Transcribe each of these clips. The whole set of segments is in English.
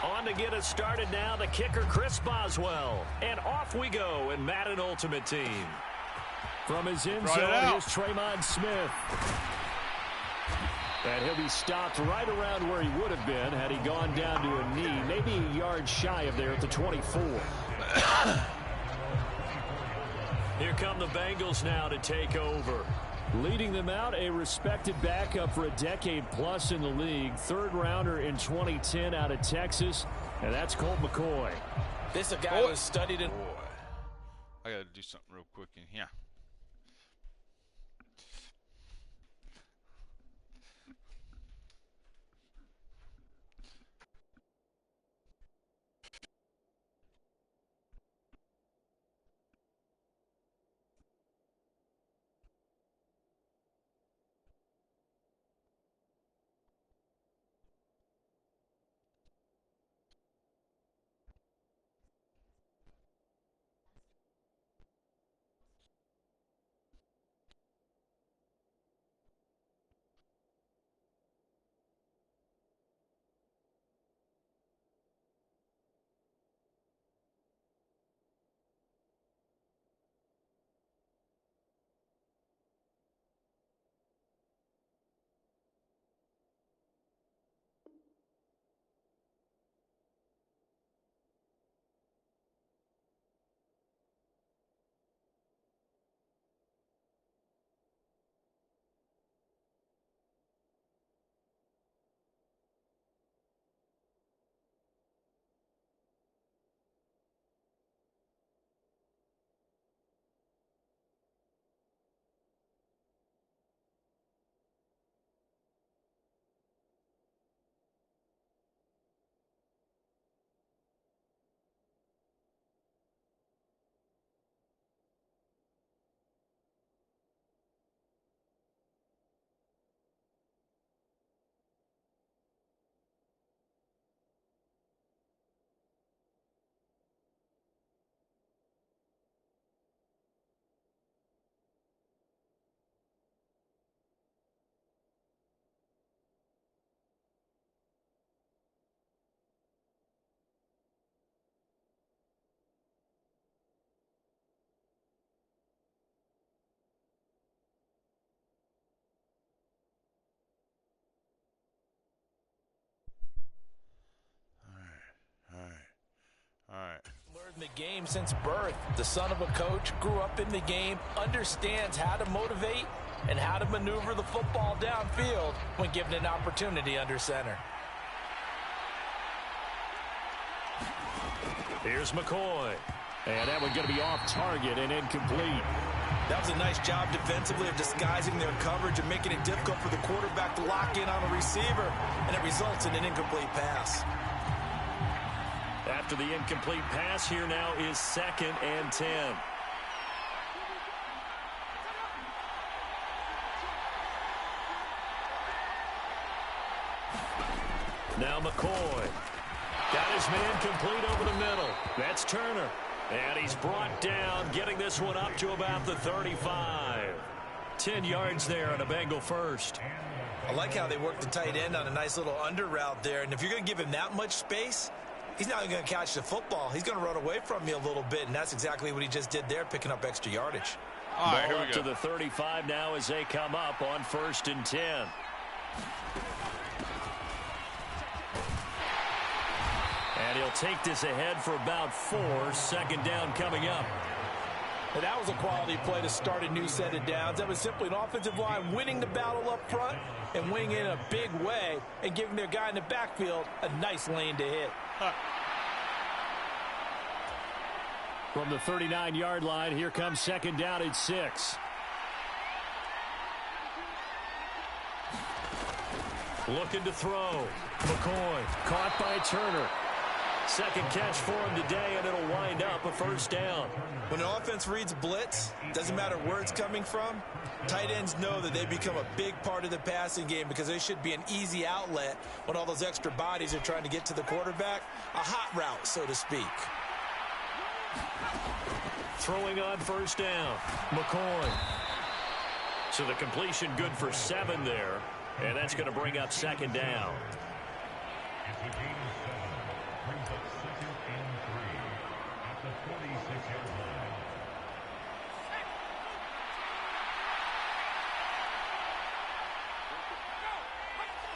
On to get us started now, the kicker, Chris Boswell. And off we go in Madden Ultimate Team. From his end zone, here's Tremont Smith. And he'll be stopped right around where he would have been had he gone down to a knee, maybe a yard shy of there at the 24. Here come the Bengals now to take over. Leading them out, a respected backup for a decade plus in the league. Third rounder in 2010 out of Texas, and that's Colt McCoy. This is a guy who studied it. Boy, I got to do something real quick in here. All right. Learned the game since birth. The son of a coach, grew up in the game, understands how to motivate and how to maneuver the football downfield when given an opportunity under center. Here's McCoy. And that one going to be off target and incomplete. That was a nice job defensively of disguising their coverage and making it difficult for the quarterback to lock in on a receiver, and it results in an incomplete pass. After the incomplete pass, here now is 2nd and 10. Now McCoy. Got his man complete over the middle. That's Turner. And he's brought down, getting this one up to about the 35. 10 yards there on a Bengal first. I like how they work the tight end on a nice little under route there. And if you're going to give him that much space, he's not going to catch the football. He's going to run away from you a little bit, and that's exactly what he just did there, picking up extra yardage. All right, Ball here we up go. to the 35 now as they come up on 1st and 10. And he'll take this ahead for about 4. 2nd down coming up. Well, that was a quality play to start a new set of downs. That was simply an offensive line winning the battle up front and winning it in a big way and giving their guy in the backfield a nice lane to hit. From the 39-yard line, here comes 2nd down at 6. Looking to throw. McCoy caught by Turner. Second catch for him today, and it'll wind up a 1st down. When an offense reads blitz, doesn't matter where it's coming from, tight ends know that they become a big part of the passing game because they should be an easy outlet when all those extra bodies are trying to get to the quarterback. A hot route, so to speak. Throwing on 1st down. McCoy. So the completion good for 7 there, and that's going to bring up 2nd down.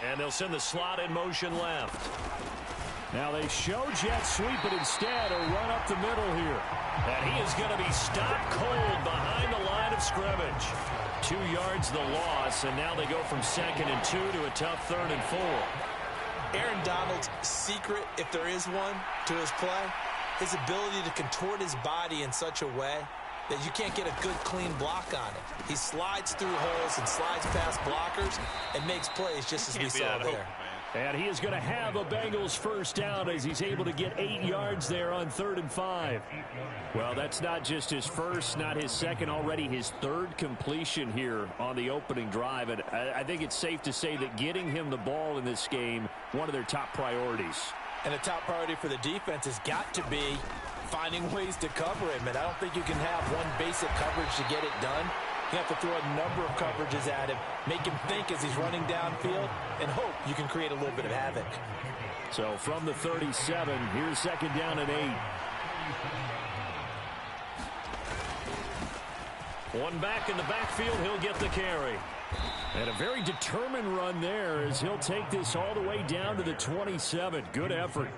And they'll send the slot in motion left. Now they show jet sweep, but instead a run up the middle here. And he is going to be stopped cold behind the line of scrimmage. 2 yards the loss, and now they go from 2nd and 2 to a tough 3rd and 4. Aaron Donald's secret, if there is one, to his play, his ability to contort his body in such a way that you can't get a good, clean block on it. He slides through holes and slides past blockers and makes plays just as we saw there. And he is going to have a Bengals first down as he's able to get 8 yards there on 3rd and 5. Well, that's not just his first, not his second, already his 3rd completion here on the opening drive. And I think it's safe to say that getting him the ball in this game, one of their top priorities. And the top priority for the defense has got to be finding ways to cover him. And I don't think you can have one basic coverage to get it done. You have to throw a number of coverages at him, make him think as he's running downfield, and hope you can create a little bit of havoc. So from the 37, here's 2nd down and 8. One back in the backfield, he'll get the carry. And a very determined run there as he'll take this all the way down to the 27. Good effort.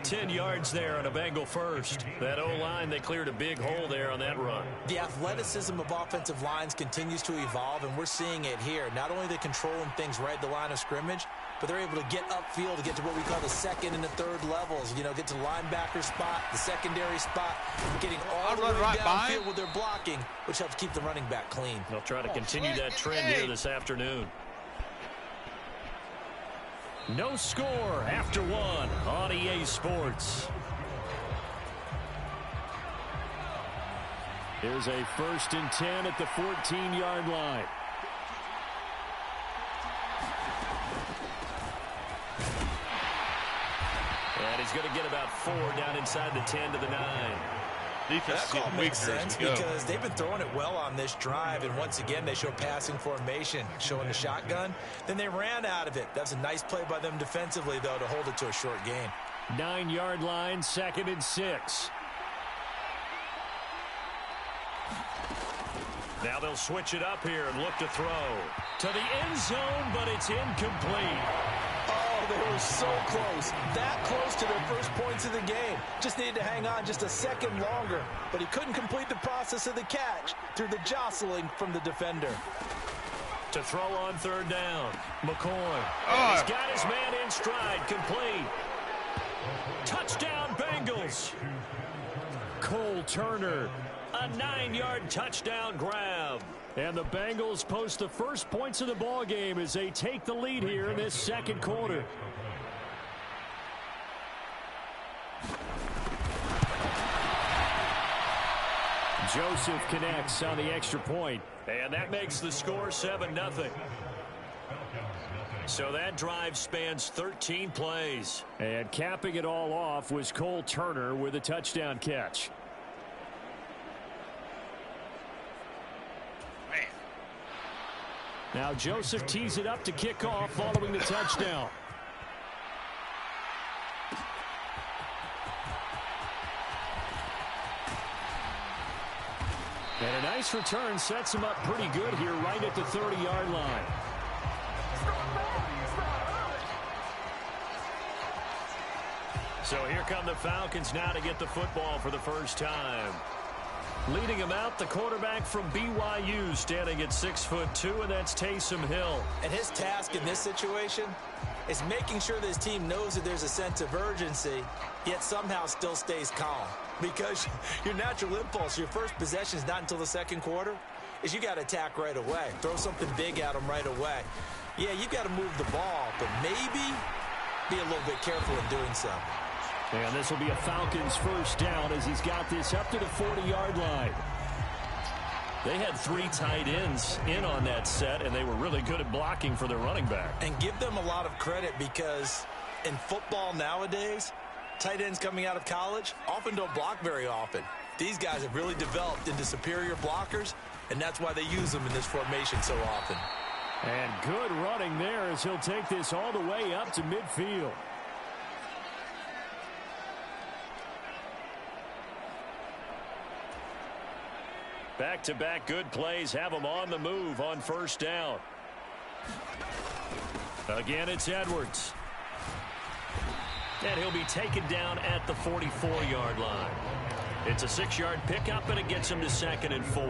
10 yards there on a Bengal first. That O-line, they cleared a big hole there on that run. The athleticism of offensive lines continues to evolve, and we're seeing it here. Not only are they controlling things right at the line of scrimmage, but they're able to get upfield to get to what we call the 2nd and the 3rd levels. You know, get to the linebacker spot, the secondary spot, getting all the way downfield with their blocking, which helps keep the running back clean. They'll try to continue that trend here this afternoon. No score after 1 on EA Sports. Here's a 1st and 10 at the 14-yard line. And he's going to get about 4 down inside the 10 to the 9. That call makes sense because they've been throwing it well on this drive, and once again they show passing formation, showing the shotgun. Then they ran out of it. That's a nice play by them defensively, though, to hold it to a short gain. 9-yard line, 2nd and 6. Now they'll switch it up here and look to throw. To the end zone, but it's incomplete. Oh, they were so close. That close to their first points of the game. Just needed to hang on just a second longer. But he couldn't complete the process of the catch through the jostling from the defender. To throw on 3rd down. McCoy. He's got his man in stride. Complete. Touchdown, Bengals. Cole Turner. A 9-yard touchdown grab. And the Bengals post the first points of the ball game as they take the lead here in this 2nd quarter. Joseph connects on the extra point. And that makes the score 7-0. So that drive spans 13 plays. And capping it all off was Cole Turner with a touchdown catch. Now Joseph tees it up to kick off following the touchdown. And a nice return sets him up pretty good here right at the 30-yard line. So here come the Falcons now to get the football for the first time. Leading him out, the quarterback from BYU, standing at 6'2", and that's Taysom Hill. And his task in this situation is making sure that his team knows that there's a sense of urgency, yet somehow still stays calm. Because your natural impulse, your first possession is not until the 2nd quarter, is you got to attack right away. Throw something big at them right away. Yeah, you got to move the ball, but maybe be a little bit careful in doing so. And this will be a Falcons first down as he's got this up to the 40-yard line. They had 3 tight ends in on that set, and they were really good at blocking for their running back. And give them a lot of credit because in football nowadays, tight ends coming out of college often don't block very often. These guys have really developed into superior blockers, and that's why they use them in this formation so often. And good running there as he'll take this all the way up to midfield. Back-to-back good plays have them on the move on first down. Again, it's Edwards. And he'll be taken down at the 44-yard line. It's a 6-yard pickup, and it gets him to 2nd and 4.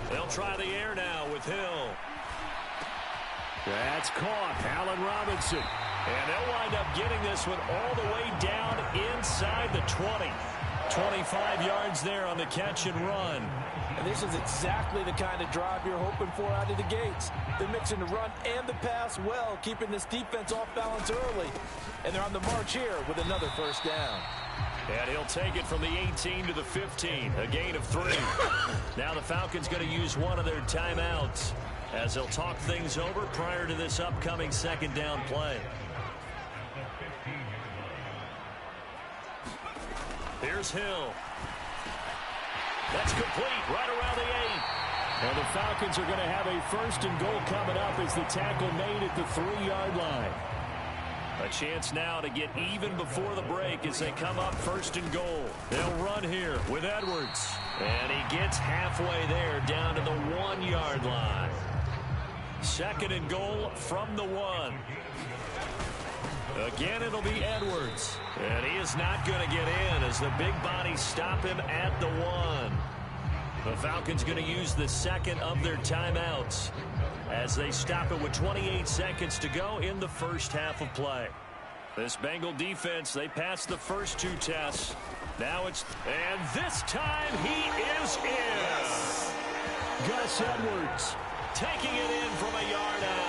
They'll try the air now with Hill. That's caught. Allen Robinson. And they'll wind up getting this one all the way down inside the 20. 25 yards there on the catch and run. And this is exactly the kind of drive you're hoping for out of the gates. They're mixing the run and the pass well, keeping this defense off balance early. And they're on the march here with another first down. And he'll take it from the 18 to the 15, a gain of 3. Now the Falcons going to use one of their timeouts as they'll talk things over prior to this upcoming second down play. Here's Hill. That's complete right around the 8. And the Falcons are going to have a 1st and goal coming up as the tackle made at the 3-yard line. A chance now to get even before the break as they come up 1st and goal. They'll run here with Edwards. And he gets halfway there down to the 1-yard line. 2nd and goal from the 1. Again, it'll be Edwards. And he is not going to get in as the big bodies stop him at the 1. The Falcons going to use the 2nd of their timeouts as they stop it with 28 seconds to go in the first half of play. This Bengal defense, they passed the first 2 tests. Now it's, and this time he is in. Yes. Gus Edwards taking it in from a yard out.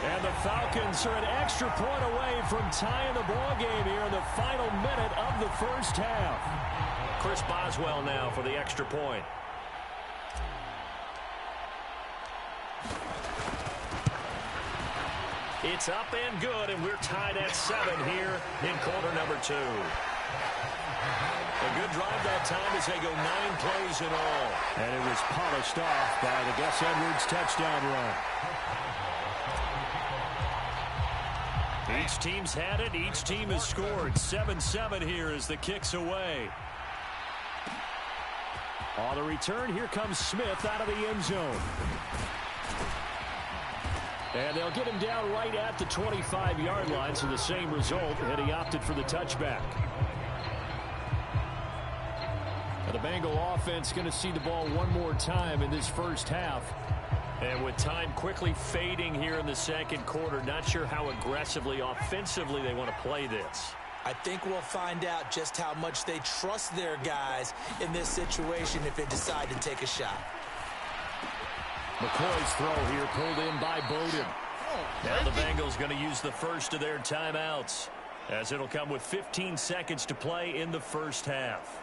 And the Falcons are an extra point away from tying the ball game here in the final minute of the first half. Chris Boswell now for the extra point. It's up and good, and we're tied at 7 here in quarter number 2. A good drive that time as they go 9 plays in all. And it was polished off by the Gus Edwards touchdown run. Each team's had it. Each team has scored. 7-7 here as the kick's away. On the return, here comes Smith out of the end zone. And they'll get him down right at the 25-yard line, so the same result, and he opted for the touchback. The Bengal offense going to see the ball one more time in this first half. And with time quickly fading here in the second quarter, not sure how aggressively, offensively they want to play this. I think we'll find out just how much they trust their guys in this situation if they decide to take a shot. McCoy's throw here pulled in by Bowden. Now the Bengals going to use the first of their timeouts as it'll come with 15 seconds to play in the first half.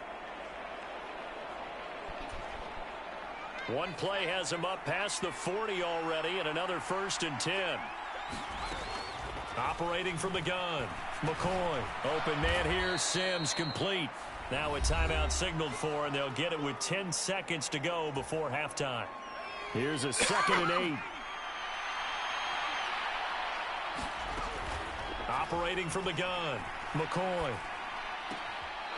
One play has him up past the 40 already, and another 1st and 10. Operating from the gun, McCoy. Open man here, Sims complete. Now a timeout signaled for, and they'll get it with 10 seconds to go before halftime. Here's a 2nd and 8. Operating from the gun, McCoy.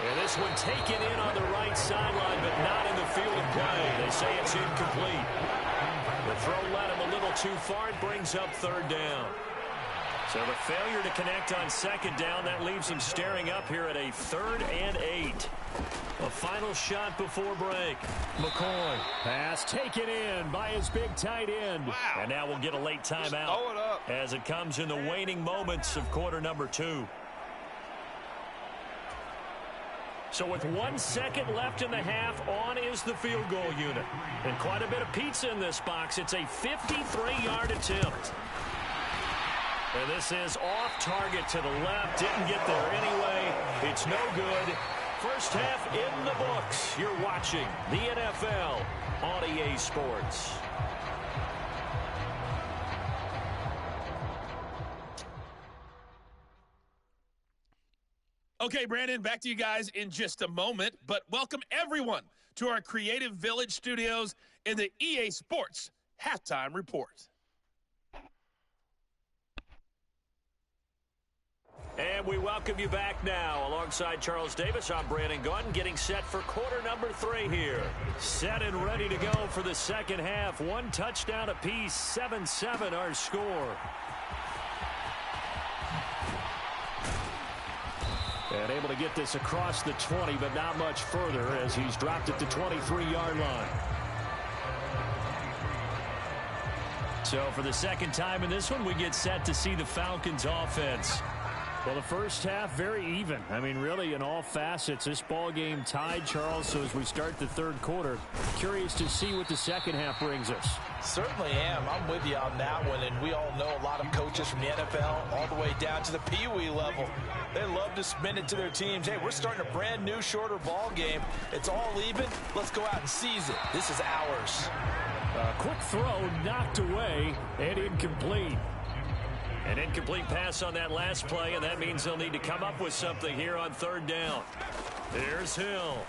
And this one taken in on the right sideline, but not in the field of play. They say it's incomplete. The throw led him a little too far. It brings up 3rd down. So the failure to connect on 2nd down, that leaves him staring up here at a 3rd and 8. A final shot before break. McCoy. Pass taken in by his big tight end. Wow. And now we'll get a late timeout as it comes in the waning moments of quarter number 2. So with 1 second left in the half, on is the field goal unit. And quite a bit of pizza in this box. It's a 53-yard attempt. And this is off target to the left. Didn't get there anyway. It's no good. First half in the books. You're watching the NFL on EA Sports. Okay, Brandon, back to you guys in just a moment, but welcome everyone to our Creative Village studios in the EA Sports Halftime Report. And And we welcome you back now. Alongside Charles Davis, I'm Brandon Gaudin, getting set for quarter number 3 here. Set and ready to go for the second half. 1 touchdown apiece, 7-7 our score. And able to get this across the 20, but not much further as he's dropped it to 23-yard line. So for the second time in this one, we get set to see the Falcons offense. Well, the first half, very even. I mean, really, in all facets, this ball game tied, Charles. So as we start the third quarter, curious to see what the second half brings us. Certainly am. I'm with you on that one. And we all know a lot of coaches from the NFL all the way down to the Pee Wee level. They love to spin it to their teams. Hey, we're starting a brand new, shorter ball game. It's all even. Let's go out and seize it. This is ours. A quick throw knocked away and incomplete. An incomplete pass on that last play, and that means they'll need to come up with something here on third down. Here's Hill.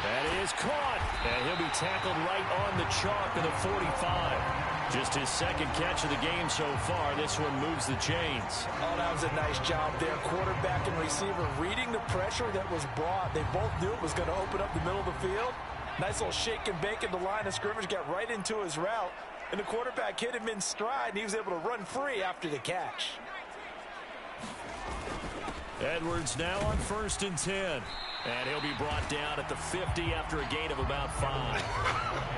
That is caught, and he'll be tackled right on the chalk of the 45. Just his second catch of the game so far. This one moves the chains. Oh, that was a nice job there. Quarterback and receiver reading the pressure that was brought. They both knew it was going to open up the middle of the field. Nice little shake and bake at the line of scrimmage, got right into his route. And the quarterback hit him in stride, and he was able to run free after the catch. Edwards now on 1st and 10. And he'll be brought down at the 50 after a gain of about 5.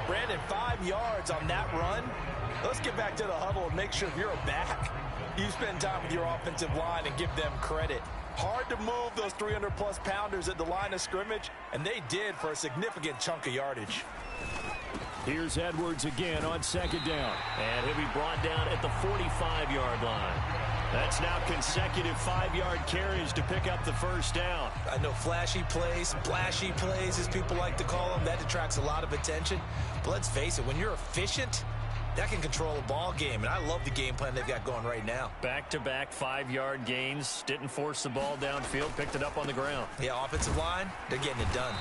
Brandon, 5 yards on that run. Let's get back to the huddle and make sure if you're a back, you spend time with your offensive line and give them credit. Hard to move those 300-plus pounders at the line of scrimmage, and they did for a significant chunk of yardage. Here's Edwards again on 2nd down. And he'll be brought down at the 45-yard line. That's now consecutive 5-yard carries to pick up the first down. I know flashy plays, splashy plays, as people like to call them, that attracts a lot of attention. But let's face it, when you're efficient, that can control a ball game. And I love the game plan they've got going right now. Back-to-back 5-yard gains. Didn't force the ball downfield. Picked it up on the ground. Yeah, offensive line, they're getting it done.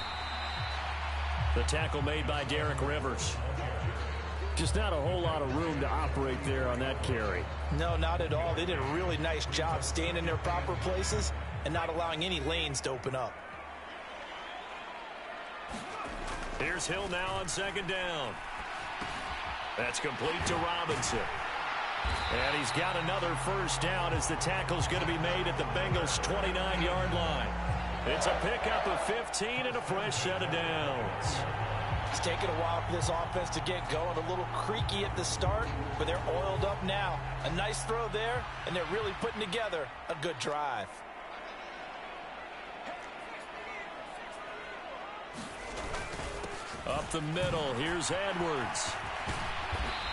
The tackle made by Derek Rivers. Just not a whole lot of room to operate there on that carry. No, not at all. They did a really nice job staying in their proper places and not allowing any lanes to open up. Here's Hill now on 2nd down. That's complete to Robinson. And he's got another first down as the tackle's going to be made at the Bengals' 29-yard line. It's a pickup of 15 and a fresh set of downs. It's taken a while for this offense to get going. A little creaky at the start, but they're oiled up now. A nice throw there, and they're really putting together a good drive. Up the middle, here's Edwards.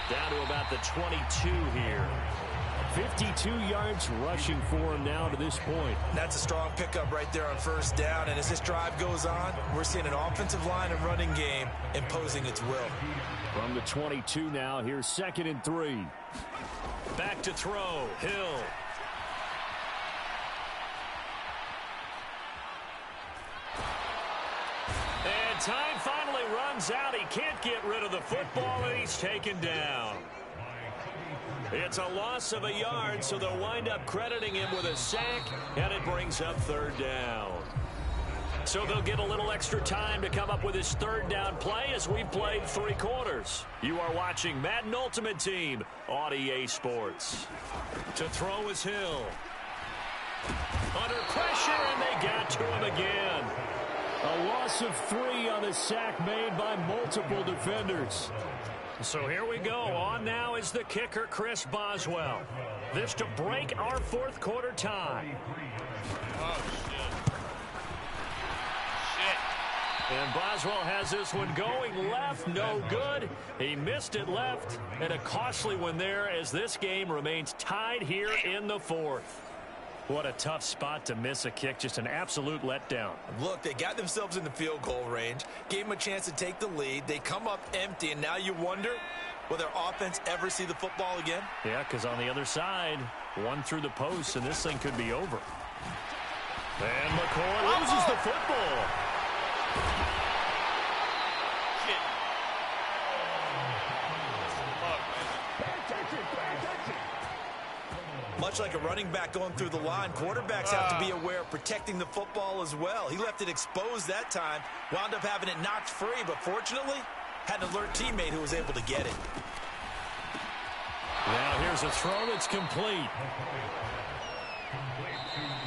Down to about the 22 here. 52 yards rushing for him now to this point. That's a strong pickup right there on 1st down. And as this drive goes on, we're seeing an offensive line and running game imposing its will. From the 22 now, here's 2nd and 3. Back to throw, Hill. And time finally runs out. He can't get rid of the football, and he's taken down. It's a loss of a yard, so they'll wind up crediting him with a sack, and it brings up 3rd down. So they'll get a little extra time to come up with his 3rd down play as we've played 3 quarters. You are watching Madden Ultimate Team on EA Sports. To throw is Hill. Under pressure, and they got to him again. A loss of 3 on the sack made by multiple defenders. So here we go. On now is the kicker, Chris Boswell. This to break our 4th quarter tie. Oh, shit. And Boswell has this one going left, no good. He missed it left, and a costly one there as this game remains tied here in the 4th. What a tough spot to miss a kick. Just an absolute letdown. Look, they got themselves in the field goal range, gave them a chance to take the lead. They come up empty, and now you wonder, will their offense ever see the football again? Yeah, because on the other side, one through the post, and this thing could be over. And McCoy loses the football. Shit. Fuck, Much like a running back going through the line, quarterbacks have to be aware of protecting the football as well. He left it exposed that time, wound up having it knocked free, but fortunately, had an alert teammate who was able to get it. Now here's a throw that's complete.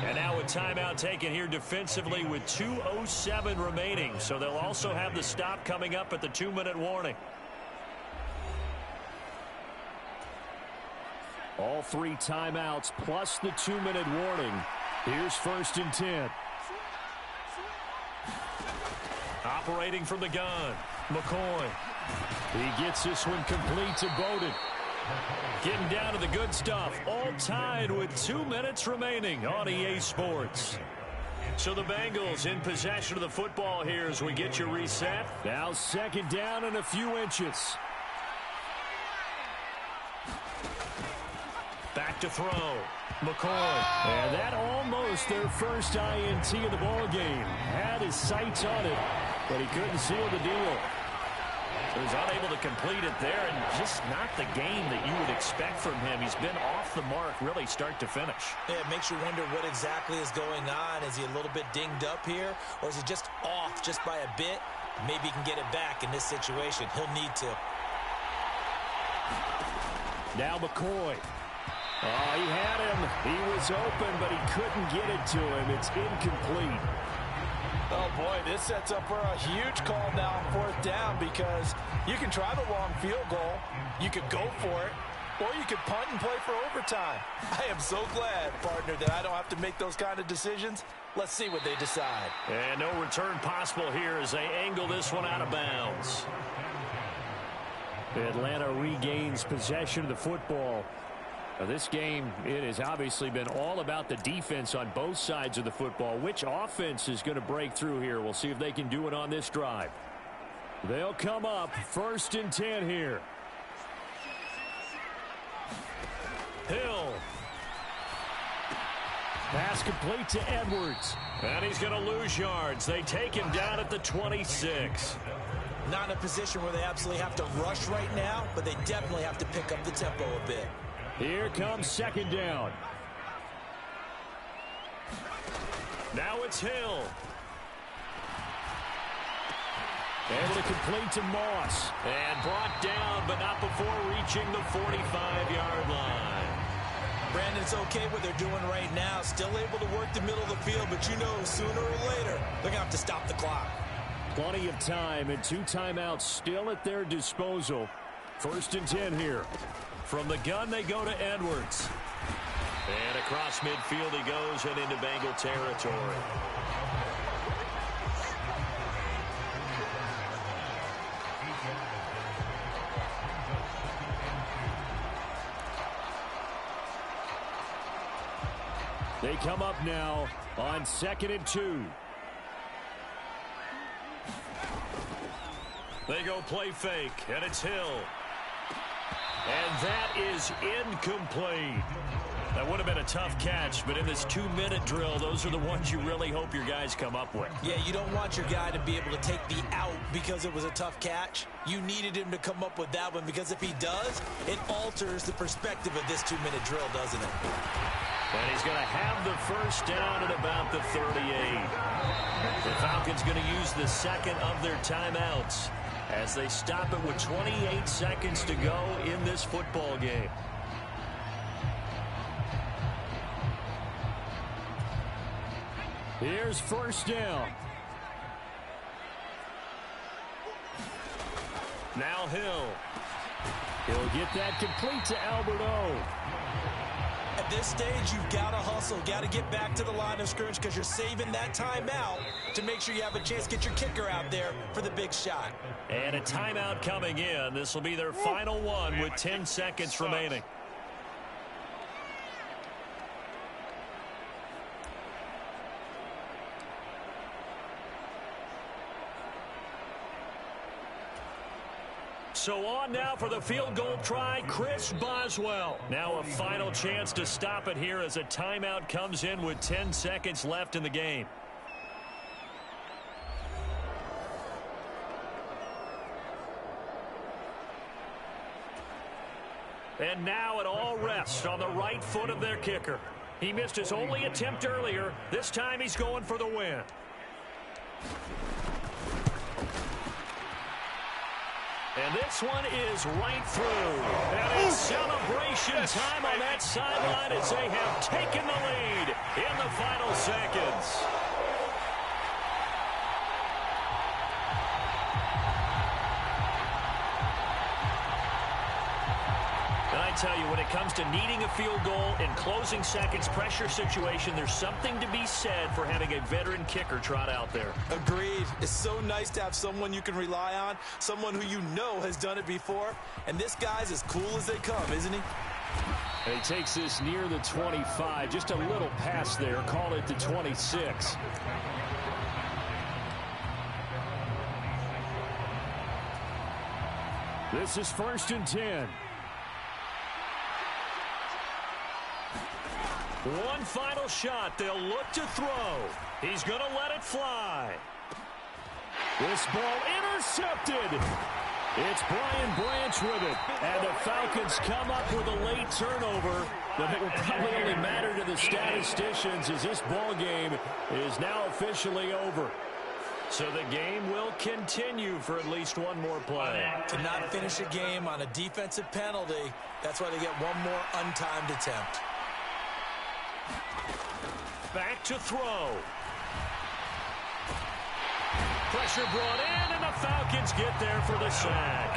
And now a timeout taken here defensively with 2:07 remaining. So they'll also have the stop coming up at the 2-minute warning. All 3 timeouts plus the 2-minute warning. Here's 1st and 10. Operating from the gun, McCoy. He gets this one complete to Bowden. Getting down to the good stuff. All tied with 2 minutes remaining on EA Sports. So the Bengals in possession of the football here as we get you reset. Now 2nd down and a few inches. Back to throw. McCoy. And that almost their first INT of the ball game. Had his sights on it, but he couldn't seal the deal. He was unable to complete it there, and just not the game that you would expect from him. He's been off the mark really start to finish. Yeah, it makes you wonder what exactly is going on. Is he a little bit dinged up here, or is he just off just by a bit? Maybe he can get it back in this situation. He'll need to. Now McCoy. Oh, he had him. He was open, but he couldn't get it to him. It's incomplete. Oh, boy, this sets up for a huge call now on 4th down because you can try the long field goal, you could go for it, or you could punt and play for overtime. I am so glad, partner, that I don't have to make those kind of decisions. Let's see what they decide. And no return possible here as they angle this one out of bounds. Atlanta regains possession of the football. Now this game, it has obviously been all about the defense on both sides of the football. Which offense is going to break through here? We'll see if they can do it on this drive. They'll come up 1st and 10 here. Hill. Pass complete to Edwards. And he's going to lose yards. They take him down at the 26. Not in a position where they absolutely have to rush right now, but they definitely have to pick up the tempo a bit. Here comes 2nd down. Now it's Hill. Able to complete to Moss. And brought down, but not before reaching the 45-yard line. Brandon, it's okay what they're doing right now. Still able to work the middle of the field, but you know sooner or later they're going to have to stop the clock. Plenty of time and 2 timeouts still at their disposal. 1st and 10 here. From the gun, they go to Edwards. And across midfield he goes and into Bengal territory. They come up now on 2nd and 2. They go play fake, and it's Hill. And that is incomplete. That would have been a tough catch, but in this 2-minute drill, those are the ones you really hope your guys come up with. Yeah, you don't want your guy to be able to take the out because it was a tough catch. You needed him to come up with that one because if he does, it alters the perspective of this 2-minute drill, doesn't it? And he's going to have the 1st down at about the 38. The Falcons going to use the 2nd of their timeouts as they stop it with 28 seconds to go in this football game. Here's 1st down. Now Hill. He'll get that complete to Alberto. At this stage, you've got to hustle, got to get back to the line of scrimmage because you're saving that timeout to make sure you have a chance to get your kicker out there for the big shot. And a timeout coming in. This will be their final one with 10 seconds remaining. So on now for the field goal try, Chris Boswell. Now a final chance to stop it here as a timeout comes in with 10 seconds left in the game. And now it all rests on the right foot of their kicker. He missed his only attempt earlier. This time he's going for the win. And this one is right through. And it's celebration time on that sideline as they have taken the lead in the final seconds. And I tell you, when it comes to needing a field goal in closing seconds pressure situation, there's something to be said for having a veteran kicker trot out there. Agreed. It's so nice to have someone you can rely on, someone who you know has done it before. And this guy's as cool as they come, isn't he? And he takes this near the 25. Just a little pass there. Call it the 26. This is 1st and 10. One final shot. They'll look to throw. He's going to let it fly. This ball intercepted. It's Brian Branch with it. And the Falcons come up with a late turnover that will probably only matter to the statisticians as this ball game is now officially over. So the game will continue for at least one more play. To not finish a game on a defensive penalty, that's why they get one more untimed attempt. Back to throw. Pressure brought in, and the Falcons get there for the sack.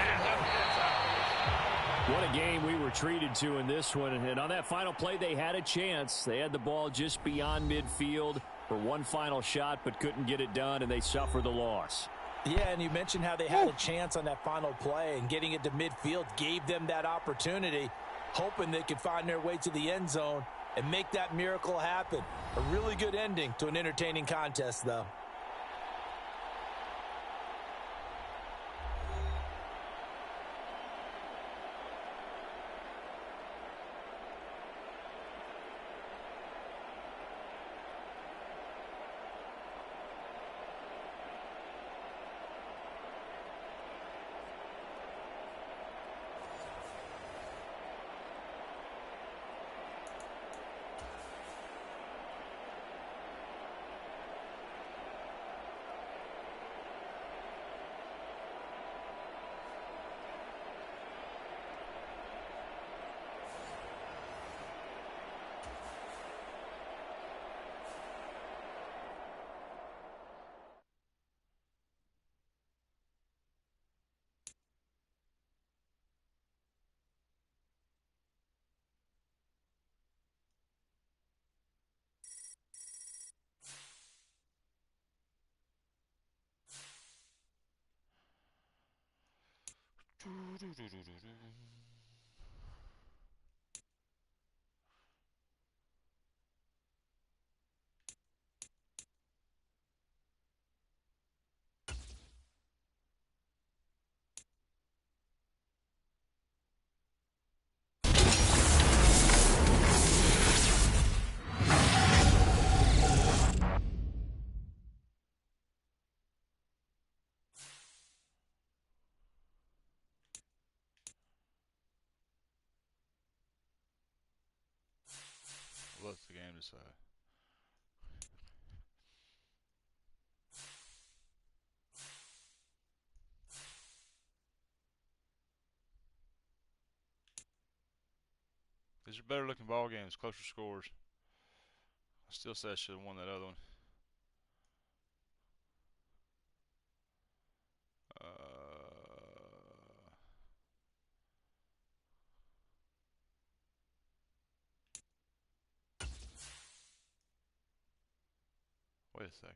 What a game we were treated to in this one. And on that final play, they had a chance. They had the ball just beyond midfield for one final shot, but couldn't get it done, and they suffer the loss. Yeah, and you mentioned how they had a chance on that final play, and getting it to midfield gave them that opportunity, hoping they could find their way to the end zone and make that miracle happen. A really good ending to an entertaining contest, though. What's the game decide? These are better looking ball games, closer scores. I still say I should have won that other one. Wait a second.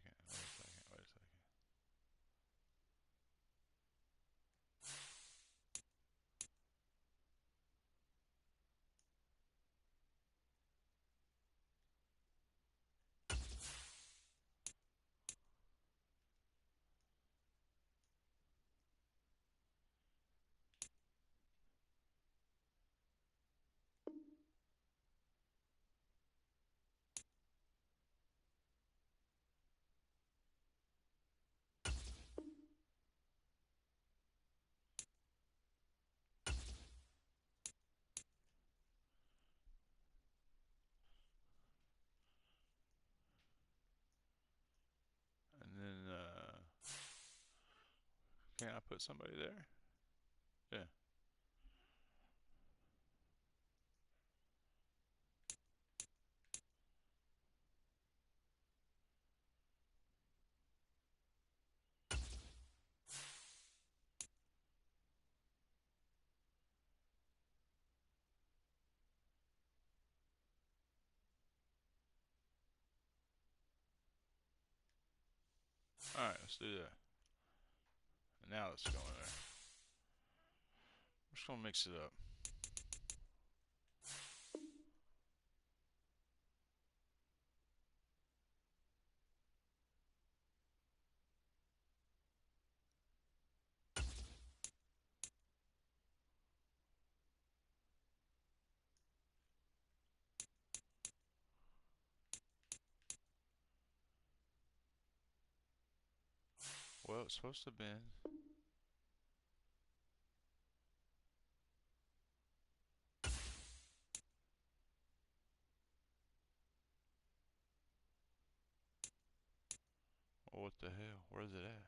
Can't I put somebody there? Yeah. Alright, let's do that. And now let's go in there. I'm just going to mix it up. Well, it's supposed to have been. Oh, what the hell? Where's it at?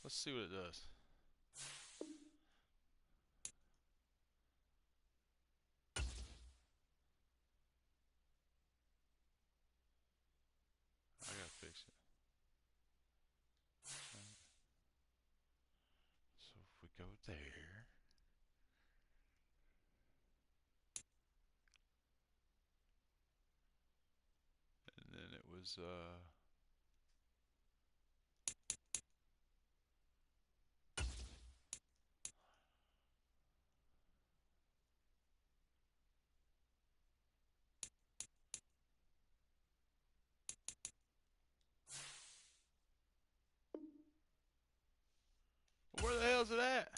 Let's see what it does. I gotta fix it. So if we go there. And then it was, where the hell is it at?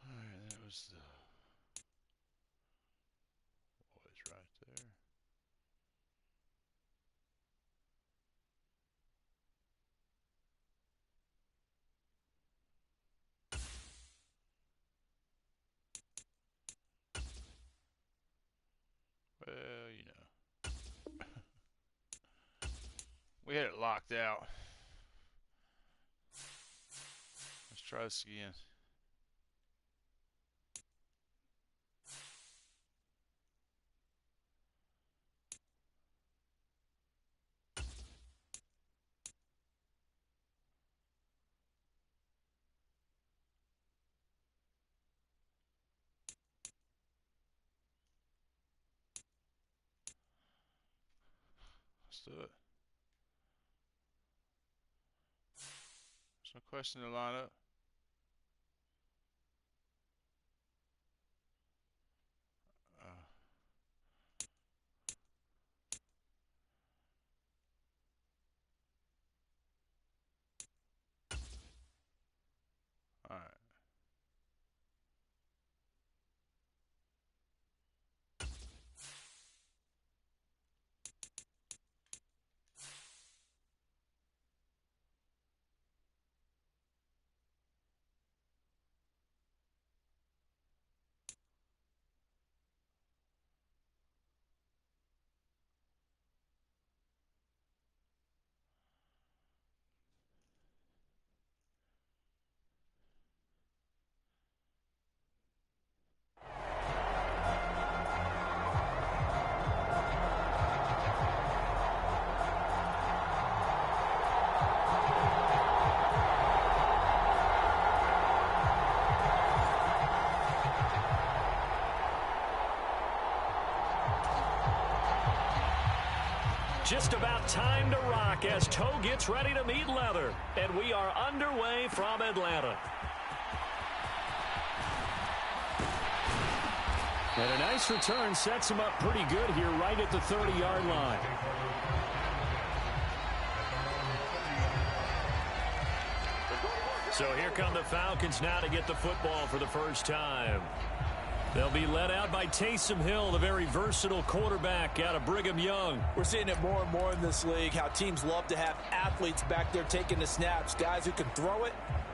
Alright, that was the boys right there. Well, you know. We had it locked out. Let's try this again. Let's do it. There's no question to line up. Alright. Just about time to rock as toe gets ready to meet leather. And we are underway from Atlanta. And a nice return sets him up pretty good here right at the 30-yard line. So here come the Falcons now to get the football for the first time. They'll be led out by Taysom Hill, the very versatile quarterback out of Brigham Young. We're seeing it more and more in this league, how teams love to have athletes back there taking the snaps, guys who can throw it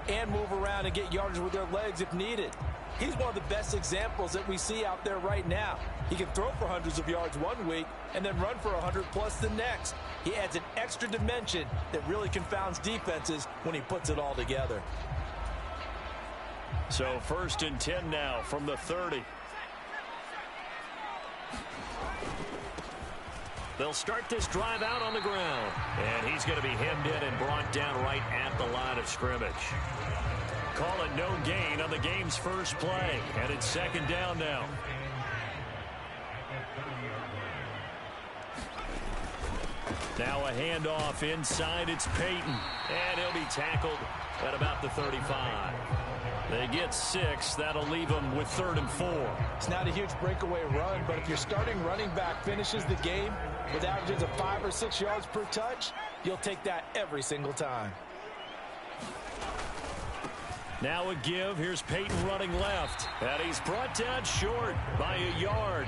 and move around and get yardage with their legs if needed. He's one of the best examples that we see out there right now. He can throw for hundreds of yards one week and then run for 100+ the next. He adds an extra dimension that really confounds defenses when he puts it all together. So 1st and 10 now from the 30. They'll start this drive out on the ground. And he's going to be hemmed in and brought down right at the line of scrimmage. Call it no gain on the game's first play. And it's 2nd down now. Now a handoff inside. It's Peyton. And he'll be tackled at about the 35. They get 6. That'll leave them with 3rd and 4. It's not a huge breakaway run, but if your starting running back finishes the game with averages of 5 or 6 yards per touch, you'll take that every single time. Now a give. Here's Peyton running left. And he's brought down short by a yard.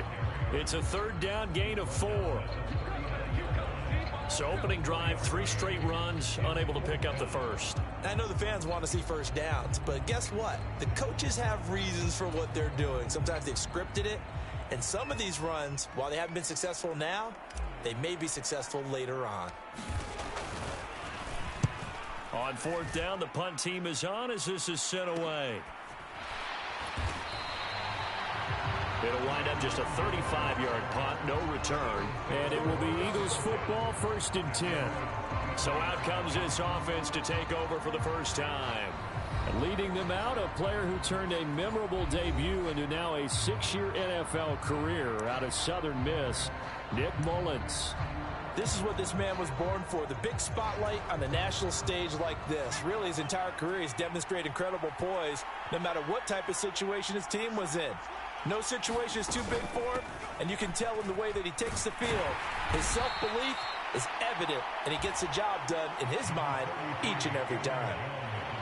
It's a 3rd down gain of 4. So opening drive, 3 straight runs, unable to pick up the first. I know the fans want to see first downs, but guess what? The coaches have reasons for what they're doing. Sometimes they've scripted it, and some of these runs, while they haven't been successful now, they may be successful later on. On 4th down, the punt team is on as this is sent away. It'll wind up just a 35-yard punt, no return. And it will be Eagles football, 1st and 10. So out comes this offense to take over for the first time. And leading them out, a player who turned a memorable debut into now a 6-year NFL career out of Southern Miss, Nick Mullins. This is what this man was born for, the big spotlight on the national stage like this. Really, his entire career he's demonstrated incredible poise, no matter what type of situation his team was in. No situation is too big for him, and you can tell in the way that he takes the field. His self-belief is evident, and he gets the job done in his mind each and every time.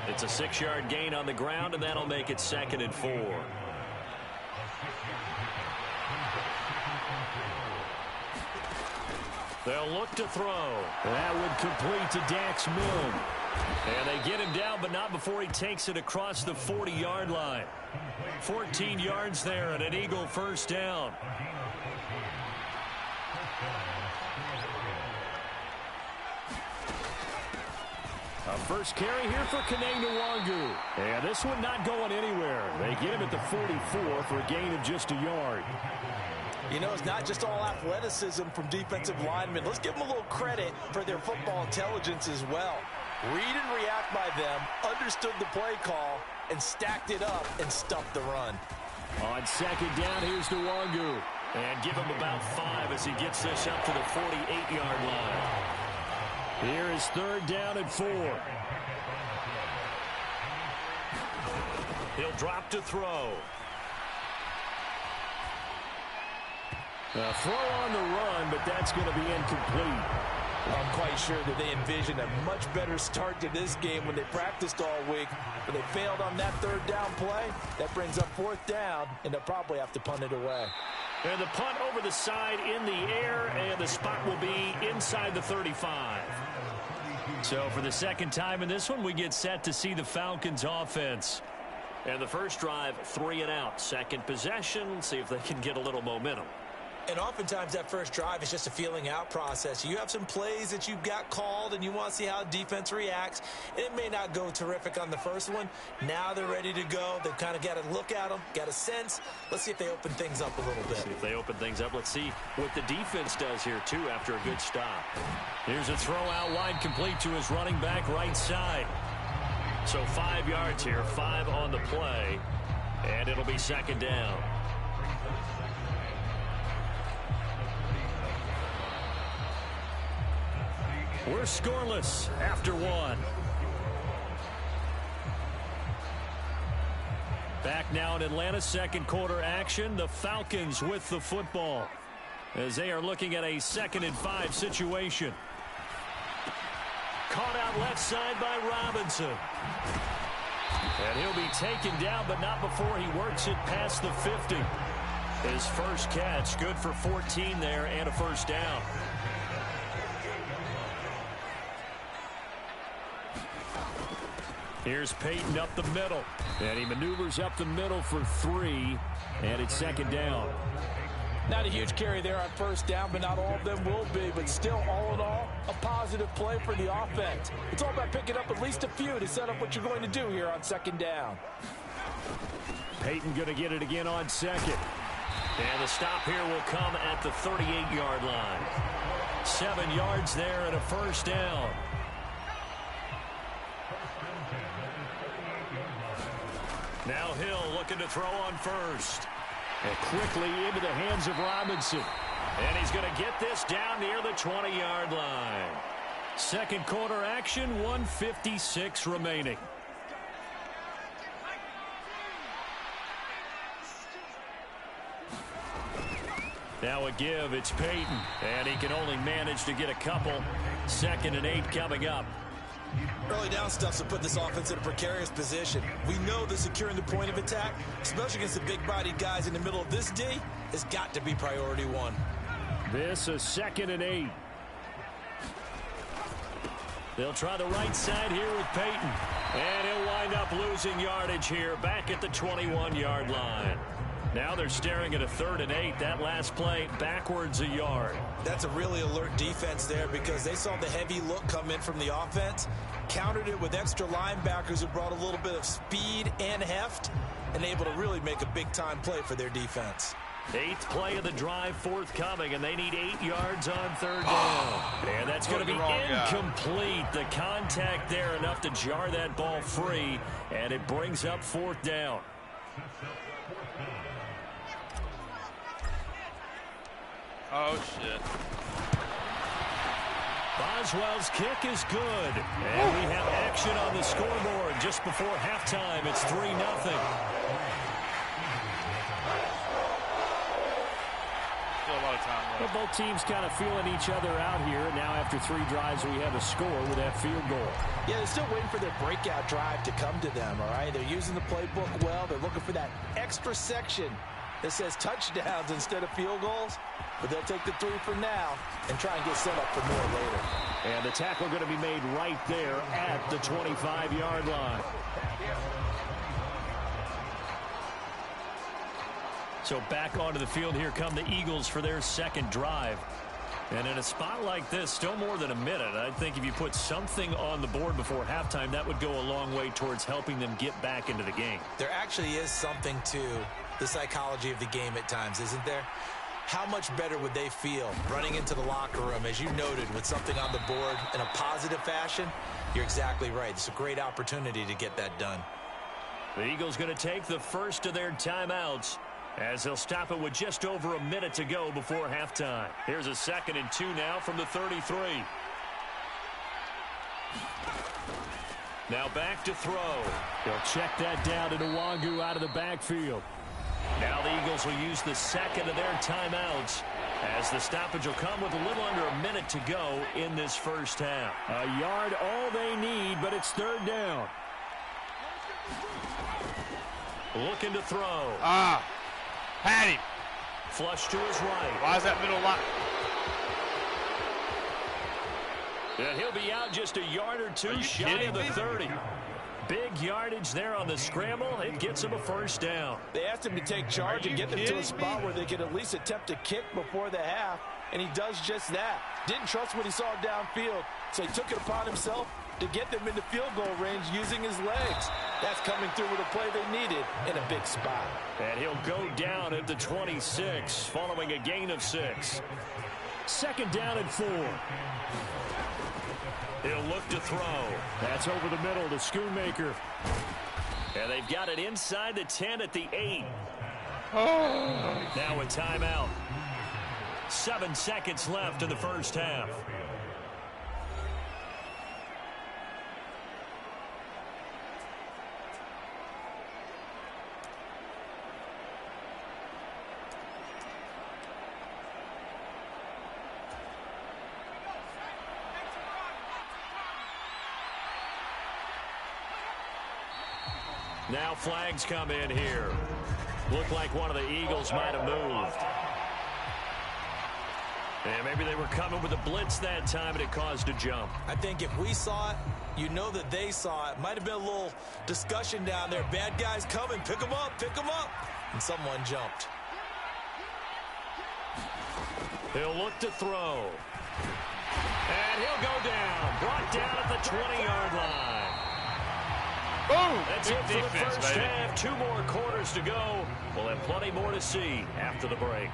It's a 6-yard gain on the ground, and that'll make it 2nd and 4. They'll look to throw. That would complete to Dax Milne. And they get him down, but not before he takes it across the 40-yard line. 14 yards there and an Eagle 1st down. A first carry here for Kene Nwangu. And this one not going anywhere. They get him at the 44 for a gain of just a yard. You know, it's not just all athleticism from defensive linemen. Let's give them a little credit for their football intelligence as well. Read and react by them, understood the play call, and stacked it up and stuffed the run. On 2nd down, here's Nwangu. And give him about 5 as he gets this up to the 48-yard line. Here is 3rd down and 4. He'll drop to throw. A throw on the run, but that's going to be incomplete. I'm quite sure that they envisioned a much better start to this game when they practiced all week. But they failed on that 3rd down play. That brings up 4th down, and they'll probably have to punt it away. And the punt over the side in the air, and the spot will be inside the 35. So for the 2nd time in this one, we get set to see the Falcons offense. And the first drive, 3 and out. 2nd possession, see if they can get a little momentum. And oftentimes that first drive is just a feeling out process. You have some plays that you've got called and you want to see how defense reacts. And it may not go terrific on the first one. Now they're ready to go. They've kind of got to look at them, got a sense. Let's see if they open things up a little bit. See if they open things up. Let's see what the defense does here, too, after a good stop. Here's a throw out wide complete to his running back right side. So 5 yards here, 5 on the play. And it'll be 2nd down. We're scoreless after one. Back now in Atlanta, second quarter action. The Falcons with the football as they are looking at a 2nd and 5 situation. Caught out left side by Robinson. And he'll be taken down, but not before he works it past the 50. His first catch, good for 14 there and a first down. Here's Peyton up the middle. And he maneuvers up the middle for 3. And it's 2nd down. Not a huge carry there on first down, but not all of them will be. But still, all in all, a positive play for the offense. It's all about picking up at least a few to set up what you're going to do here on 2nd down. Peyton going to get it again on 2nd. And the stop here will come at the 38-yard line. 7 yards there and a first down. Now Hill looking to throw on first. And quickly into the hands of Robinson. And he's going to get this down near the 20-yard line. Second quarter action, 1:56 remaining. Now a give, it's Peyton. And he can only manage to get a couple. 2nd and 8 coming up. Early down stuff's to put this offense in a precarious position. We know that securing the point of attack, especially against the big-bodied guys in the middle of this D, has got to be priority one. This is 2nd and 8. They'll try the right side here with Peyton. And he'll wind up losing yardage here back at the 21-yard line. Now they're staring at a 3rd and 8. That last play backwards a yard. That's a really alert defense there because they saw the heavy look come in from the offense, countered it with extra linebackers who brought a little bit of speed and heft, and able to really make a big-time play for their defense. 8th play of the drive forthcoming, and they need 8 yards on 3rd down. And that's going to be incomplete. The contact there enough to jar that ball free, and it brings up 4th down. Oh, shit. Boswell's kick is good. And we have action on the scoreboard just before halftime. It's 3-0. Still a lot of time left. Well, both teams kind of feeling each other out here. Now after 3 drives, we have a score with that field goal. Yeah, they're still waiting for their breakout drive to come to them, all right? They're using the playbook well. They're looking for that extra section that says touchdowns instead of field goals. But they'll take the 3 for now and try and get set up for more later. And the tackle going to be made right there at the 25-yard line. So back onto the field, here come the Eagles for their 2nd drive. And in a spot like this, still more than a minute. I think if you put something on the board before halftime, that would go a long way towards helping them get back into the game. There actually is something to the psychology of the game at times, isn't there? How much better would they feel running into the locker room, as you noted, with something on the board in a positive fashion? You're exactly right. It's a great opportunity to get that done. The Eagles going to take the first of their timeouts as they'll stop it with just over a minute to go before halftime. Here's a 2nd and 2 now from the 33. Now back to throw. They'll check that down to Nwangu out of the backfield. Now the Eagles will use the 2nd of their timeouts as the stoppage will come with a little under a minute to go in this first half. A yard all they need, but it's 3rd down. Looking to throw. Had him. Flush to his right. Why is that middle line? And he'll be out just a yard or 2 shy of the 30. Big yardage there on the scramble. It gets him a first down. They asked him to take charge and get them to a spot where they could at least attempt a kick before the half, and he does just that. Didn't trust what he saw downfield, so he took it upon himself to get them into field goal range using his legs. That's coming through with a play they needed in a big spot. And he'll go down at the 26 following a gain of 6. 2nd down and 4. He'll look to throw. That's over the middle to Schoonmaker. And they've got it inside the 10 at the 8. Now a timeout. 7 seconds left in the first half. Now flags come in here. Looked like one of the Eagles might have moved. And maybe they were coming with a blitz that time, and it caused a jump. I think if we saw it, you know that they saw it. Might have been a little discussion down there. Bad guys coming. Pick them up. Pick them up. And someone jumped. He'll look to throw. And he'll go down. Brought down at the 20-yard line. Boom! That's it for the first half. 2 more quarters to go. We'll have plenty more to see after the break.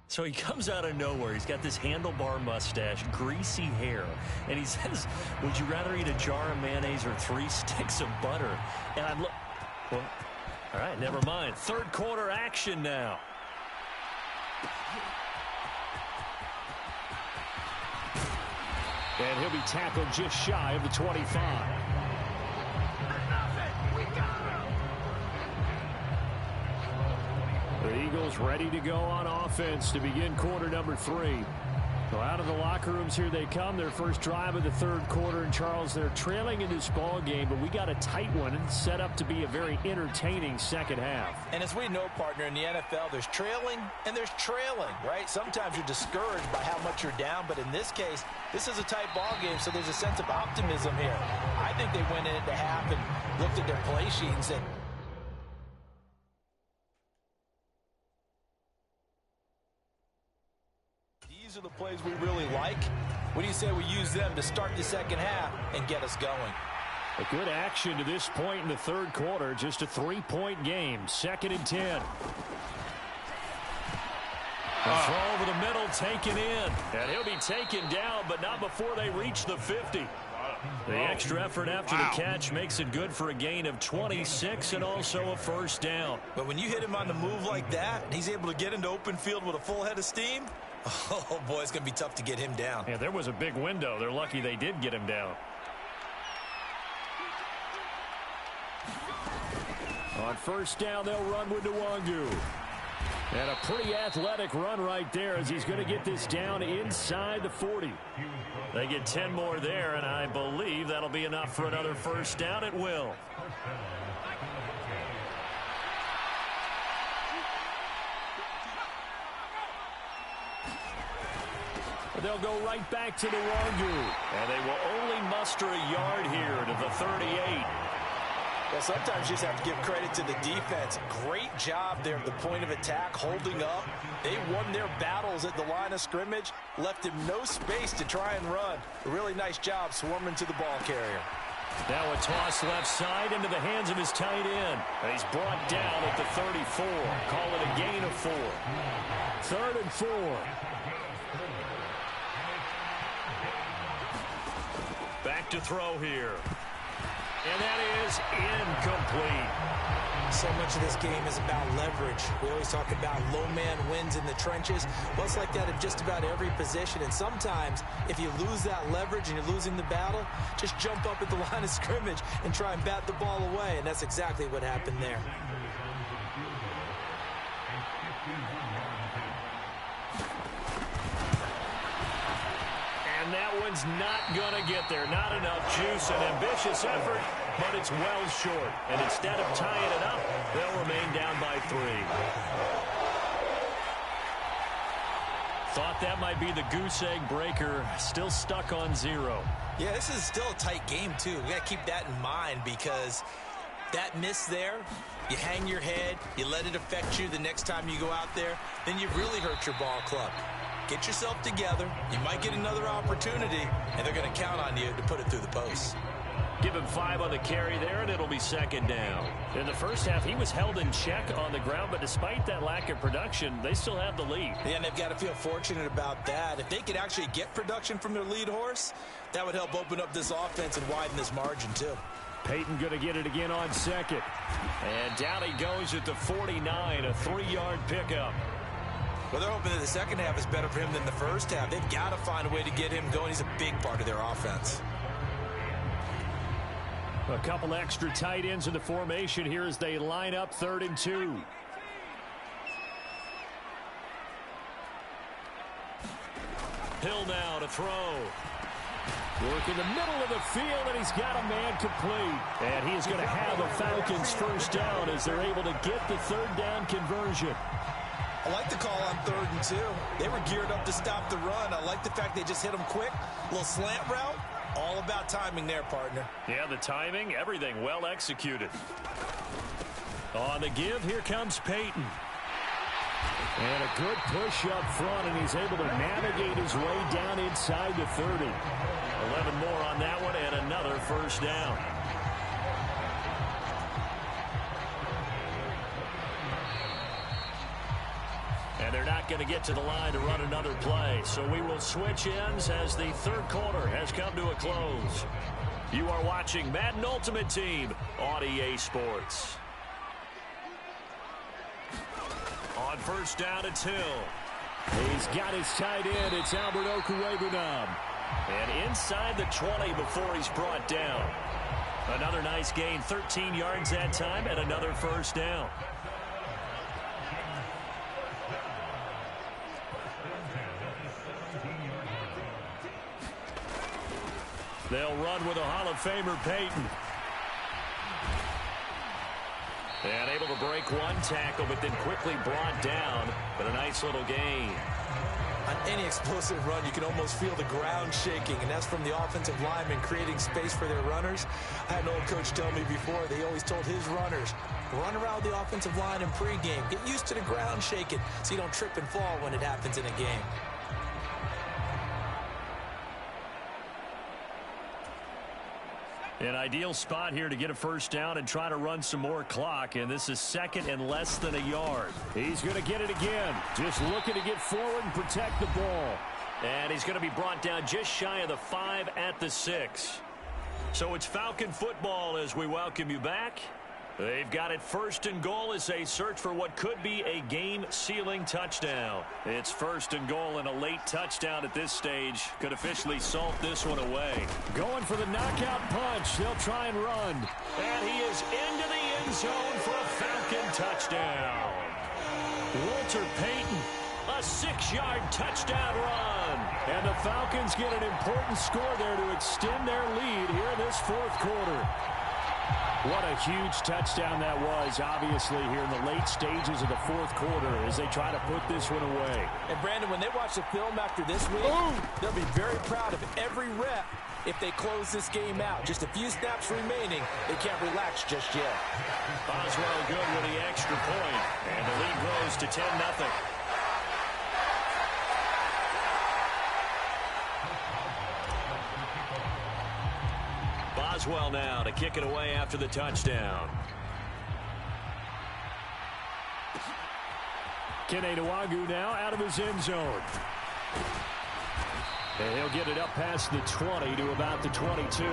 So he comes out of nowhere. He's got this handlebar mustache, greasy hair, and he says, would you rather eat a jar of mayonnaise or 3 sticks of butter? And I'm well, all right, never mind. Third quarter action now. And he'll be tackled just shy of the 25. The Eagles ready to go on offense to begin quarter number 3. So out of the locker rooms here they come. Their first drive of the third quarter. And Charles, they're trailing in this ball game, but we got a tight one and set up to be a very entertaining second half. And as we know, partner, in the NFL, there's trailing and there's trailing, right? Sometimes you're discouraged by how much you're down, but in this case, this is a tight ball game, so there's a sense of optimism here. I think they went into half and looked at their play sheet and said, these are the plays we really like. What do you say we use them to start the second half and get us going? A good action to this point in the third quarter. Just a 3-point game. 2nd and 10. A throw over the middle, taken in. And he'll be taken down, but not before they reach the 50. The extra effort after the catch makes it good for a gain of 26 and also a first down. But when you hit him on the move like that, and he's able to get into open field with a full head of steam, oh, boy, it's going to be tough to get him down. Yeah, there was a big window. They're lucky they did get him down. On first down, they'll run with Nwangu. And a pretty athletic run right there as he's going to get this down inside the 40. They get 10 more there, and I believe that'll be enough for another first down. It will. They'll go right back to Nwangu. And they will only muster a yard here to the 38. Well, sometimes you just have to give credit to the defense. Great job there at the point of attack, holding up. They won their battles at the line of scrimmage, left him no space to try and run. A really nice job swarming to the ball carrier. Now a toss left side into the hands of his tight end. And he's brought down at the 34. Call it a gain of 4. 3rd and 4. Back to throw here. And that is incomplete. So much of this game is about leverage. We always talk about low man wins in the trenches. Well, it's like that in just about every position. And sometimes, if you lose that leverage and you're losing the battle, just jump up at the line of scrimmage and try and bat the ball away. And that's exactly what happened there. And that one's not going to get there. Not enough juice. An ambitious effort, but it's well short. And instead of tying it up, they'll remain down by 3. Thought that might be the goose egg breaker. Still stuck on 0. Yeah, this is still a tight game, too. We got to keep that in mind because that miss there, you hang your head, you let it affect you the next time you go out there, then you really hurt your ball club. Get yourself together. You might get another opportunity, and they're going to count on you to put it through the post. Give him 5 on the carry there, and it'll be 2nd down. In the first half, he was held in check on the ground, but despite that lack of production, they still have the lead. Yeah, and they've got to feel fortunate about that. If they could actually get production from their lead horse, that would help open up this offense and widen this margin, too. Peyton going to get it again on 2nd. And down he goes at the 49, a 3-yard pickup. Well, they're hoping that the second half is better for him than the first half. They've got to find a way to get him going. He's a big part of their offense. A couple extra tight ends in the formation here as they line up 3rd and 2. Hill now to throw. Work in the middle of the field, and he's got a man complete. And he is going to have a Falcons first down as they're able to get the third down conversion. I like the call on 3rd and 2. They were geared up to stop the run. I like the fact they just hit them quick. A little slant route. All about timing there, partner. Yeah, the timing, everything well executed. On the give, here comes Peyton. And a good push up front, and he's able to navigate his way down inside the 30. 11 more on that one, and another first down. And they're not going to get to the line to run another play. So we will switch ends as the third quarter has come to a close. You are watching Madden Ultimate Team on EA Sports. On first down, it's Hill. He's got his tight end. It's Albert Okwuegbunam. And inside the 20 before he's brought down. Another nice gain, 13 yards that time, and another first down. They'll run with a Hall of Famer, Peyton. And able to break one tackle, but then quickly brought down. But a nice little gain. On any explosive run, you can almost feel the ground shaking, and that's from the offensive linemen creating space for their runners. I had an old coach tell me before, they always told his runners, run around the offensive line in pregame. Get used to the ground shaking so you don't trip and fall when it happens in a game. An ideal spot here to get a first down and try to run some more clock, and this is second and less than a yard. He's going to get it again. Just looking to get forward and protect the ball. And he's going to be brought down just shy of the 5 at the 6. So it's Falcon football as we welcome you back. They've got it first and goal as they search for what could be a game-sealing touchdown. It's first and goal, and a late touchdown at this stage could officially salt this one away. Going for the knockout punch. They'll try and run. And he is into the end zone for a Falcon touchdown. Walter Payton, a 6-yard touchdown run. And the Falcons get an important score there to extend their lead here in this fourth quarter. What a huge touchdown that was, obviously, here in the late stages of the fourth quarter as they try to put this one away. And, Brandon, when they watch the film after this week, they'll be very proud of every rep if they close this game out. Just a few snaps remaining. They can't relax just yet. Boswell good with the extra point, and the lead grows to 10-0. Boswell now to kick it away after the touchdown. Kene Nwangwu now out of his end zone. And he'll get it up past the 20 to about the 22.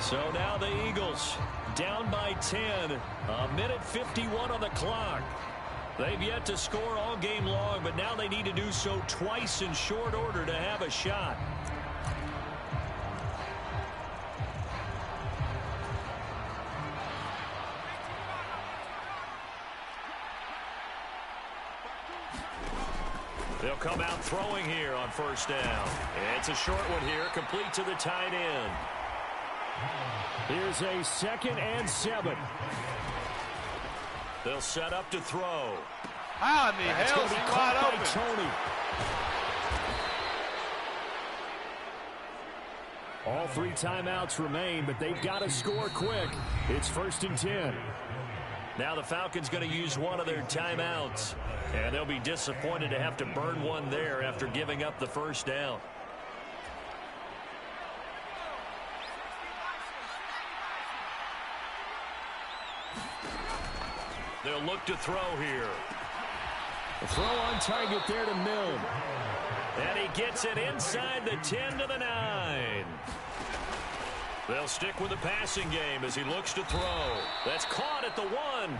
So now the Eagles down by 10. A minute 51 on the clock. They've yet to score all game long, but now they need to do so twice in short order to have a shot. They'll come out throwing here on first down. It's a short one here, complete to the tight end. Here's a 2nd and 7. They'll set up to throw. How in the hell is he wide open? Tony. All 3 timeouts remain, but they've got to score quick. It's 1st and 10. Now the Falcons going to use one of their timeouts, and they'll be disappointed to have to burn one there after giving up the first down. They'll look to throw here. A throw on target there to Milne. And he gets it inside the 10 to the 9. They'll stick with the passing game as he looks to throw. That's caught at the 1.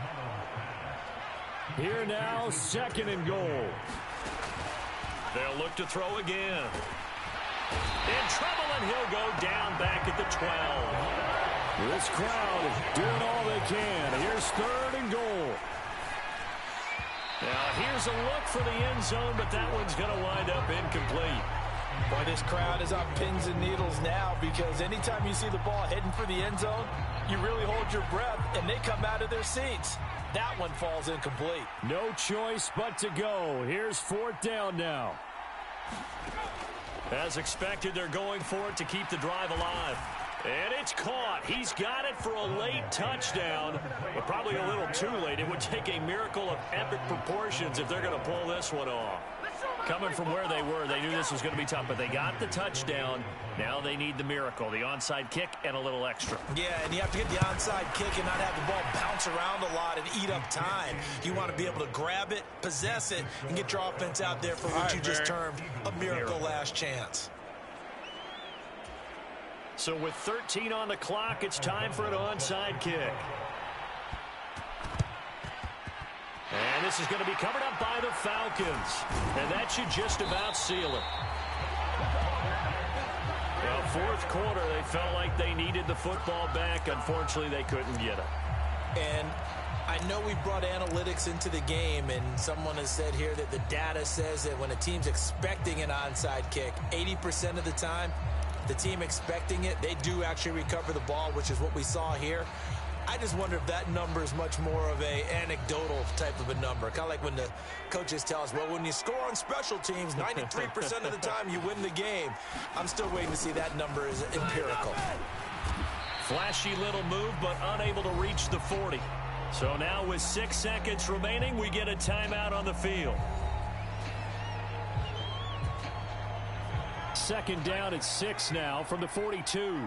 Here now, 2nd and goal. They'll look to throw again. In trouble, and he'll go down back at the 12. This crowd doing all they can. Here's 3rd and goal. Now here's a look for the end zone, but that one's going to wind up incomplete. Boy, this crowd is on pins and needles now because anytime you see the ball heading for the end zone, you really hold your breath, and they come out of their seats. That one falls incomplete. No choice but to go. Here's 4th down now. As expected, they're going for it to keep the drive alive. And it's caught. He's got it for a late touchdown, but probably a little too late. It would take a miracle of epic proportions if they're going to pull this one off. Coming from where they were, they knew this was going to be tough, but they got the touchdown. Now they need the miracle, the onside kick and a little extra. Yeah, and you have to get the onside kick and not have the ball bounce around a lot and eat up time. You want to be able to grab it, possess it, and get your offense out there for what you just termed a miracle last chance. So with 13 on the clock, it's time for an onside kick. And this is going to be covered up by the Falcons. And that should just about seal it. Well, 4th quarter, they felt like they needed the football back. Unfortunately, they couldn't get it. And I know we brought analytics into the game, and someone has said here that the data says that when a team's expecting an onside kick, 80% of the time, the team expecting it, they do actually recover the ball, which is what we saw here. I just wonder if that number is much more of a anecdotal type of a number. Kind of like when the coaches tell us, well, when you score on special teams, 93% of the time you win the game. I'm still waiting to see that number is empirical. Flashy little move, but unable to reach the 40. So now with 6 seconds remaining, we get a timeout on the field. 2nd down at 6 now from the 42.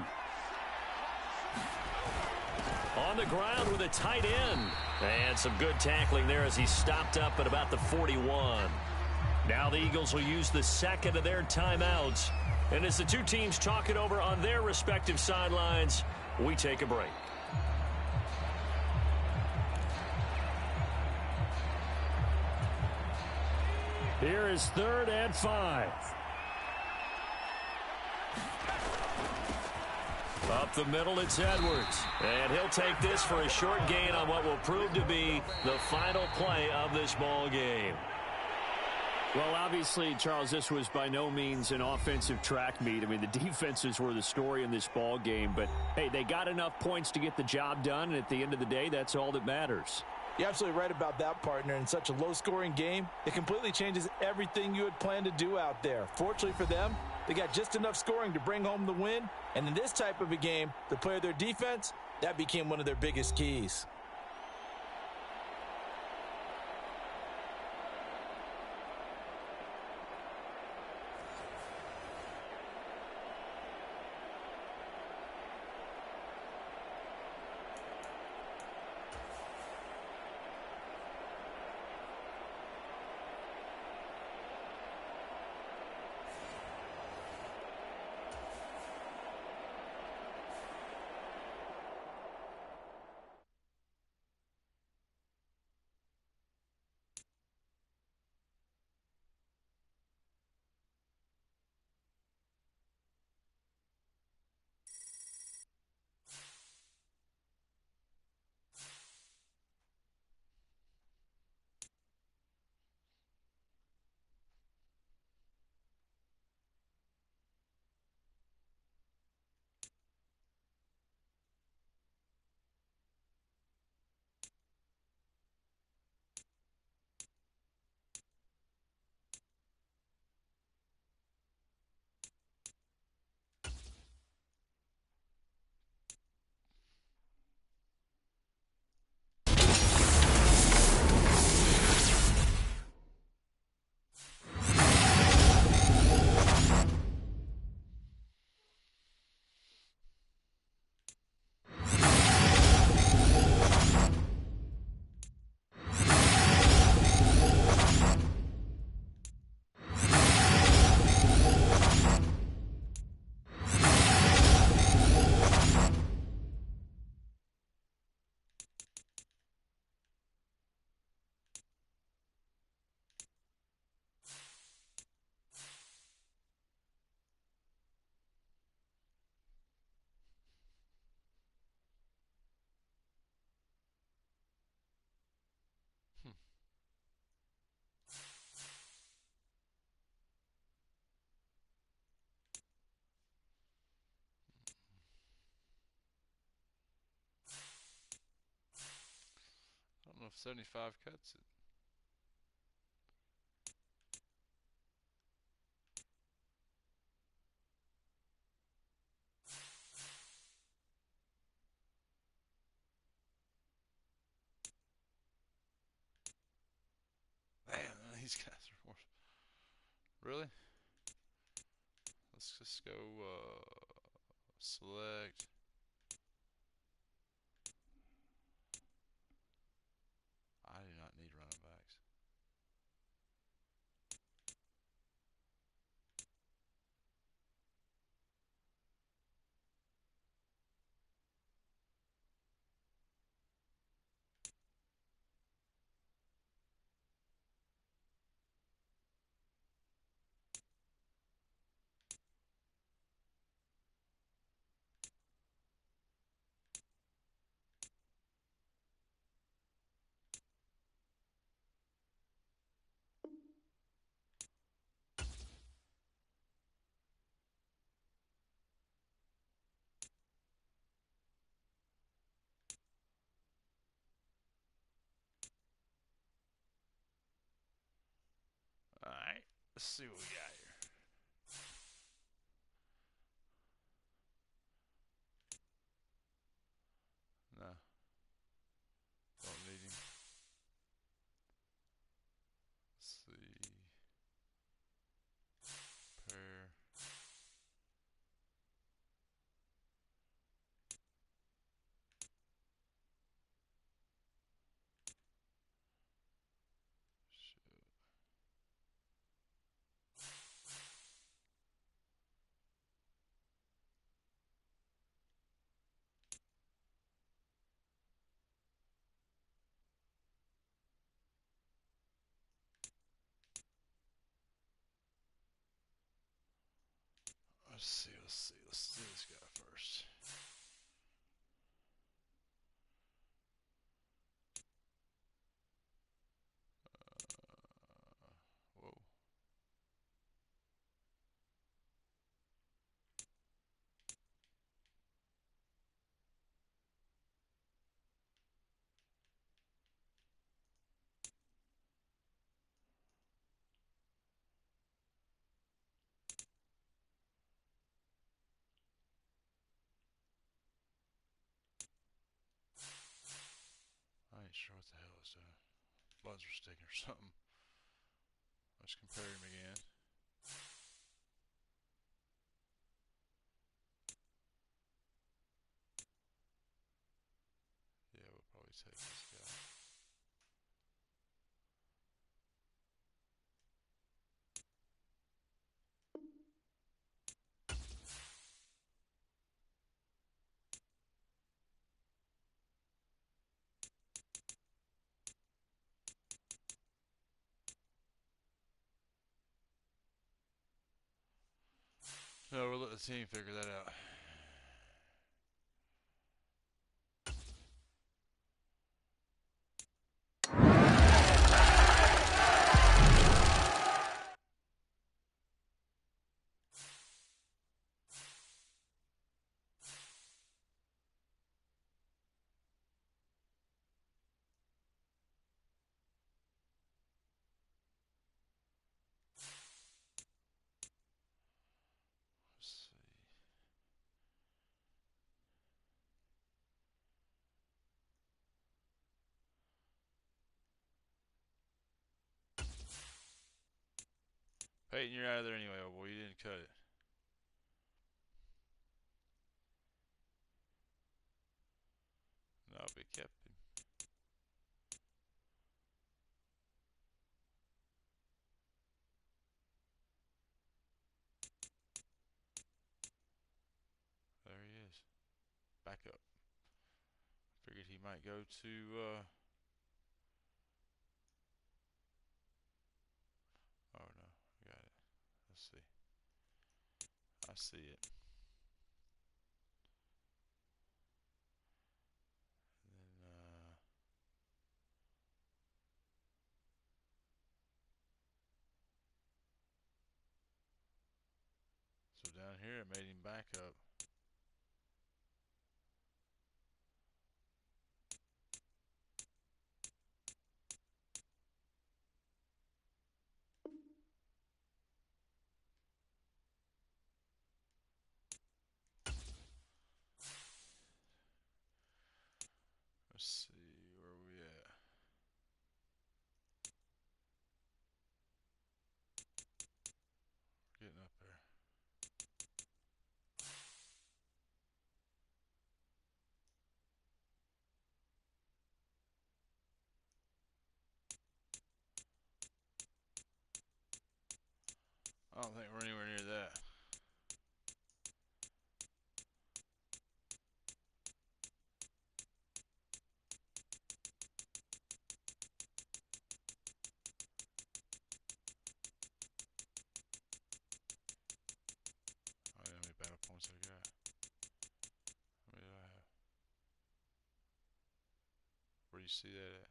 On the ground with a tight end. And some good tackling there as he stopped up at about the 41. Now the Eagles will use the 2nd of their timeouts. And as the two teams talk it over on their respective sidelines, we take a break. Here is 3rd and 5. Up the middle, it's Edwards. And he'll take this for a short gain on what will prove to be the final play of this ball game. Well, obviously, Charles, this was by no means an offensive track meet. I mean, the defenses were the story in this ball game. But, hey, they got enough points to get the job done. And at the end of the day, that's all that matters. You're absolutely right about that, partner. In such a low-scoring game, it completely changes everything you had planned to do out there. Fortunately for them, they got just enough scoring to bring home the win. And in this type of a game, to play their defense, that became one of their biggest keys. if 75 cuts it. Man, these guys are more. Really? Let's just go select. I do not need running backs. Alright, let's see what we got here. No, don't need him. Let's see. Pair. Let's do this guy first. Whoa. I ain't sure what the hell it's doing. Buttons are sticking or something. Let's compare him again. Yeah, we'll probably take this guy. No, we'll let the team figure that out. Let's see. Peyton, you're out of there anyway, old boy. You didn't cut it. No, we kept him. There he is. Back up. Figured he might go to, oh no, got it. Let's see. I see it. And then, so down here it made him back up. think we're anywhere near that. Oh, yeah, how many battle points I got? How many do I have? Where do you see that at?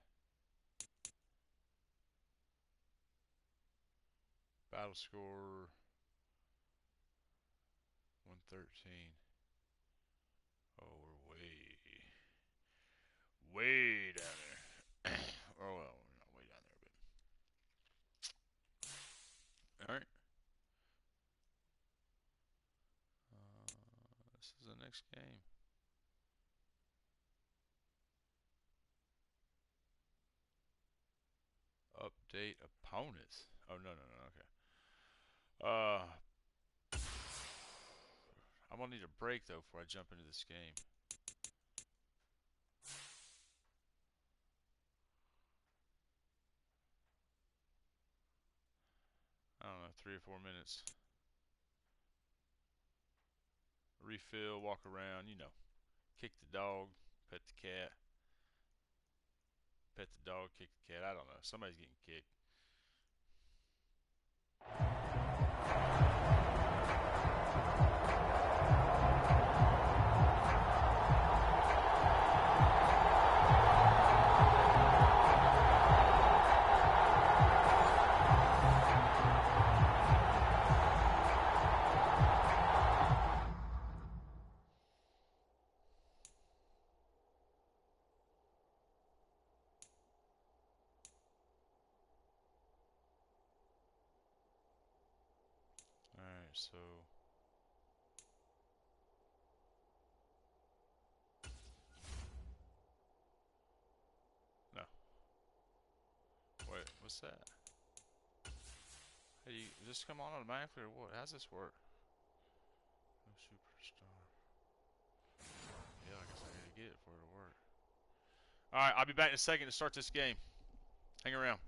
Battle score 113. Oh, we're way down there. Oh, well, we're not way down there, but. Alright. This is the next game. Update opponents. Oh, no, okay. I'm gonna need a break though before I jump into this game. I don't know, 3 or 4 minutes. Refill, walk around, you know. Kick the dog, pet the cat. Pet the dog, kick the cat. I don't know. Somebody's getting kicked. Alright, so no. Wait, what's that? Hey, does this come on automatically or what? How's this work? No superstar. Yeah, I guess I gotta get it for it to work. Alright, I'll be back in a second to start this game. Hang around.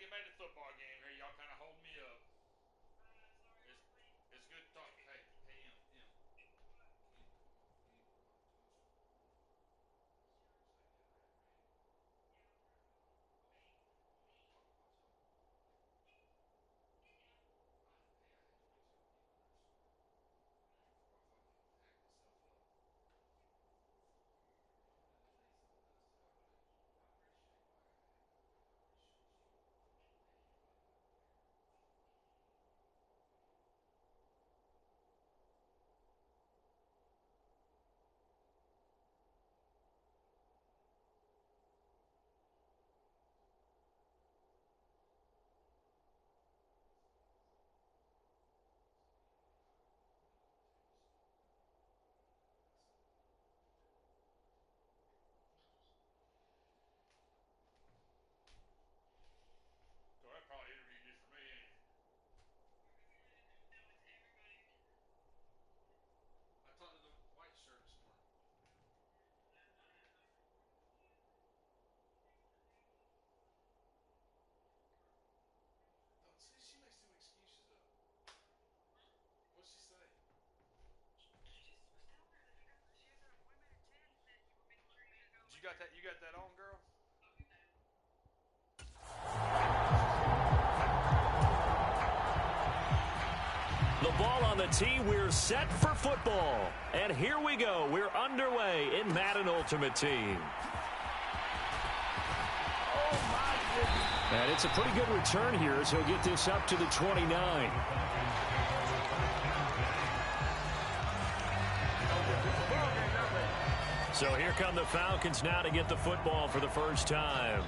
get back to the football game here. Y'all kind of hold me up. It's good to talk. Hey, Em. So that probably interviewed just for me, ain't it? I talked to the white shirt this morning. Don't see, she makes too many excuses up. What'd she say? You got that? You got that on, girl? The ball on the tee. We're set for football. And here we go. We're underway in Madden Ultimate Team. And it's a pretty good return here as he'll get this up to the 29. So here come the Falcons now to get the football for the first time.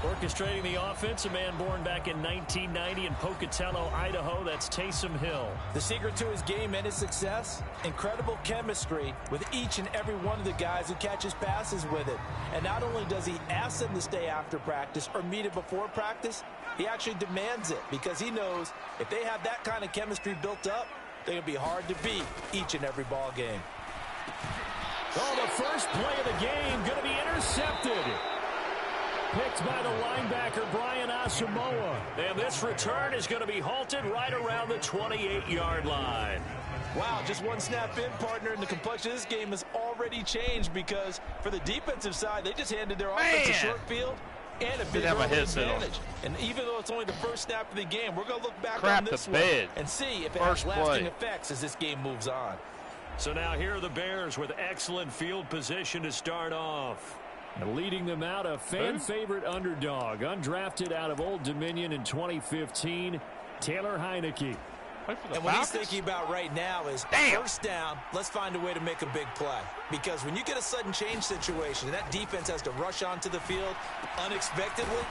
Orchestrating the offense, a man born back in 1990 in Pocatello, Idaho. That's Taysom Hill. The secret to his game and his success? Incredible chemistry with each and every one of the guys who catches passes with it. And not only does he ask them to stay after practice or meet it before practice, he actually demands it because he knows if they have that kind of chemistry built up, they're going to be hard to beat each and every ball game. Oh, the first play of the game going to be intercepted. Picked by the linebacker, Brian Asamoah. And this return is going to be halted right around the 28-yard line. Wow, just one snap in, partner, and the complexion of this game has already changed because for the defensive side, they just handed their offense a short field and a big early advantage. And even though it's only the first snap of the game, we're going to look back on this one and see if it has lasting effects as this game moves on. So now here are the Bears with excellent field position to start off. And leading them out, a fan-favorite underdog, undrafted out of Old Dominion in 2015, Taylor Heineke. And what he's thinking about right now is first down, let's find a way to make a big play. Because when you get a sudden change situation, and that defense has to rush onto the field unexpectedly,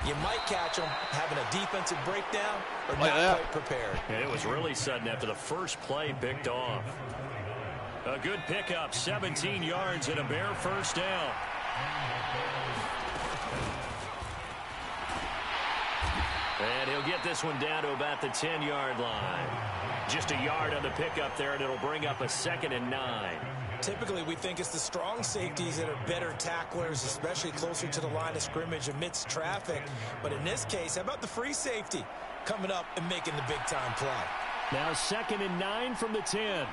you might catch them having a defensive breakdown or not quite prepared. And it was really sudden after the first play picked off. A good pickup, 17 yards and a Bear first down. And he'll get this one down to about the 10-yard line. Just a yard on the pickup there, and it'll bring up a 2nd and 9. Typically, we think it's the strong safeties that are better tacklers, especially closer to the line of scrimmage amidst traffic. But in this case, how about the free safety coming up and making the big-time play? Now 2nd and 9 from the 10.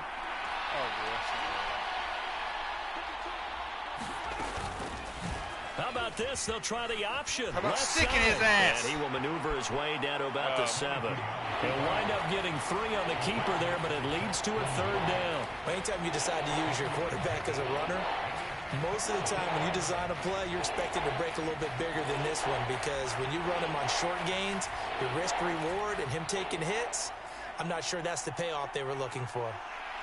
How about this? They'll try the option. How about left sticking side. his ass? And he will maneuver his way down to about the 7. He'll wind up getting 3 on the keeper there, but it leads to a 3rd down. Anytime you decide to use your quarterback as a runner, most of the time when you design a play, you're expected to break a little bit bigger than this one because when you run him on short gains, your risk-reward and him taking hits, I'm not sure that's the payoff they were looking for.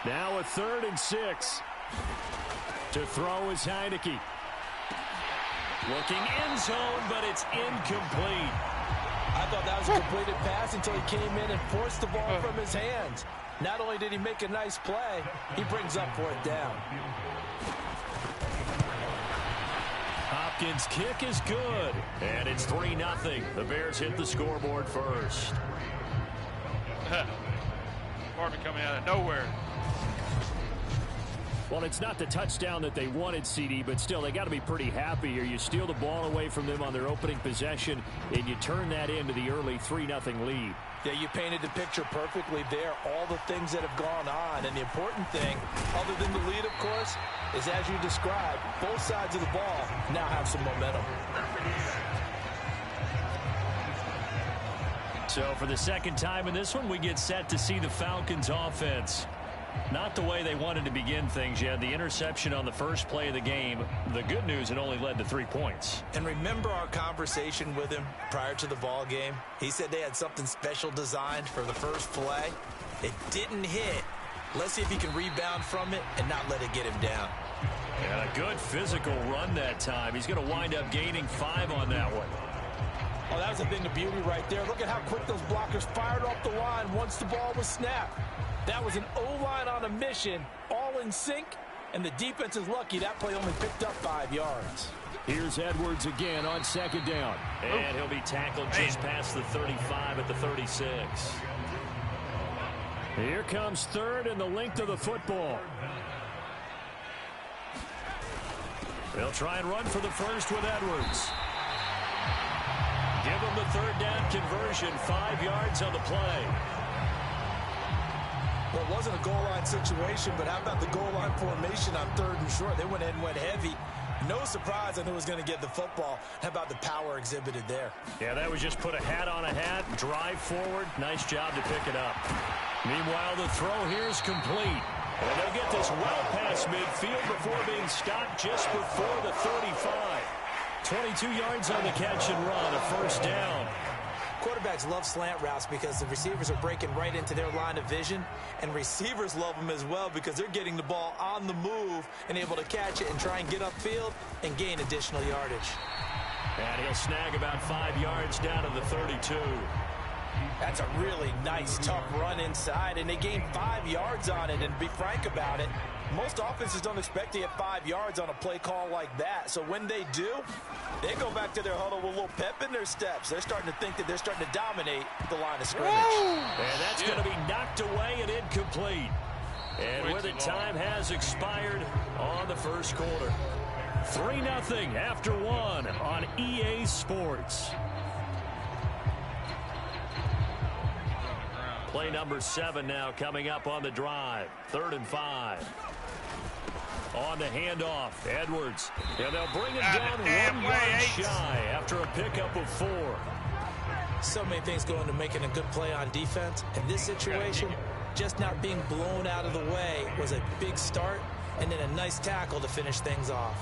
Now a 3rd and 6. To throw is Heineke. Looking end zone, but it's incomplete. I thought that was a completed pass until he came in and forced the ball from his hands. Not only did he make a nice play, he brings up 4th down. Hopkins' kick is good. And it's 3-0. The Bears hit the scoreboard first. Marvin coming out of nowhere. Well, it's not the touchdown that they wanted, CD, but still, they got to be pretty happy here. You steal the ball away from them on their opening possession, and you turn that into the early 3-0 lead. Yeah, you painted the picture perfectly there, all the things that have gone on. And the important thing, other than the lead, of course, is as you described, both sides of the ball now have some momentum. So for the second time in this one, we get set to see the Falcons offense. Not the way they wanted to begin things. You had the interception on the first play of the game. The good news, it only led to 3 points. And remember our conversation with him prior to the ball game? He said they had something special designed for the first play. It didn't hit. Let's see if he can rebound from it and not let it get him down. And a good physical run that time. He's going to wind up gaining 5 on that one. Oh, that was a thing of beauty right there. Look at how quick those blockers fired off the line once the ball was snapped. That was an O-line on a mission, all in sync, and the defense is lucky that play only picked up 5 yards. Here's Edwards again on second down. And he'll be tackled just past the 35 at the 36. Here comes third and the length of the football. They'll try and run for the first with Edwards. Give him the third down conversion, 5 yards on the play. Well, it wasn't a goal line situation, but how about the goal line formation on 3rd and short? They went in and went heavy. No surprise I knew it was going to get the football. How about the power exhibited there? Yeah, that was just put a hat on a hat, drive forward. Nice job to pick it up. Meanwhile, the throw here is complete. And they'll get this well past midfield before being stopped just before the 35. 22 yards on the catch and run, a first down. Quarterbacks love slant routes because the receivers are breaking right into their line of vision, and receivers love them as well because they're getting the ball on the move and able to catch it and try and get upfield and gain additional yardage. And he'll snag about 5 yards down to the 32. That's a really nice, tough run inside, and they gained 5 yards on it. And to be frank about it, most offenses don't expect to get 5 yards on a play call like that. So when they do, they go back to their huddle with a little pep in their steps. They're starting to think that they're starting to dominate the line of scrimmage. And that's going to be knocked away and incomplete. And with it, time has expired on the first quarter. 3-0 after 1 on EA Sports. Play number 7 now coming up on the drive. 3rd and 5. On the handoff, Edwards. And they'll bring him down 1 yard shy after a pickup of 4. So many things go into making a good play on defense. In this situation, just not being blown out of the way was a big start, and then a nice tackle to finish things off.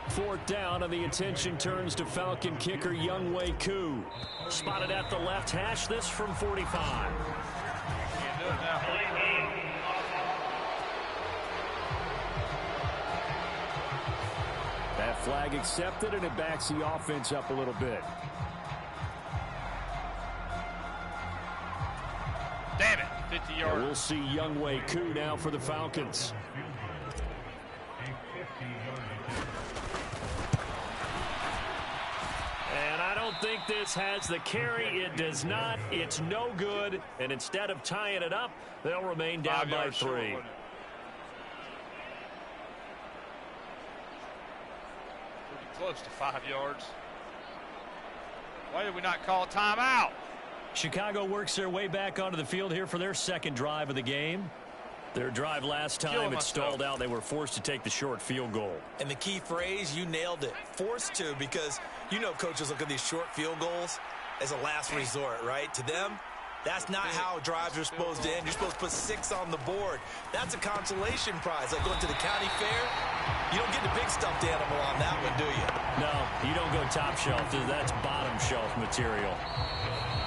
Fourth down, and the attention turns to Falcon kicker Younghoe Koo. Spotted at the left hash, this from 45. Can't do it now. That flag accepted, and it backs the offense up a little bit. Damn it, 50 yards. We'll see Younghoe Koo now for the Falcons. And I don't think this has the carry. It does not. It's no good. And instead of tying it up, they'll remain down by 3. Pretty close to 5 yards. Why did we not call a timeout? Chicago works their way back onto the field here for their second drive of the game. Their drive last time, it stalled out. They were forced to take the short field goal. And the key phrase, you nailed it, forced to, because you know coaches look at these short field goals as a last resort, right? To them, that's not how drives are supposed to end. You're supposed to put 6 on the board. That's a consolation prize. Like going to the county fair, you don't get the big stuffed animal on that one, do you? No, you don't go top shelf. That's bottom shelf material.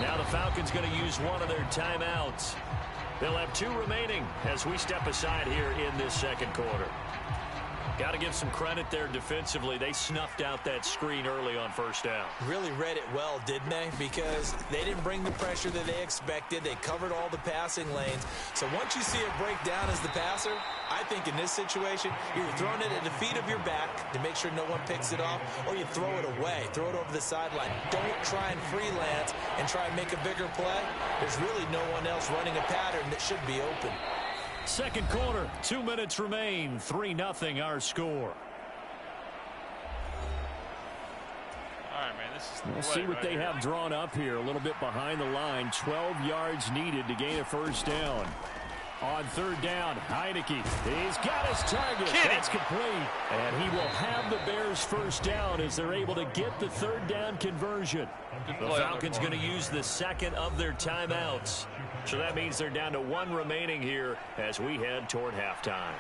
Now the Falcons going to use one of their timeouts. They'll have 2 remaining as we step aside here in this second quarter. Got to give some credit there defensively. They snuffed out that screen early on first down. Really read it well, didn't they? Because they didn't bring the pressure that they expected. They covered all the passing lanes. So once you see it break down as the passer, I think in this situation, you're throwing it at the feet of your back to make sure no one picks it off, or you throw it away. Throw it over the sideline. Don't try and freelance and try and make a bigger play. There's really no one else running a pattern that should be open. Second quarter, 2 minutes remain. 3-0 our score. All right, man, this is the We'll play see what right they here. have drawn up here. A little bit behind the line. 12 yards needed to gain a first down. On third down, Heineke. He's got his target. That's complete. And he will have the Bears first down as they're able to get the third down conversion. The Falcons going to use the second of their timeouts. So that means they're down to 1 remaining here as we head toward halftime.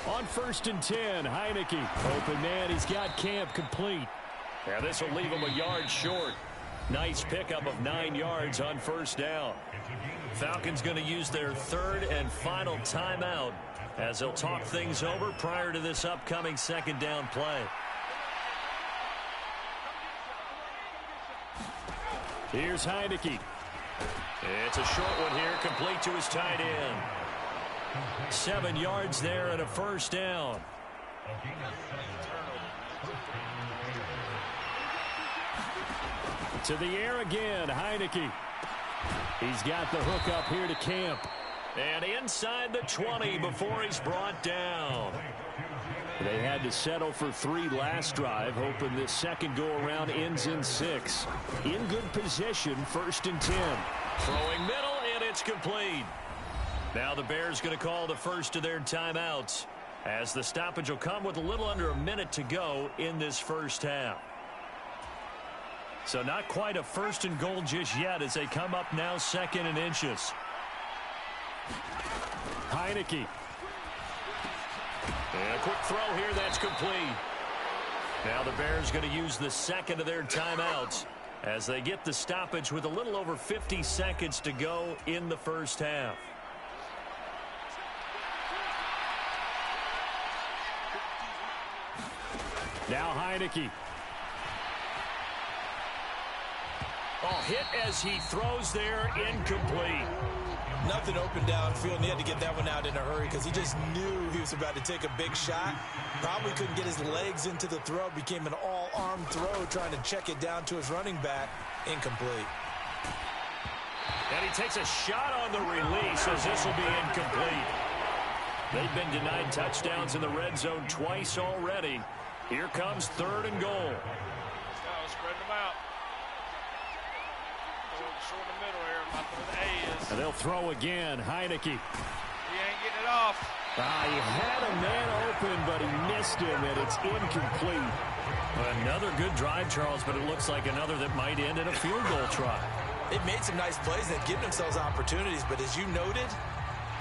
On 1st and 10, Heineke. Open man, he's got Camp complete. And this will leave him a yard short. Nice pickup of 9 yards on first down. Falcons going to use their third and final timeout as they'll talk things over prior to this upcoming second down play. Here's Heineke. It's a short one here, complete to his tight end. 7 yards there and a first down. To the air again, Heineke. He's got the hook up here to Camp. And inside the 20 before he's brought down. They had to settle for 3 last drive, hoping this second go-around ends in 6. In good position, 1st and 10. Throwing middle, and it's complete. Now the Bears going to call the first of their timeouts, as the stoppage will come with a little under a minute to go in this first half. So not quite a 1st and goal just yet as they come up now 2nd and inches. Heineke. And a quick throw here, that's complete. Now the Bears going to use the second of their timeouts as they get the stoppage with a little over 50 seconds to go in the first half. Now Heineke. Oh, hit as he throws there, incomplete. Nothing open downfield, and he had to get that one out in a hurry because he just knew he was about to take a big shot. Probably couldn't get his legs into the throw. Became an all-arm throw trying to check it down to his running back. Incomplete. And he takes a shot on the release as this will be incomplete. They've been denied touchdowns in the red zone twice already. Here comes 3rd and goal. Let's go, spread them out. Short in the middle here. About where the A is. And they'll throw again. Heineke. He ain't getting it off. He had a man open, but he missed him, and it's incomplete. Another good drive, Charles, but it looks like another that might end in a field goal try. They've made some nice plays. They've given themselves opportunities, but as you noted,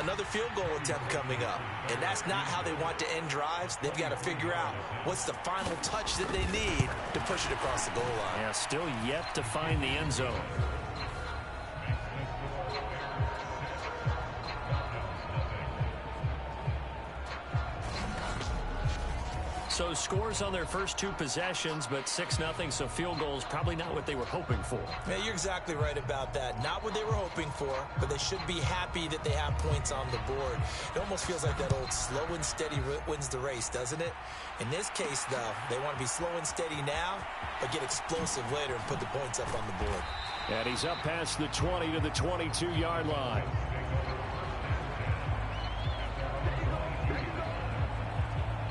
another field goal attempt coming up. And that's not how they want to end drives. They've got to figure out what's the final touch that they need to push it across the goal line. Yeah, still yet to find the end zone. So scores on their first 2 possessions, but 6-0, so field goals probably not what they were hoping for. Yeah, you're exactly right about that. Not what they were hoping for, but they should be happy that they have points on the board. It almost feels like that old slow and steady wins the race, doesn't it? In this case, though, they want to be slow and steady now, but get explosive later and put the points up on the board. And he's up past the 20 to the 22-yard line.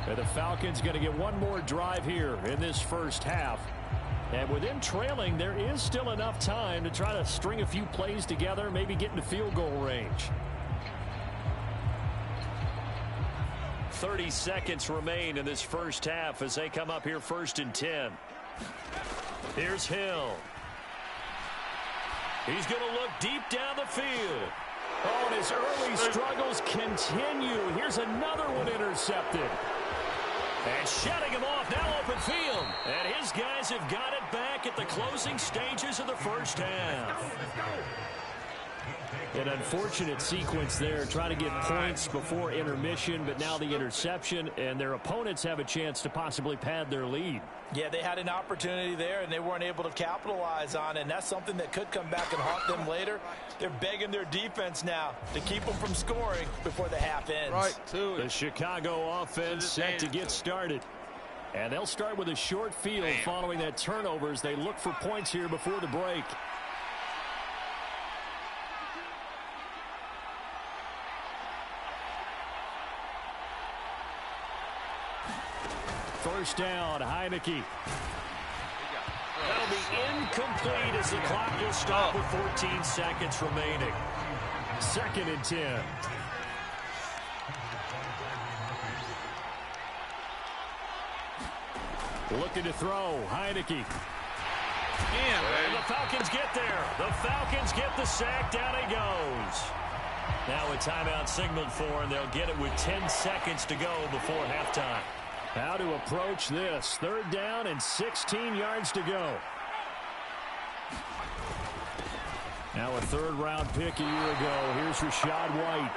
And the Falcons going to get one more drive here in this first half. And with them trailing, there is still enough time to try to string a few plays together, maybe get into field goal range. 30 seconds remain in this first half as they come up here 1st and 10. Here's Hill. He's going to look deep down the field. Oh, and his early struggles continue. Here's another one intercepted. And shutting him off, now open field. And his guys have got it back at the closing stages of the first half. An unfortunate sequence there, trying to get points before intermission, but now the interception, and their opponents have a chance to possibly pad their lead. Yeah, they had an opportunity there, and they weren't able to capitalize on it, and that's something that could come back and haunt them later. They're begging their defense now to keep them from scoring before the half ends. Right, to it. The Chicago offense set to get started. And they'll start with a short field following that turnover as they look for points here before the break. First down, Heineke. That'll be incomplete as the clock will stop with 14 seconds remaining. 2nd and 10. Looking to throw, Heineke. And the Falcons get there. The Falcons get the sack. Down he goes. Now a timeout signaled for, and they'll get it with 10 seconds to go before halftime. How to approach this. 3rd down and 16 yards to go. Now a 3rd-round pick a year ago. Here's Rachaad White.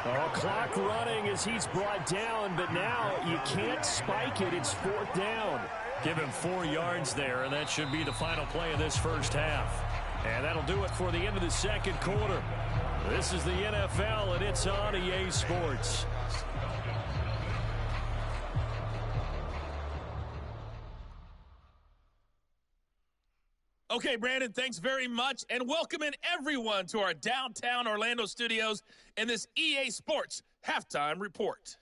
Oh, clock running as he's brought down, but now you can't spike it. It's 4th down. Give him 4 yards there, and that should be the final play of this first half. And that'll do it for the end of the second quarter. This is the NFL, and it's on EA Sports. Okay, Brandon, thanks very much, and welcome in everyone to our downtown Orlando studios in this EA Sports Halftime Report.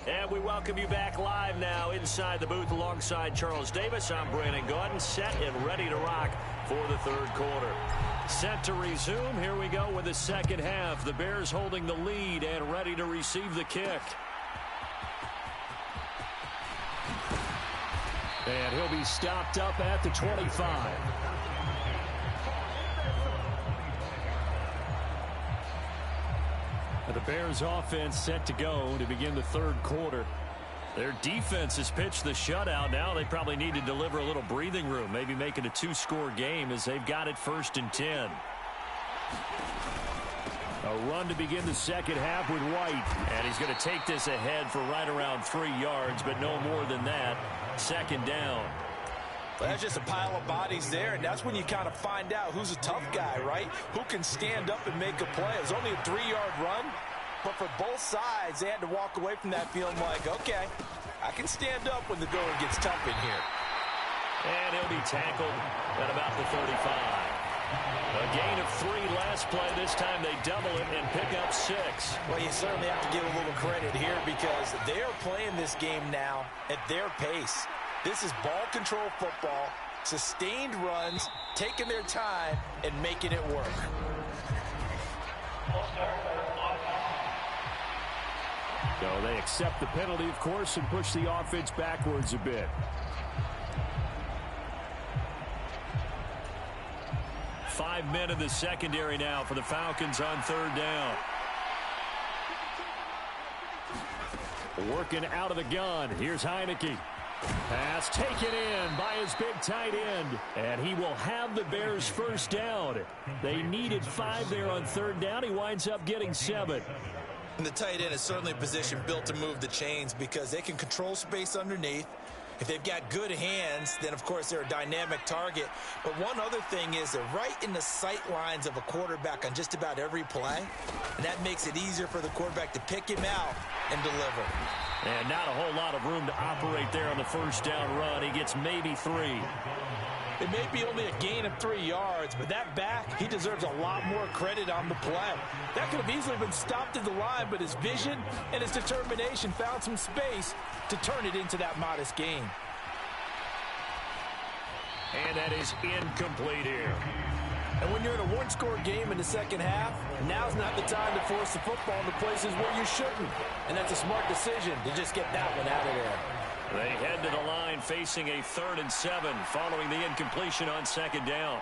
And we welcome you back live now inside the booth alongside Charles Davis. I'm Brandon Gaudin, set and ready to rock for the 3rd quarter. Set to resume. Here we go with the second half. The Bears holding the lead and ready to receive the kick. And he'll be stopped up at the 25. The Bears offense set to go to begin the 3rd quarter. Their defense has pitched the shutout. Now they probably need to deliver a little breathing room, maybe make it a 2-score game as they've got it 1st and 10. A run to begin the second half with White. And he's going to take this ahead for right around 3 yards, but no more than that. 2nd down. Well, that's just a pile of bodies there, and that's when you kind of find out who's a tough guy, right? Who can stand up and make a play. It was only a 3-yard run, but for both sides, they had to walk away from that feeling like, okay, I can stand up when the going gets tough in here. And he'll be tackled at about the 35. A gain of 3 last play. This time they double it and pick up 6. Well, you certainly have to give a little credit here because they are playing this game now at their pace. This is ball control football, sustained runs, taking their time, and making it work. So they accept the penalty, of course, and push the offense backwards a bit. 5 men in the secondary now for the Falcons on 3rd down. Working out of the gun. Here's Heineke. Pass taken in by his big tight end. And he will have the Bears 1st down. They needed 5 there on 3rd down. He winds up getting 7. And the tight end is certainly a position built to move the chains because they can control space underneath. If they've got good hands, then, of course, they're a dynamic target. But one other thing is they're right in the sight lines of a quarterback on just about every play. And that makes it easier for the quarterback to pick him out and deliver. And not a whole lot of room to operate there on the 1st down run. He gets maybe 3. It may be only a gain of 3 yards, but that back, he deserves a lot more credit on the play. That could have easily been stopped at the line, but his vision and his determination found some space to turn it into that modest gain. And that is incomplete here. And when you're in a 1-score game in the second half, now's not the time to force the football into places where you shouldn't. And that's a smart decision to just get that one out of there. They head to the line facing a 3rd and 7 following the incompletion on 2nd down.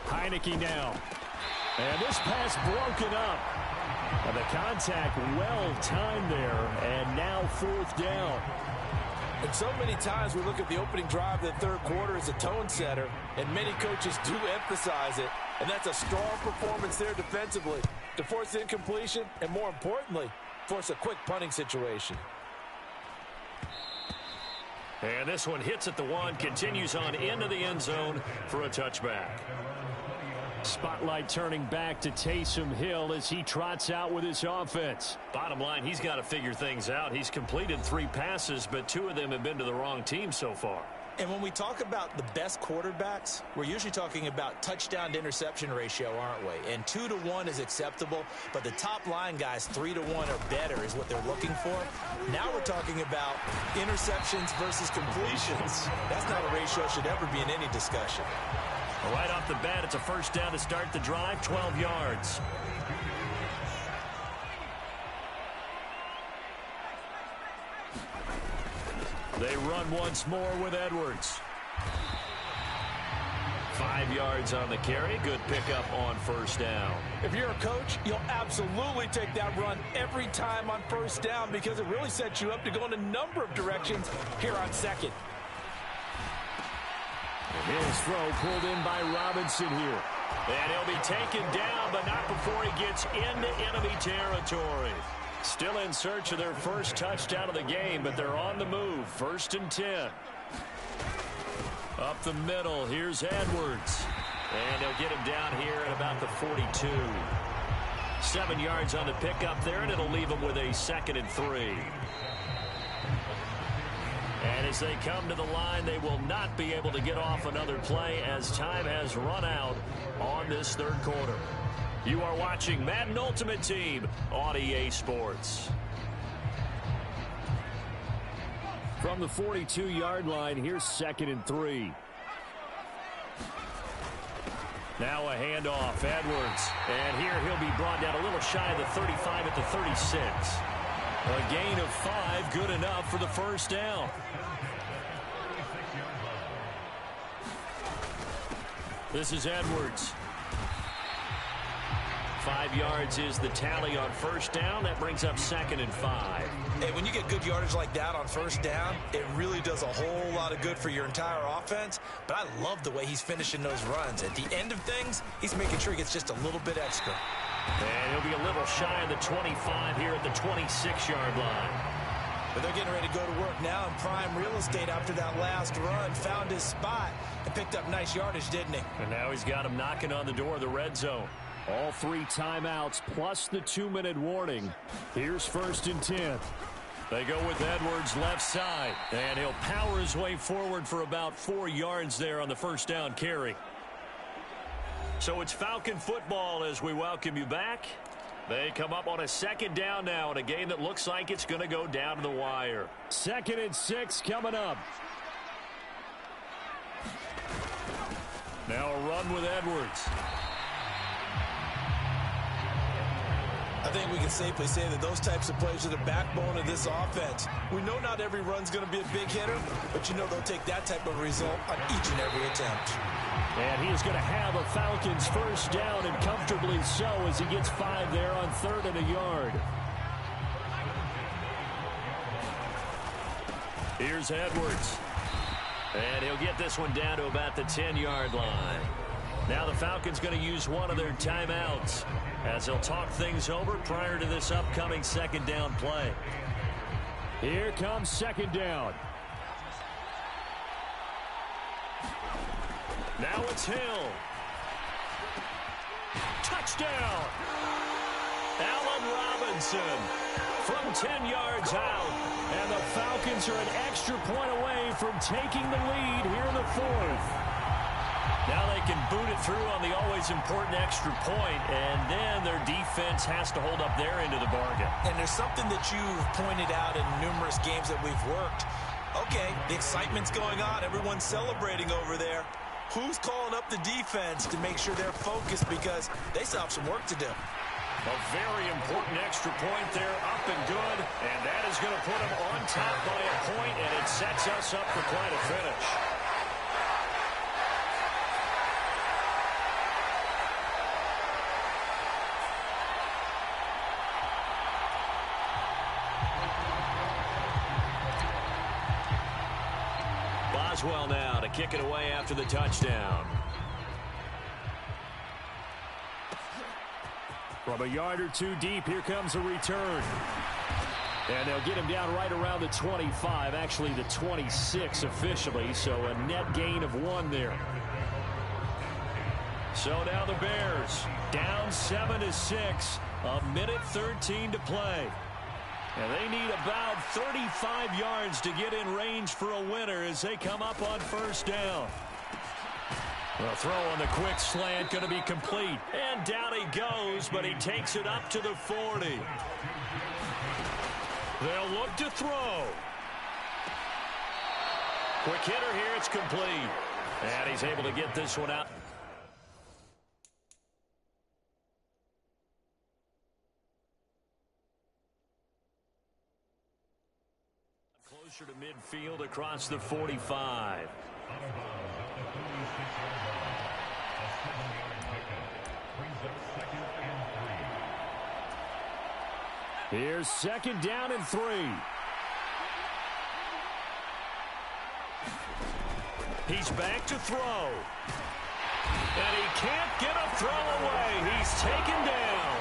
Heineke now. And this pass broken up. And the contact well timed there, and now 4th down. And so many times we look at the opening drive of the third quarter as a tone setter, and many coaches do emphasize it. And that's a strong performance there defensively to force incompletion and, more importantly, force a quick punting situation. And this one hits at the 1, continues on into the end zone for a touchback. Spotlight turning back to Taysom Hill as he trots out with his offense. Bottom line, he's got to figure things out. He's completed 3 passes, but 2 of them have been to the wrong team so far. And when we talk about the best quarterbacks, we're usually talking about touchdown to interception ratio, aren't we? And 2 to 1 is acceptable, but the top line guys 3 to 1 or better is what they're looking for. Now we're talking about interceptions versus completions. That's not a ratio that should ever be in any discussion. Right off the bat, it's a first down to start the drive, 12 yards. They run once more with Edwards. 5 yards on the carry. Good pickup on first down. If you're a coach, you'll absolutely take that run every time on first down because it really sets you up to go in a number of directions here on second. Hill's throw pulled in by Robinson here. And he'll be taken down, but not before he gets into enemy territory. Still in search of their first touchdown of the game, but they're on the move. 1st and 10. Up the middle, here's Edwards. And he'll get him down here at about the 42. 7 yards on the pickup there, and it'll leave him with a 2nd and 3. And as they come to the line, they will not be able to get off another play as time has run out on this third quarter. You are watching Madden Ultimate Team on EA Sports. From the 42-yard line, here's 2nd and 3. Now a handoff, Edwards. And here he'll be brought down a little shy of the 35 at the 36. A gain of 5, good enough for the first down. This is Edwards. 5 yards is the tally on first down. That brings up 2nd and 5. Hey, when you get good yardage like that on first down, it really does a whole lot of good for your entire offense. But I love the way he's finishing those runs. At the end of things, he's making sure he gets just a little bit extra. And he'll be a little shy of the 25 here at the 26-yard line. But they're getting ready to go to work now in prime real estate after that last run. Found his spot and picked up nice yardage, didn't he? And now he's got him knocking on the door of the red zone. All 3 timeouts plus the 2-minute warning. Here's 1st and 10. They go with Edwards left side. And he'll power his way forward for about 4 yards there on the first down carry. So it's Falcon football as we welcome you back. They come up on a 2nd down now in a game that looks like it's going to go down to the wire. 2nd and 6 coming up. Now a run with Edwards. I think we can safely say that those types of plays are the backbone of this offense. We know not every run's going to be a big hitter, but you know they'll take that type of result on each and every attempt. And he is going to have a Falcons first down, and comfortably so as he gets 5 there on 3rd and a yard. Here's Edwards. And he'll get this one down to about the 10-yard line. Now the Falcons going to use one of their timeouts as they'll talk things over prior to this upcoming 2nd down play. Here comes 2nd down. Now it's Hill. Touchdown! Allen Robinson from 10 yards out. And the Falcons are an extra point away from taking the lead here in the 4th. Now they can boot it through on the always important extra point, and then their defense has to hold up their end of the bargain. And there's something that you've pointed out in numerous games that we've worked. Okay, the excitement's going on. Everyone's celebrating over there. Who's calling up the defense to make sure they're focused because they still have some work to do? A very important extra point there, up and good, and that is going to put them on top by a point, and it sets us up for quite a finish. Boswell now to kick it away after the touchdown. From a yard or two deep, here comes a return. And they'll get him down right around the 25, actually the 26 officially, so a net gain of 1 there. So now the Bears down 7-6, a minute 13 to play. And they need about 35 yards to get in range for a winner as they come up on first down. The throw on the quick slant going to be complete. And down he goes, but he takes it up to the 40. They'll look to throw. Quick hitter here, it's complete. And he's able to get this one out. Closer to midfield across the 45. Here's second down and 3. He's back to throw. And he can't get a throw away. He's taken down.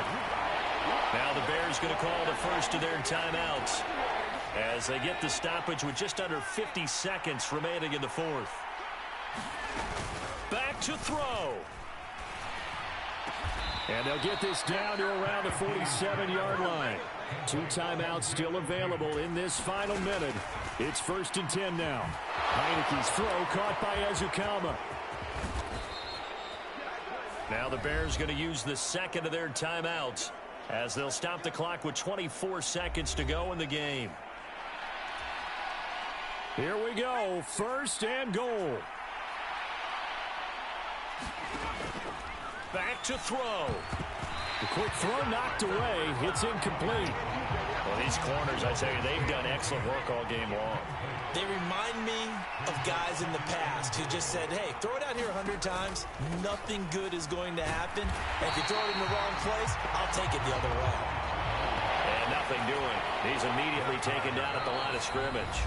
Now the Bears going to call the first of their timeouts as they get the stoppage with just under 50 seconds remaining in the fourth. Back to throw. And they'll get this down to around the 47-yard line. 2 timeouts still available in this final minute. It's 1st and 10 now. Heineke's throw caught by Ezukama. Now the Bears going to use the second of their timeouts as they'll stop the clock with 24 seconds to go in the game. Here we go. 1st and goal. Back to throw. The quick throw knocked away. It's incomplete. Well, these corners, I tell you, they've done excellent work all game long. They remind me of guys in the past who just said, hey, throw it out here 100 times. Nothing good is going to happen. And if you throw it in the wrong place, I'll take it the other way. And nothing doing. He's immediately taken down at the line of scrimmage.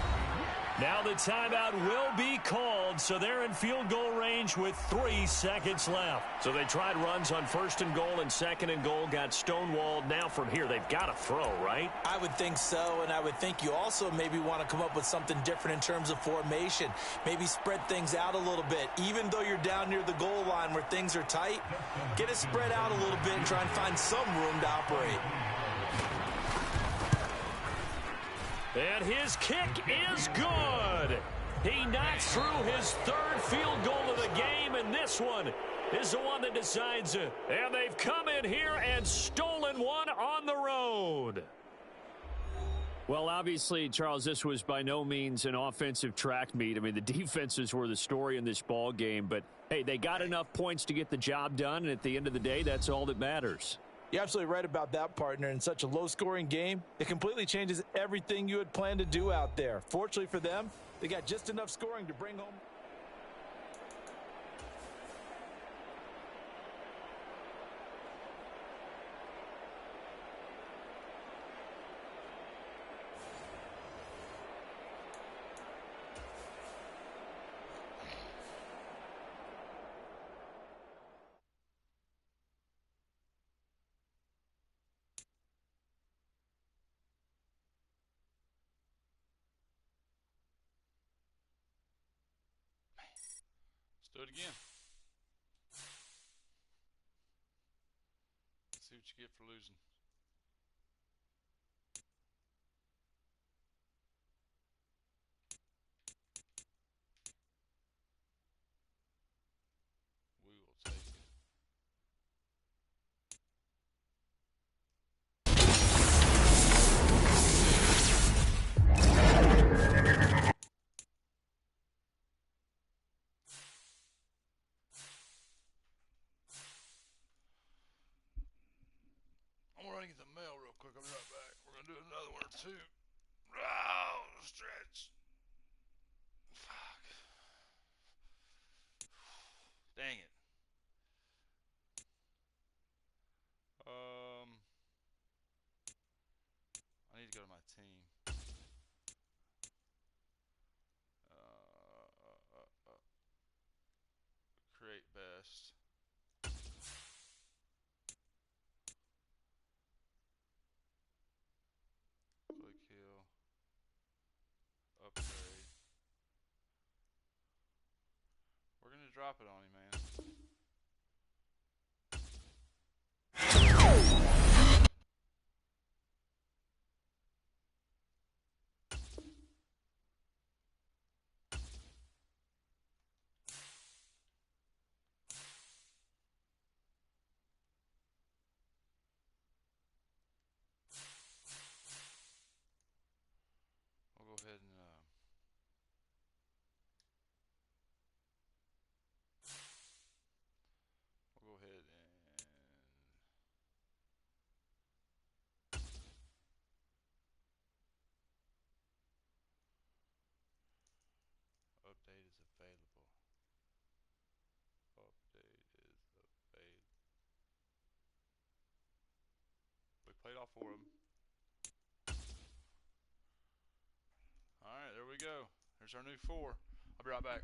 Now the timeout will be called, so they're in field goal range with 3 seconds left. So they tried runs on 1st and goal and 2nd and goal, got stonewalled. Now from here, they've got to throw, right? I would think so, and I would think you also maybe want to come up with something different in terms of formation. Maybe spread things out a little bit. Even though you're down near the goal line where things are tight, get it spread out a little bit and try and find some room to operate. And his kick is good. He knocks through his 3rd field goal of the game, and this one is the one that decides it. And they've come in here and stolen one on the road. Well, obviously, Charles, this was by no means an offensive track meet. I mean, the defenses were the story in this ball game, but, hey, they got enough points to get the job done, and at the end of the day, that's all that matters. You're absolutely right about that, partner. In such a low-scoring game, it completely changes everything you had planned to do out there. Fortunately for them, they got just enough scoring to bring home. Let's do it again. See what you get for losing. We will take it. Get the mail real quick. I'll be right back. We're going to do another one or two. Oh, stretch. Fuck. Dang it. I need to go to my team. drop it on him, man. We'll go ahead and we'll go ahead and update is available. Update is available. We played all 4 of them. Alright, there we go. There's our new 4. I'll be right back.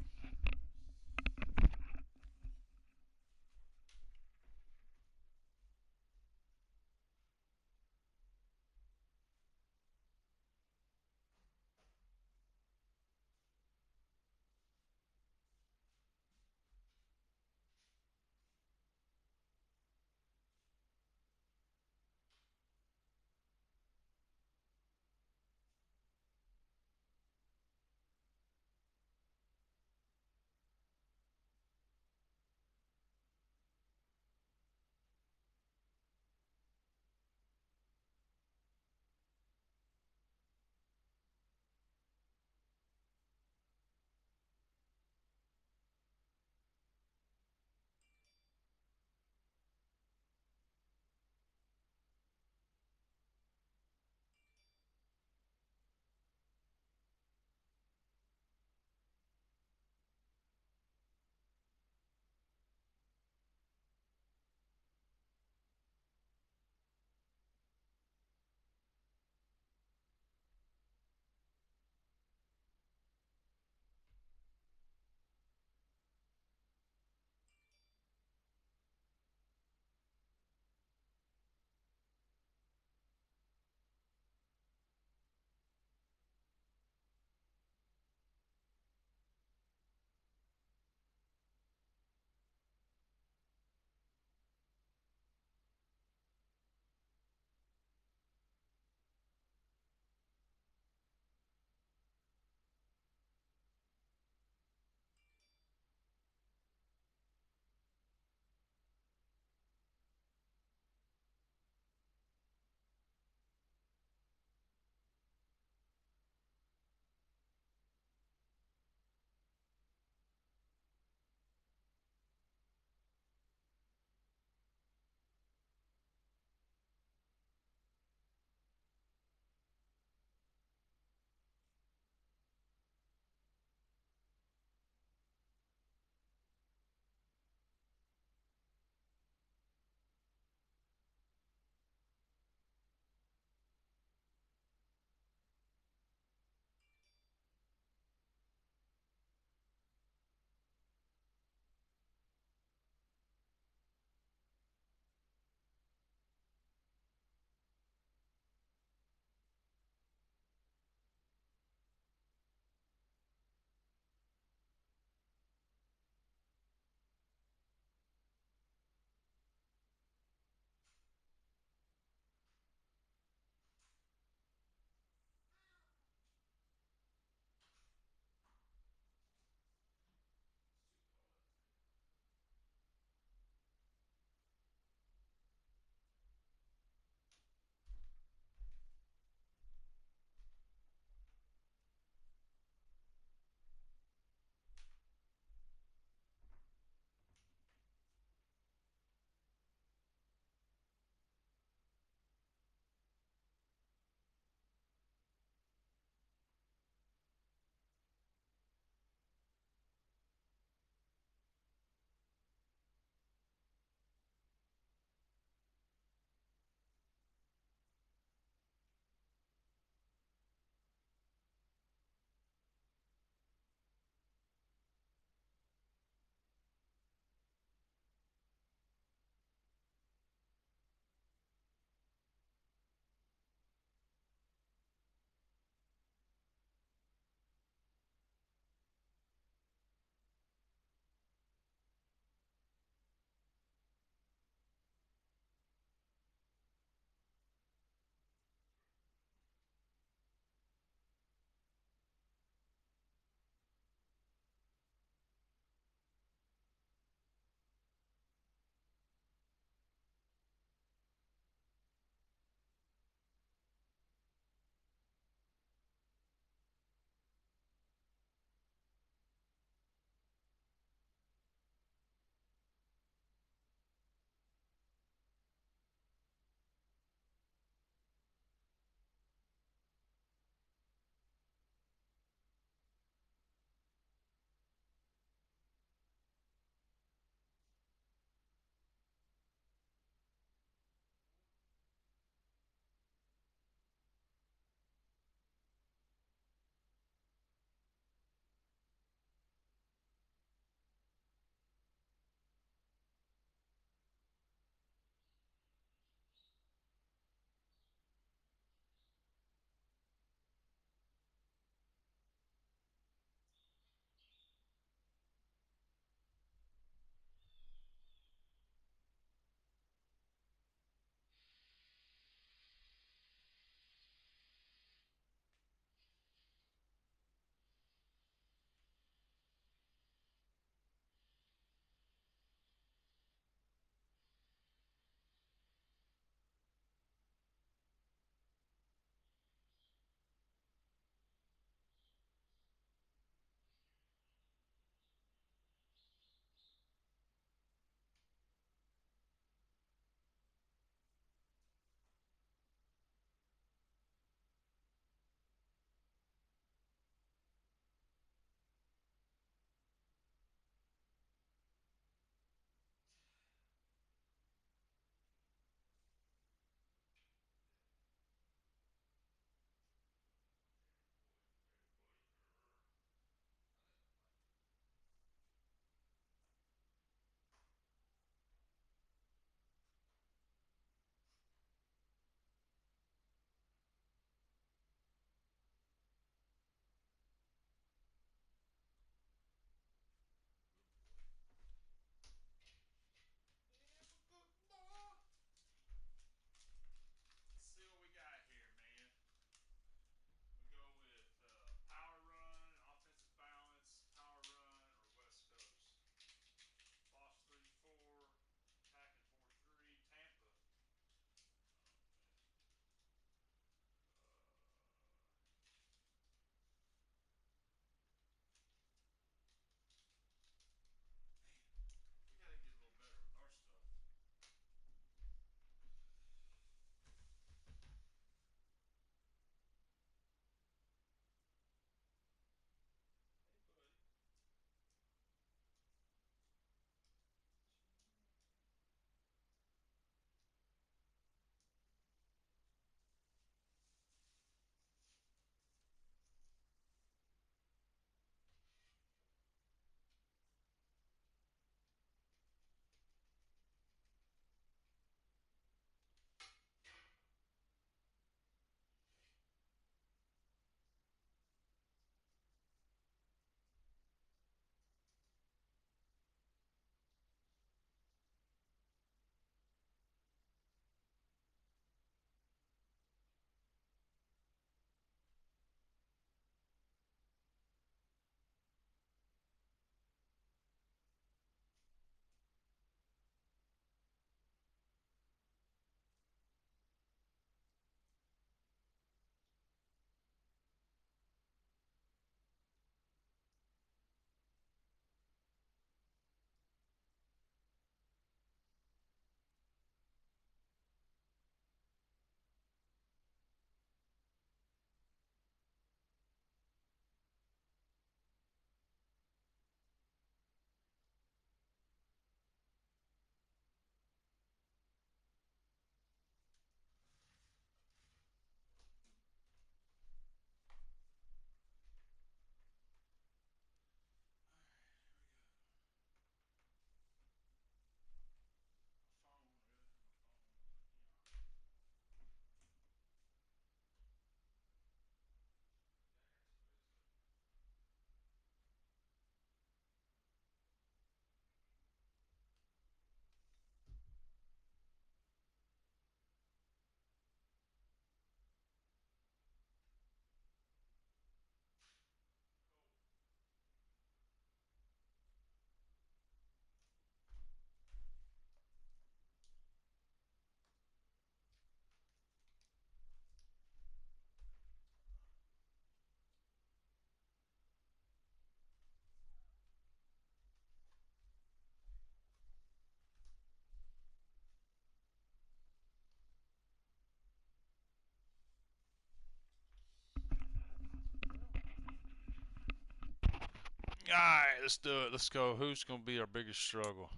All right, let's do it. Let's go. Who's going to be our biggest struggle?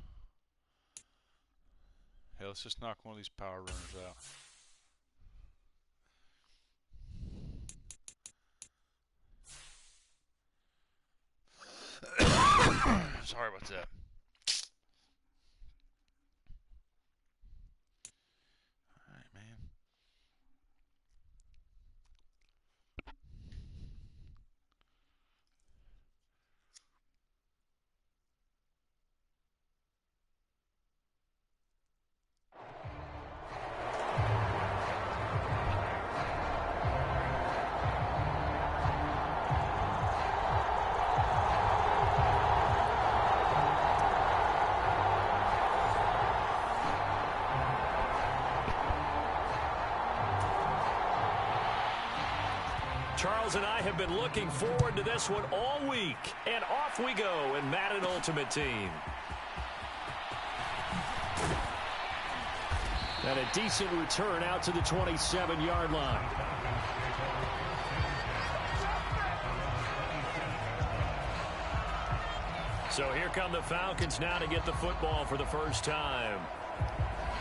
Hey, let's just knock one of these power runners out. Sorry about that. All right, man. Charles and I have been looking forward to this one all week. And off we go in Madden Ultimate Team. And a decent return out to the 27-yard line. So here come the Falcons now to get the football for the first time.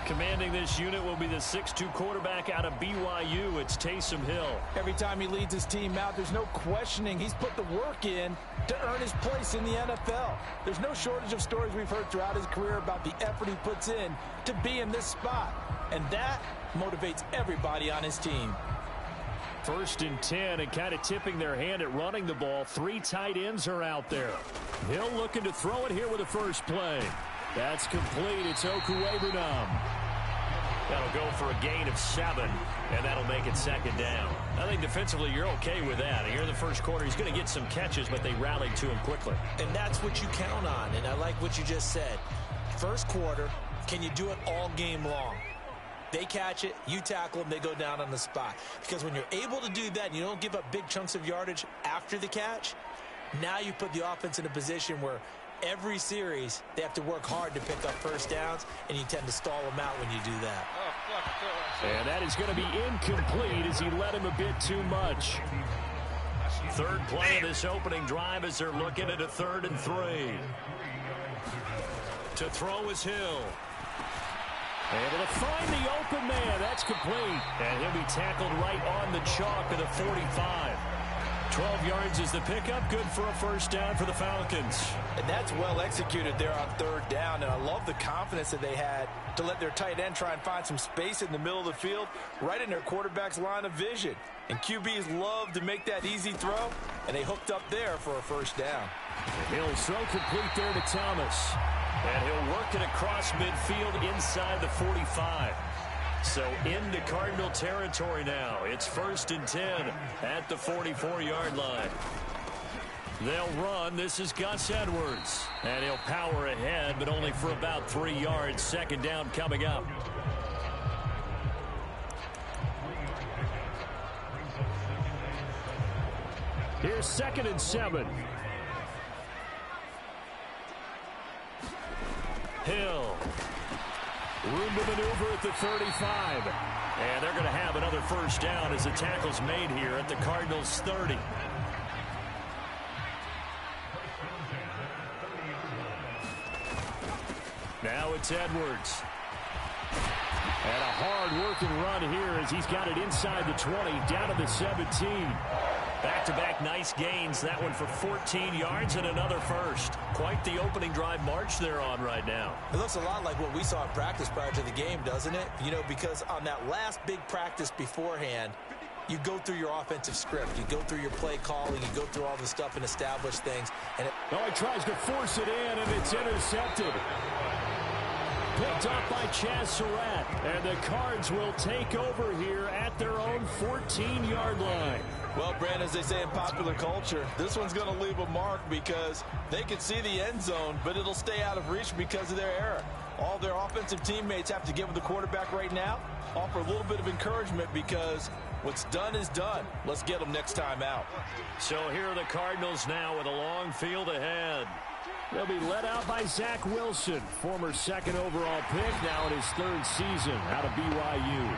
Commanding this unit will be the 6'2 quarterback out of BYU. It's Taysom Hill. Every time he leads his team out, there's no questioning. He's put the work in to earn his place in the NFL. There's no shortage of stories we've heard throughout his career about the effort he puts in to be in this spot. And that motivates everybody on his team. 1st and 10, and kind of tipping their hand at running the ball. 3 tight ends are out there. Hill looking to throw it here with the first play. That's complete. It's Okuwebunam. That'll go for a gain of 7, and that'll make it 2nd down. I think defensively you're okay with that. Here in the first quarter, he's going to get some catches, but they rallied to him quickly. And that's what you count on, and I like what you just said. First quarter, can you do it all game long? They catch it, you tackle them, they go down on the spot. Because when you're able to do that and you don't give up big chunks of yardage after the catch, now you put the offense in a position where every series, they have to work hard to pick up first downs, and you tend to stall them out when you do that. And that is going to be incomplete as he led him a bit too much. 3rd play of this opening drive as they're looking at a 3rd and 3. To throw is Hill. Able to find the open man. That's complete. And he'll be tackled right on the chalk of the 45. 12 yards is the pickup. Good for a first down for the Falcons. And that's well executed there on 3rd down. And I love the confidence that they had to let their tight end try and find some space in the middle of the field, right in their quarterback's line of vision. And QBs love to make that easy throw, and they hooked up there for a first down. He'll throw complete there to Thomas. And he'll work it across midfield inside the 45. So into Cardinal territory now. It's 1st and 10 at the 44-yard line. They'll run. This is Gus Edwards. And he'll power ahead, but only for about 3 yards. 2nd down coming up. Here's 2nd and 7. Hill. Room to maneuver at the 35. And they're going to have another first down as the tackle's made here at the Cardinals' 30. Now it's Edwards. And a hard-working run here as he's got it inside the 20, down to the 17. Back-to-back nice gains. That one for 14 yards and another first. Quite the opening drive march they're on right now. It looks a lot like what we saw in practice prior to the game, doesn't it? You know, because on that last big practice beforehand, you go through your offensive script. You go through your play calling. You go through all the stuff and establish things. And he tries to force it in, and it's intercepted. Picked up by Chaz Surratt. And the Cards will take over here at their own 14-yard line. Well, Brandon, as they say in popular culture, this one's going to leave a mark because they can see the end zone, but it'll stay out of reach because of their error. All their offensive teammates have to get with the quarterback right now, offer a little bit of encouragement because what's done is done. Let's get them next time out. So here are the Cardinals now with a long field ahead. They'll be led out by Zach Wilson, former 2nd overall pick, now in his 3rd season out of BYU.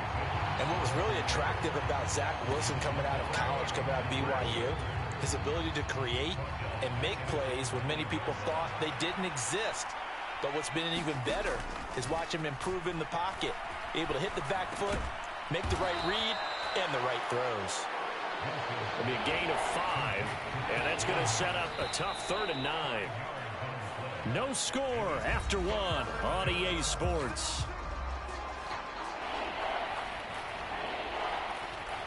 And what was really attractive about Zach Wilson coming out of college, coming out of BYU, his ability to create and make plays when many people thought they didn't exist. But what's been even better is watch him improve in the pocket, able to hit the back foot, make the right read, and the right throws. It'll be a gain of 5, and that's going to set up a tough 3rd and 9. No score after 1 on EA Sports.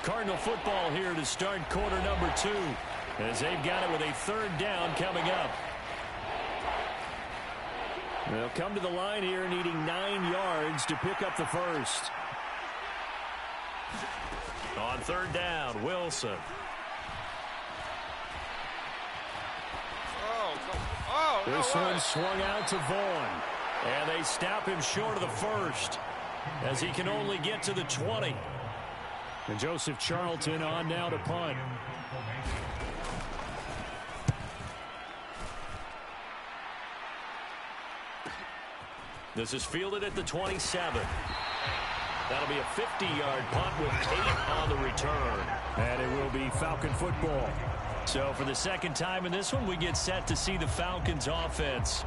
Cardinal football here to start quarter number 2, as they've got it with a 3rd down coming up. They'll come to the line here needing 9 yards to pick up the first. On 3rd down, Wilson. This one swung out to Vaughn. And they stop him short of the first, as he can only get to the 20. And Joseph Charlton on now to punt. This is fielded at the 27. That'll be a 50-yard punt with 8 on the return. And it will be Falcon football. So for the second time in this one, we get set to see the Falcons offense.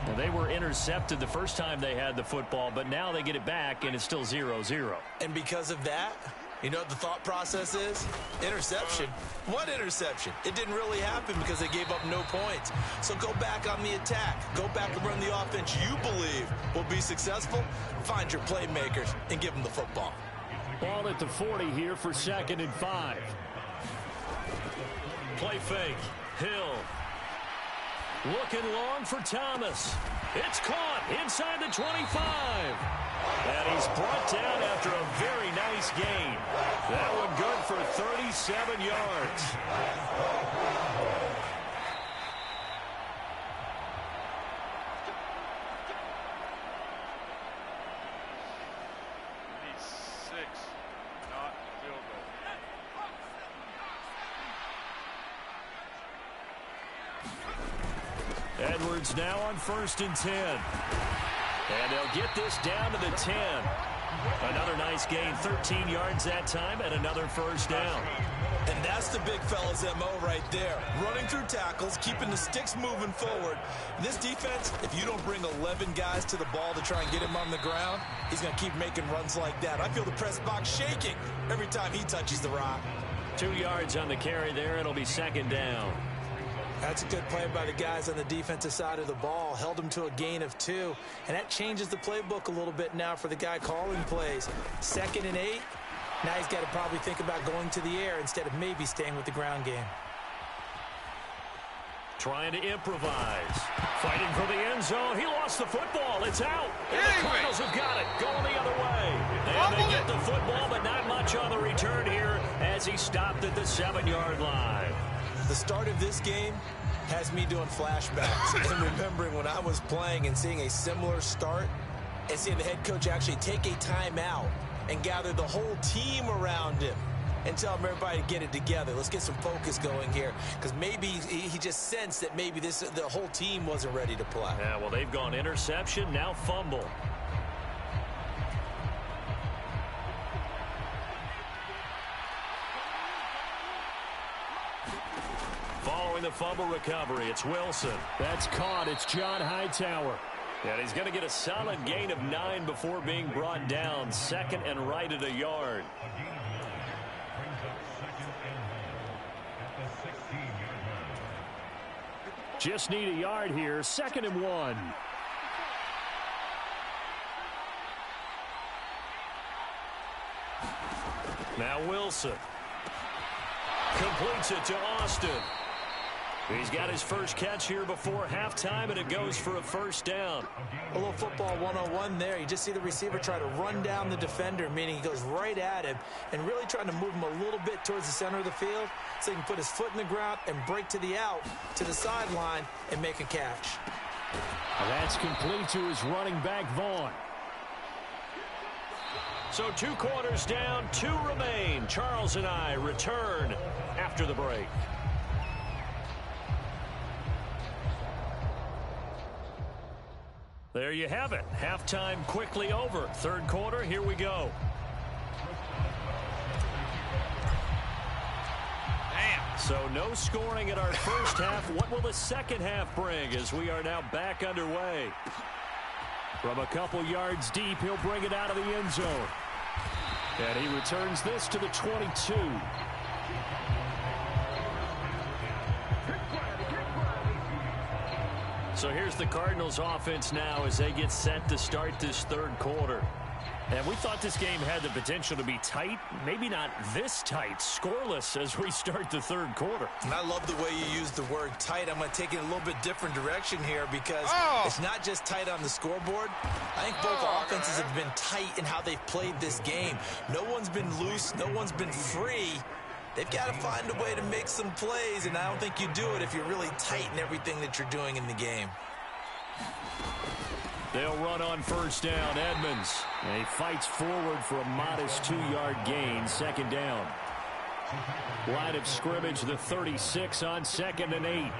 Now, they were intercepted the first time they had the football, but now they get it back, and it's still 0-0. And because of that, you know what the thought process is? Interception. What interception? It didn't really happen because they gave up no points. So go back on the attack. Go back and run the offense you believe will be successful. Find your playmakers and give them the football. Ball at the 40 here for 2nd and 5. Play fake. Hill. Looking long for Thomas. It's caught inside the 25. And he's brought down after a very nice gain. That one good for 37 yards. Need 6, not field goal. Edwards now on 1st and 10. And they'll get this down to the 10. Another nice gain, 13 yards that time, and another first down. And that's the big fella's MO right there. Running through tackles, keeping the sticks moving forward. This defense, if you don't bring 11 guys to the ball to try and get him on the ground, he's going to keep making runs like that. I feel the press box shaking every time he touches the rock. 2 yards on the carry there. It'll be 2nd down. That's a good play by the guys on the defensive side of the ball. Held him to a gain of 2. And that changes the playbook a little bit now for the guy calling plays. 2nd and 8. Now he's got to probably think about going to the air instead of maybe staying with the ground game. Trying to improvise. Fighting for the end zone. He lost the football. It's out. And the Cardinals have got it. Going the other way. And they get the football, but not much on the return here as he stopped at the 7-yard line. The start of this game has me doing flashbacks and remembering when I was playing and seeing a similar start and seeing the head coach actually take a timeout and gather the whole team around him and tell him everybody to get it together. Let's get some focus going here, because maybe he just sensed that maybe the whole team wasn't ready to play. Yeah, well, they've gone interception, now fumble. Following the fumble recovery, it's Wilson. That's caught. It's John Hightower. And he's going to get a solid gain of 9 before being brought down. 2nd and right at a yard. Just need a yard here. 2nd and 1. Now Wilson. Completes it to Austin. He's got his first catch here before halftime, and it goes for a first down. A little football 101 there. You just see the receiver try to run down the defender, meaning he goes right at him and really trying to move him a little bit towards the center of the field so he can put his foot in the ground and break to the out, to the sideline, and make a catch. That's complete to his running back, Vaughn. So 2 quarters down, 2 remain. Charles and I return after the break. There you have it. Halftime quickly over. 3rd quarter, here we go. Damn. So no scoring in our first half. What will the second half bring as we are now back underway? From a couple yards deep, he'll bring it out of the end zone. And he returns this to the 22. So here's the Cardinals offense now as they get set to start this third quarter. And we thought this game had the potential to be tight, maybe not this tight, scoreless as we start the third quarter. And I love the way you use the word tight. I'm going to take it a little bit different direction here because it's not just tight on the scoreboard. I think both offenses have been tight in how they've played this game. No one's been loose. No one's been free. They've got to find a way to make some plays, and I don't think you do it if you're really tight in everything that you're doing in the game. They'll run on first down. Edmonds. And he fights forward for a modest 2-yard gain. Second down. Line of scrimmage, the 36 on 2nd and 8.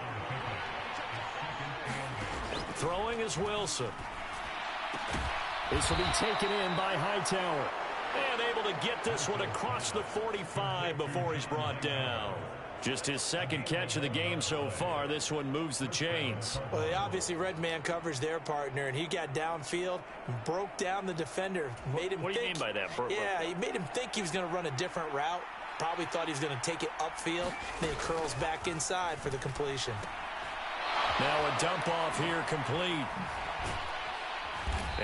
Throwing is Wilson. This will be taken in by Hightower. And able to get this one across the 45 before he's brought down. Just his second catch of the game so far. This one moves the chains. Well, they obviously read man coverage their partner, and he got downfield, broke down the defender, made him What do you mean by that? He made him think he was going to run a different route. Probably thought he was going to take it upfield. Then he curls back inside for the completion. Now a dump off here complete.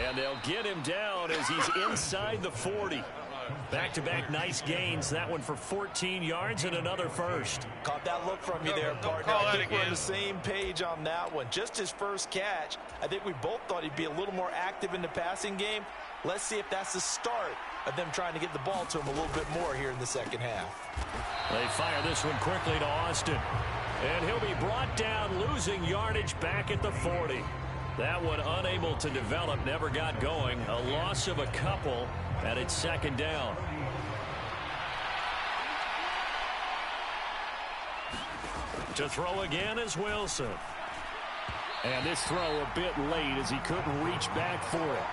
And they'll get him down as he's inside the 40. Back-to-back nice gains. That one for 14 yards and another first. Caught that look from you there, partner. I think we're on the same page on that one. Just his first catch. I think we both thought he'd be a little more active in the passing game. Let's see if that's the start of them trying to get the ball to him a little bit more here in the second half. They fire this one quickly to Austin. And he'll be brought down, losing yardage back at the 40. That one unable to develop, never got going. A loss of a couple, and it's second down. To throw again is Wilson. And this throw a bit late as he couldn't reach back for it.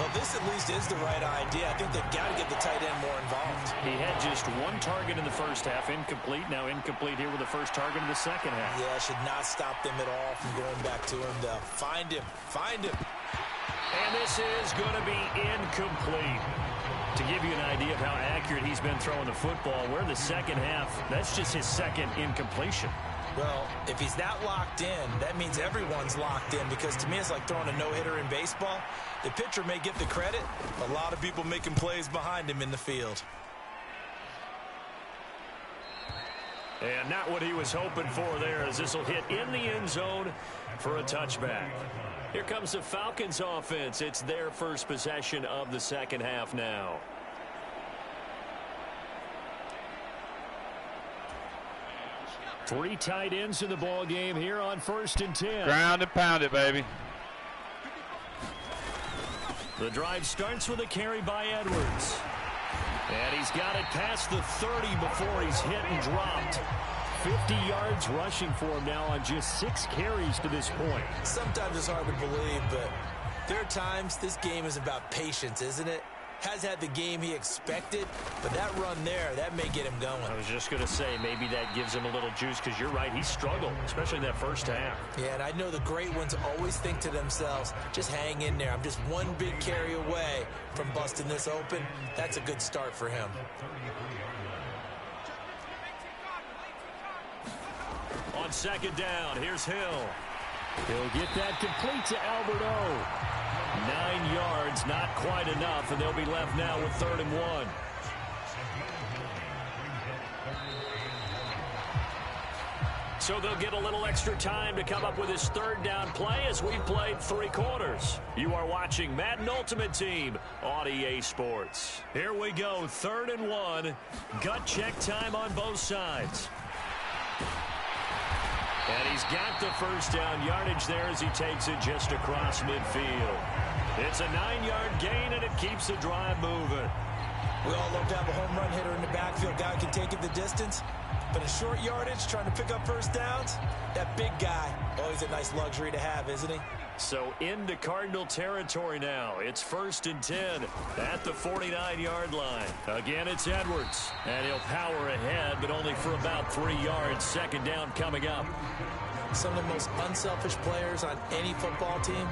Well, this at least is the right idea. I think they've got to get the tight end more involved. He had just one target in the first half, incomplete. Now incomplete here with the first target in the second half. Yeah, should not stop them at all from going back to him. To find him. And this is going to be incomplete. To give you an idea of how accurate he's been throwing the football, we're in the second half. That's just his second incompletion. Well, if he's not locked in, that means everyone's locked in, because to me it's like throwing a no-hitter in baseball. The pitcher may get the credit, a lot of people making plays behind him in the field. And not what he was hoping for there, as this will hit in the end zone for a touchback. Here comes the Falcons offense. It's their first possession of the second half now. Three tight ends in the ball game here on 1st and 10. Ground and pound it, baby. The drive starts with a carry by Edwards. And he's got it past the 30 before he's hit and dropped. 50 yards rushing for him now on just 6 carries to this point. Sometimes it's hard to believe, but there are times this game is about patience, isn't it? Has had the game he expected, but that run there, that may get him going. I was just going to say, maybe that gives him a little juice, because you're right, he struggled, especially in that first half. Yeah, and I know the great ones always think to themselves, just hang in there. I'm just one big carry away from busting this open. That's a good start for him. On second down, here's Hill. He'll get that complete to Albert O. 9 yards, not quite enough, and they'll be left now with 3rd and 1. So they'll get a little extra time to come up with his 3rd down play as we've played 3 quarters. You are watching Madden Ultimate Team on EA Sports. Here we go, 3rd and 1. Gut check time on both sides. And he's got the first down yardage there as he takes it just across midfield. It's a 9-yard gain, and it keeps the drive moving. We all love to have a home run hitter in the backfield. Guy can take it the distance. But in short yardage, trying to pick up first downs, that big guy, always a nice luxury to have, isn't he? So into Cardinal territory now. It's 1st and 10 at the 49-yard line. Again, it's Edwards. And he'll power ahead, but only for about 3 yards. 2nd down coming up. Some of the most unselfish players on any football team,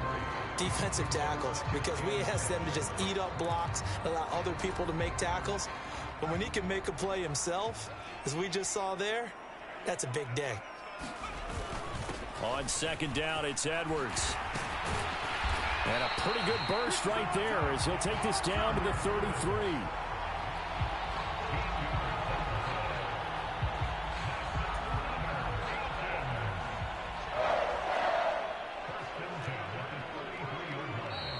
defensive tackles, because we ask them to just eat up blocks, allow other people to make tackles. But when he can make a play himself, as we just saw there, that's a big day. On 2nd down, it's Edwards. And a pretty good burst right there as he'll take this down to the 33.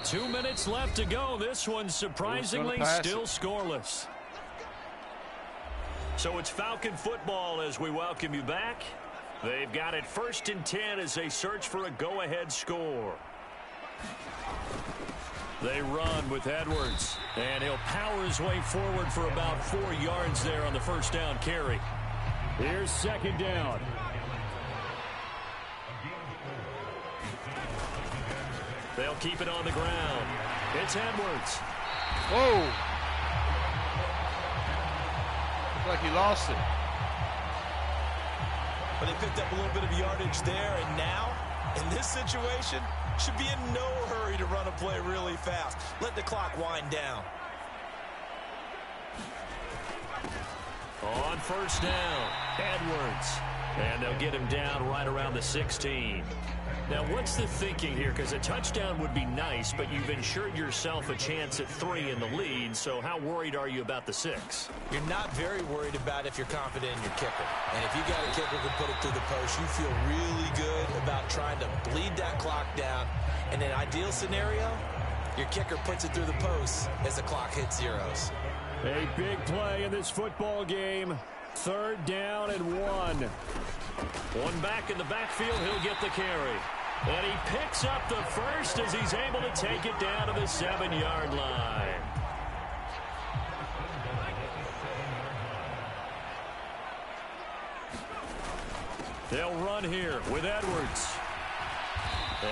Two minutes left to go. This one surprisingly still scoreless. So it's Falcon football as we welcome you back. They've got it 1st and 10 as they search for a go-ahead score. They run with Edwards, and he'll power his way forward for about 4 yards there on the 1st down carry. Here's 2nd down. They'll keep it on the ground. It's Edwards. Whoa. Looked like he lost it. But they picked up a little bit of yardage there, and now, in this situation, should be in no hurry to run a play really fast. Let the clock wind down. On 1st down, Edwards. And they'll get him down right around the 16. Now, what's the thinking here? Because a touchdown would be nice, but you've ensured yourself a chance at 3 in the lead, so how worried are you about the 6? You're not very worried about if you're confident in your kicker. And if you got a kicker who can put it through the post, you feel really good about trying to bleed that clock down. In an ideal scenario, your kicker puts it through the post as the clock hits zeros. A big play in this football game. 3rd down and 1. One back in the backfield, he'll get the carry. And he picks up the first as he's able to take it down to the 7-yard line. They'll run here with Edwards.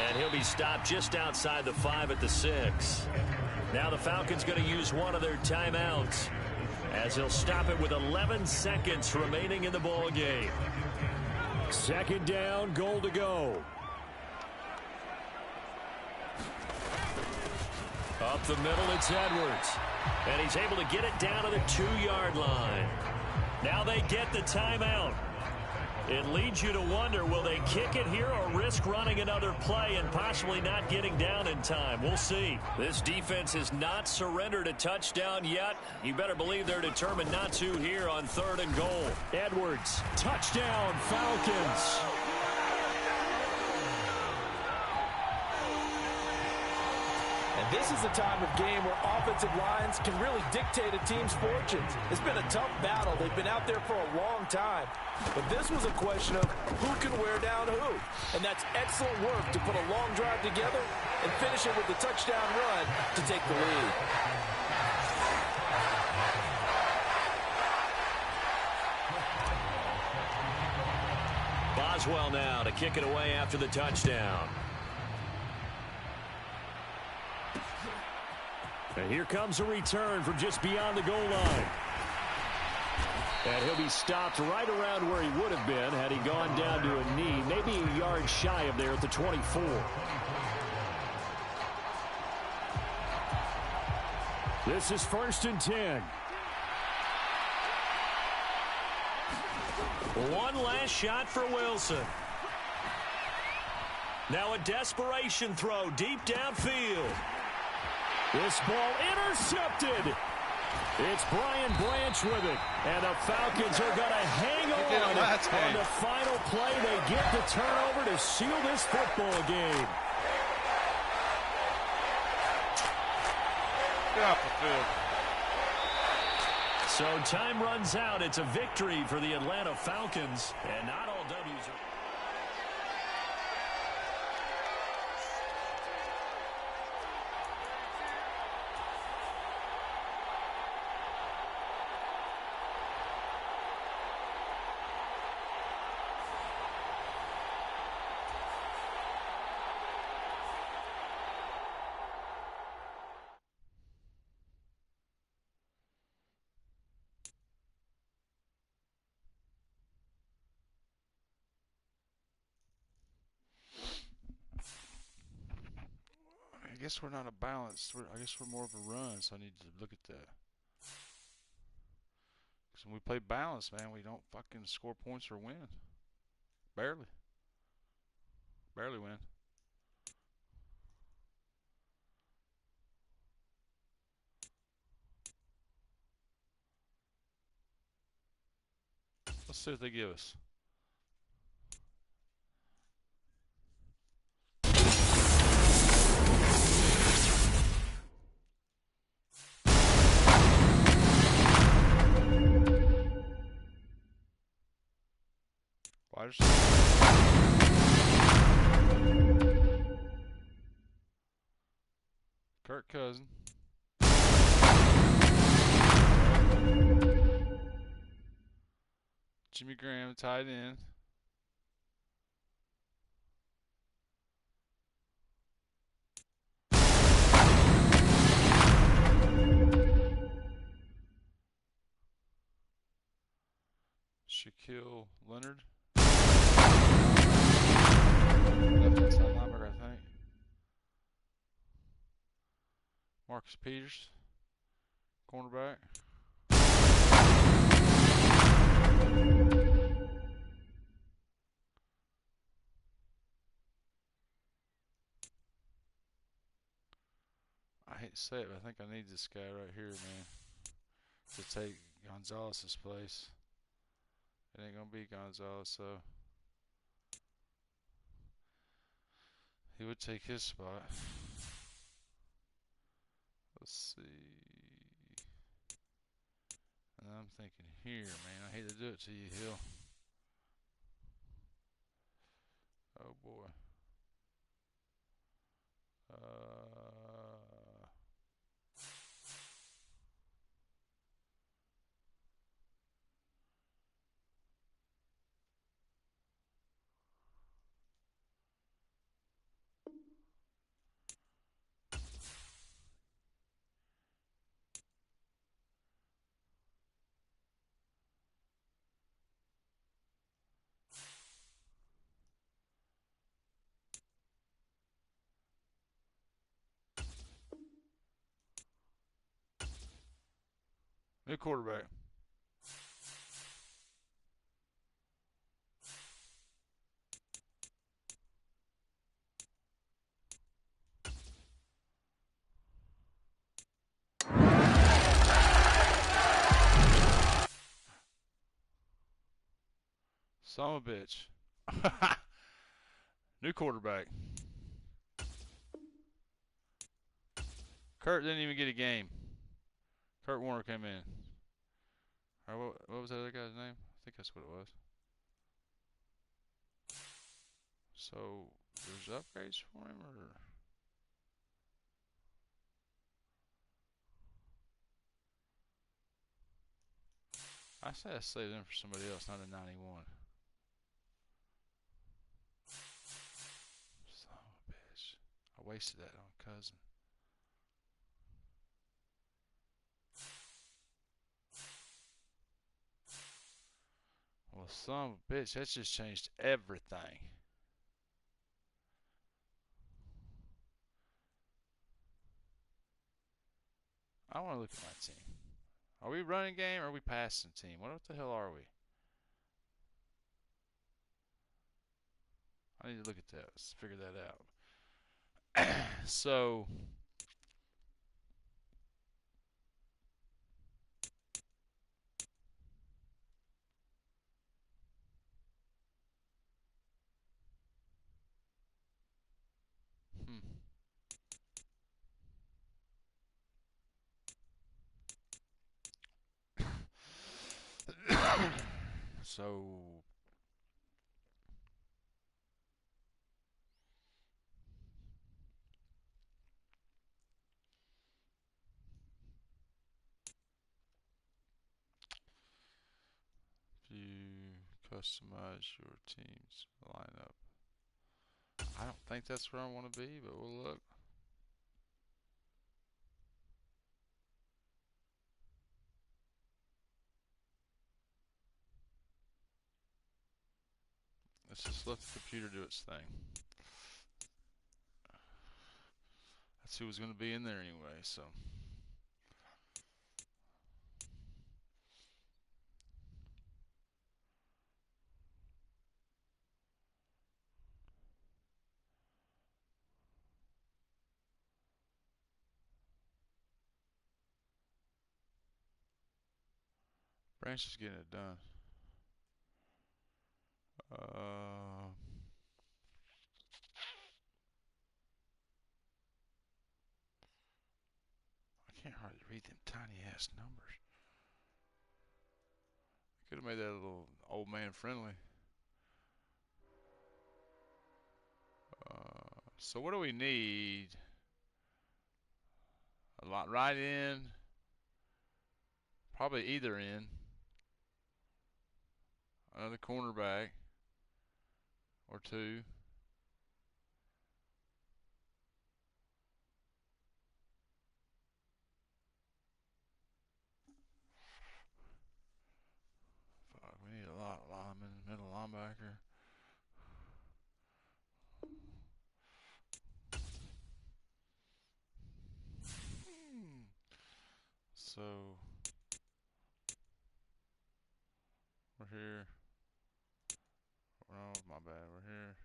And he'll be stopped just outside the 5 at the 6. Now the Falcons going to use one of their timeouts as he'll stop it with 11 seconds remaining in the ball game. 2nd down, goal to go. Up the middle, it's Edwards. And he's able to get it down to the 2-yard line. Now they get the timeout. It leads you to wonder, will they kick it here or risk running another play and possibly not getting down in time? We'll see. This defense has not surrendered a touchdown yet. You better believe they're determined not to here on 3rd and goal. Edwards, touchdown, Falcons. And this is the time of game where offensive lines can really dictate a team's fortunes. It's been a tough battle. They've been out there for a long time. But this was a question of who can wear down who. And that's excellent work to put a long drive together and finish it with a touchdown run to take the lead. Boswell now to kick it away after the touchdown. And here comes a return from just beyond the goal line. And he'll be stopped right around where he would have been had he gone down to a knee, maybe a yard shy of there at the 24. This is 1st and 10. One last shot for Wilson. Now a desperation throw deep downfield. This ball intercepted. It's Brian Branch with it. And the Falcons are going to hang on the final play. They get the turnover to seal this football game. Get off the field. So time runs out. It's a victory for the Atlanta Falcons. And not all W's are... guess we're not a balanced. I guess we're more of a run, so I need to look at that. Because when we play balanced, man, we don't fucking score points or win. Barely. Barely win. Let's see what they give us. Wide Kirk Cousin. Jimmy Graham, tight end. Shaquille Leonard. Left outside linebacker, I think. Marcus Peters, cornerback. I hate to say it, but I think I need this guy right here, man, to take Gonzalez's place. It ain't gonna be Gonzalez, so he would take his spot. Let's see. And I'm thinking here, man. I hate to do it to you, Hill. Oh boy. New quarterback. Son of a bitch. New quarterback. Kurt didn't even get a game. Kurt Warner came in. What was that other guy's name? I think that's what it was. So, there's upgrades for him, or? I said I saved them for somebody else, not a 91. Son of a bitch. I wasted that on Cousin. Well, son of a bitch, that's just changed everything. I want to look at my team. Are we running game or are we passing team? What the hell are we? I need to look at that. Let's figure that out. So, so you customize your team's lineup. I don't think that's where I want to be, but we'll look. Let's just let the computer do its thing. That's who was going to be in there anyway, so. Branch is getting it done. I can't hardly read them tiny ass numbers. Could have made that a little old man friendly. So what do we need? A lot right in. Probably either end. Another cornerback or two. Fuck, we need a lot of linemen, middle linebacker. So we're here. Oh, my bad. We're here.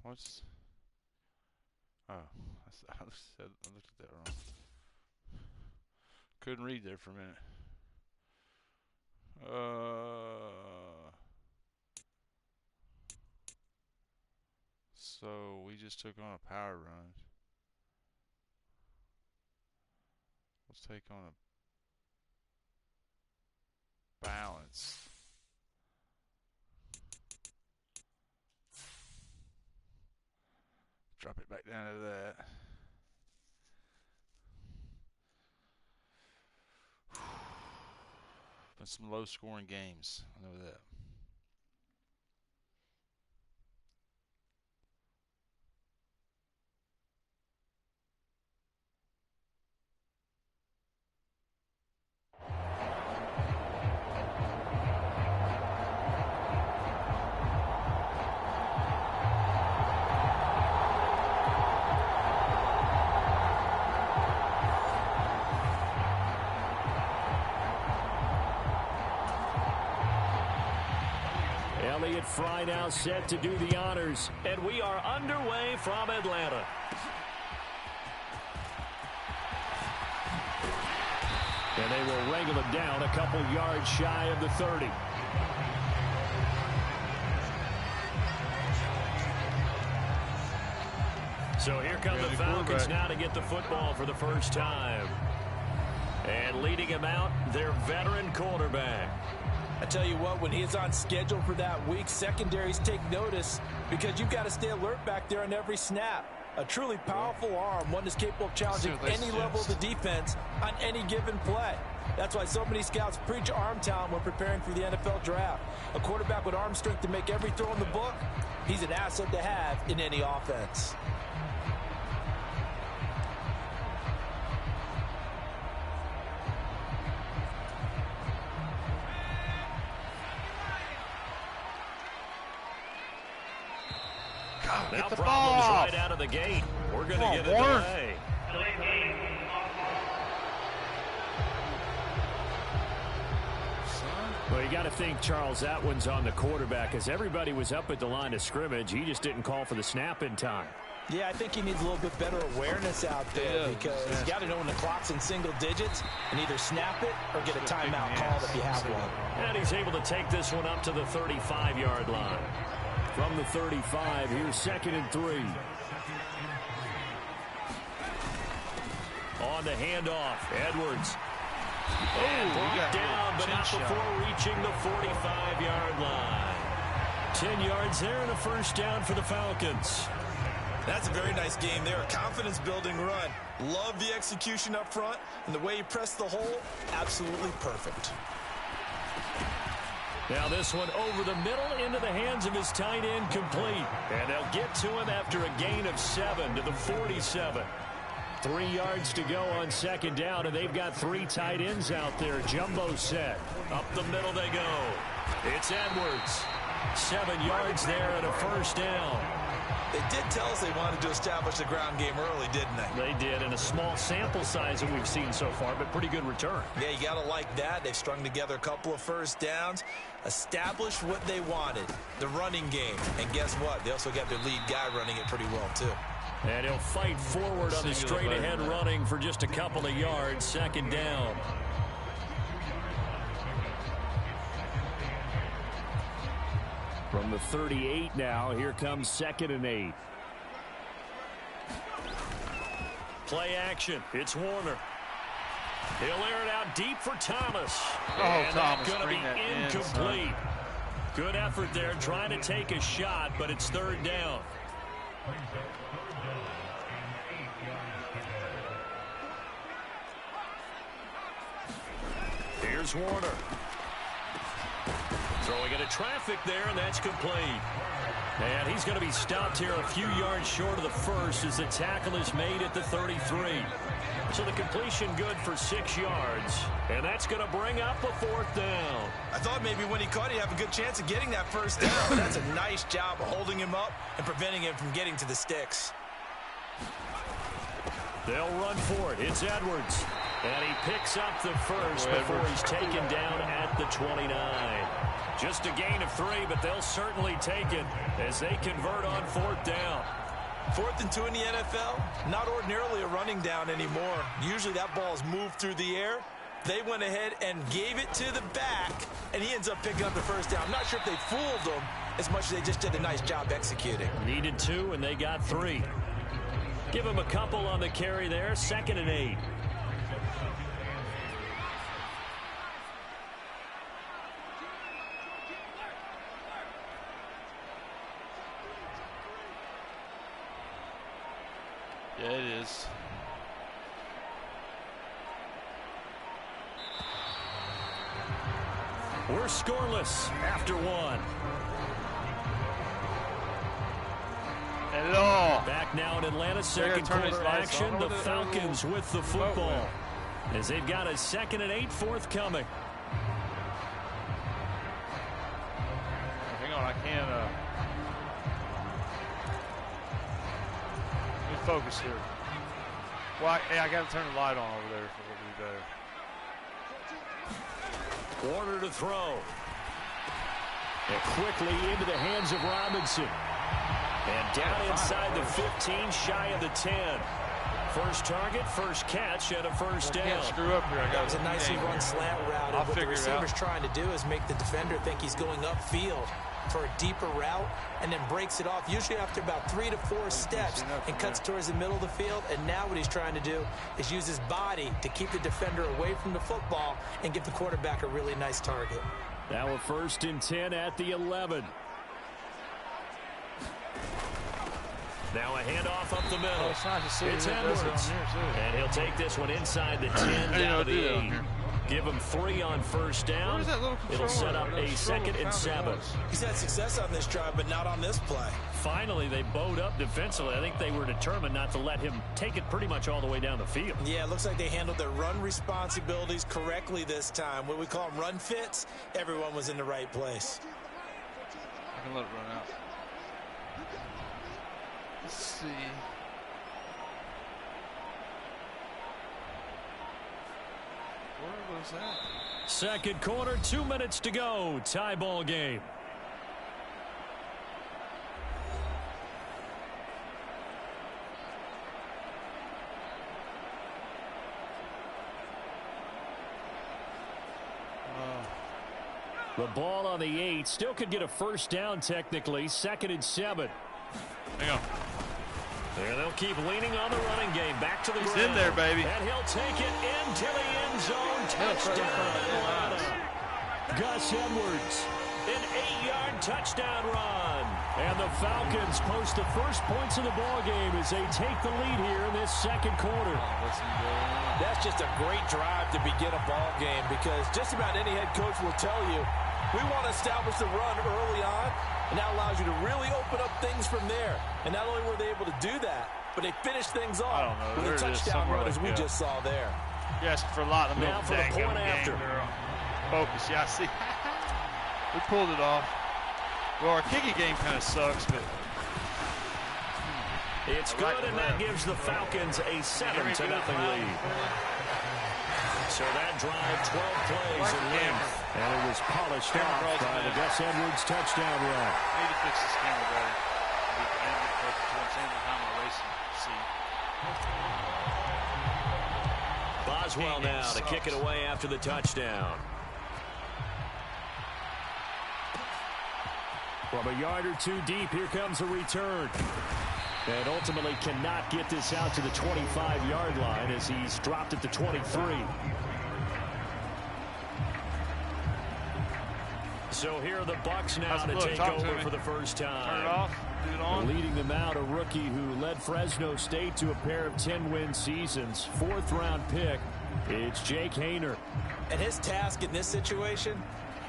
What's? Oh, I looked at that wrong. Couldn't read there for a minute. So we just took on a power run. Let's take on a balance. Drop it back down to that. Been some low-scoring games. I know that. Elliott Fry now set to do the honors. And we are underway from Atlanta. And they will wrangle it down a couple yards shy of the 30. So here come the Falcons now to get the football for the first time. And leading him out, their veteran quarterback. I tell you what, when he is on schedule for that week, secondaries take notice because you've got to stay alert back there on every snap. A truly powerful arm, one that's capable of challenging any level of the defense on any given play. That's why so many scouts preach arm talent when preparing for the NFL draft. A quarterback with arm strength to make every throw in the book, he's an asset to have in any offense. Now problems right out of the gate. We're going to get a delay. Well, you got to think, Charles, that one's on the quarterback as everybody was up at the line of scrimmage. He just didn't call for the snap in time. Yeah, I think he needs a little bit better awareness out there because he's got to know when the clock's in single digits and either snap it or get a timeout called if you have one. And he's able to take this one up to the 35-yard line. From the 35, here's 2nd and 3. On the handoff, Edwards. And brought down, but not before reaching the 45-yard line. 10 yards there and a first down for the Falcons. That's a very nice game there. A confidence-building run. Love the execution up front, and the way he pressed the hole, absolutely perfect. Now this one over the middle into the hands of his tight end, complete. And they'll get to him after a gain of 7 to the 47. 3 yards to go on second down, and they've got 3 tight ends out there. Jumbo set. Up the middle they go. It's Edwards. 7 yards there and a first down. They did tell us they wanted to establish the ground game early, didn't they? They did, in a small sample size that we've seen so far, but pretty good return. Yeah, you got to like that. They've strung together a couple of first downs, established what they wanted, the running game. And guess what? They also got their lead guy running it pretty well, too. And he'll fight forward on the straight-ahead running for just a couple of yards. Second down. From the 38 now, here comes 2nd and 8. Play action. It's Warner. He'll air it out deep for Thomas. Oh, and Thomas, that's going to bring be that incomplete. in, Good effort there trying to take a shot, but it's 3rd down. Here's Warner. Throwing into traffic there, and that's complete. And he's going to be stopped here a few yards short of the first as the tackle is made at the 33. So the completion good for 6 yards. And that's going to bring up a 4th down. I thought maybe when he caught it, he'd have a good chance of getting that first down. But that's a nice job of holding him up and preventing him from getting to the sticks. They'll run for it. It's Edwards. And he picks up the first before he's taken down at the 29. Just a gain of 3, but they'll certainly take it as they convert on 4th down. 4th and 2 in the NFL, not ordinarily a running down anymore. Usually that ball is moved through the air. They went ahead and gave it to the back, and he ends up picking up the first down. I'm not sure if they fooled him as much as they just did a nice job executing. Needed 2, and they got 3. Give him a couple on the carry there. 2nd and 8. Yeah, it is. We're scoreless after 1. Hello. Back now in Atlanta, second quarter action. The Falcons with the football as they've got a 2nd and 8 forthcoming. Hang on, I can't. Let me focus here. Well, hey, I got to turn the light on over there for it'll be better. Warner to throw. And quickly into the hands of Robinson. And down inside the 15, shy of the 10. First target, first catch, and a first down. Can't screw up here. That was a nicely run slant route. And what the receiver's out. trying to do is make the defender think he's going upfield for a deeper route and then breaks it off, usually after about 3 to 4 steps, and cuts towards the middle of the field. And now what he's trying to do is use his body to keep the defender away from the football and give the quarterback a really nice target. Now a 1st and 10 at the 11. Now a handoff up the middle. Oh, it's nice to see it's Edwards. And he'll take this one inside the 10 down to the 8. Give him 3 on first down. It'll set up a 2nd and 7. He's had success on this drive, but not on this play. Finally, they bowed up defensively. I think they were determined not to let him take it pretty much all the way down the field. Yeah, it looks like they handled their run responsibilities correctly this time. What we call them run fits, everyone was in the right place. I can let it run out. Let's see. Where was that? Second quarter, 2 minutes to go. Tie ball game. The ball on the 8. Still could get a first down technically. 2nd and 7. Hang on. There they'll keep leaning on the running game. Back to the He's ground. in there, baby. And he'll take it into the end zone. Touchdown, Atlanta. Gus Edwards. An 8-yard touchdown run. And the Falcons post the first points of the ball game as they take the lead here in this second quarter. That's just a great drive to begin a ball game, because just about any head coach will tell you, we want to establish the run early on, and that allows you to really open up things from there. And not only were they able to do that, but they finished things I off don't know. with a There it is, touchdown somewhere run as like we that. just saw there. You're asking for a lot in the middle Now of for the the game. point after. Focus. Yeah, I see. We pulled it off. Well, our kicking game kind of sucks, but It's good, and that gives the Falcons a 7-0 lead. So that drive, 12 plays in length. And it was polished off by the Gus Edwards touchdown run. Need to fix this camera better. Behind my racing seat. Boswell now to kick it away after the touchdown. From a yard or two deep, here comes a return. And ultimately cannot get this out to the 25-yard line as he's dropped at the 23. So here are the Bucs now to take over for the first time. Turn it off. Do it on. Leading them out, a rookie who led Fresno State to a pair of 10-win seasons. Fourth-round pick. It's Jake Haener. And his task in this situation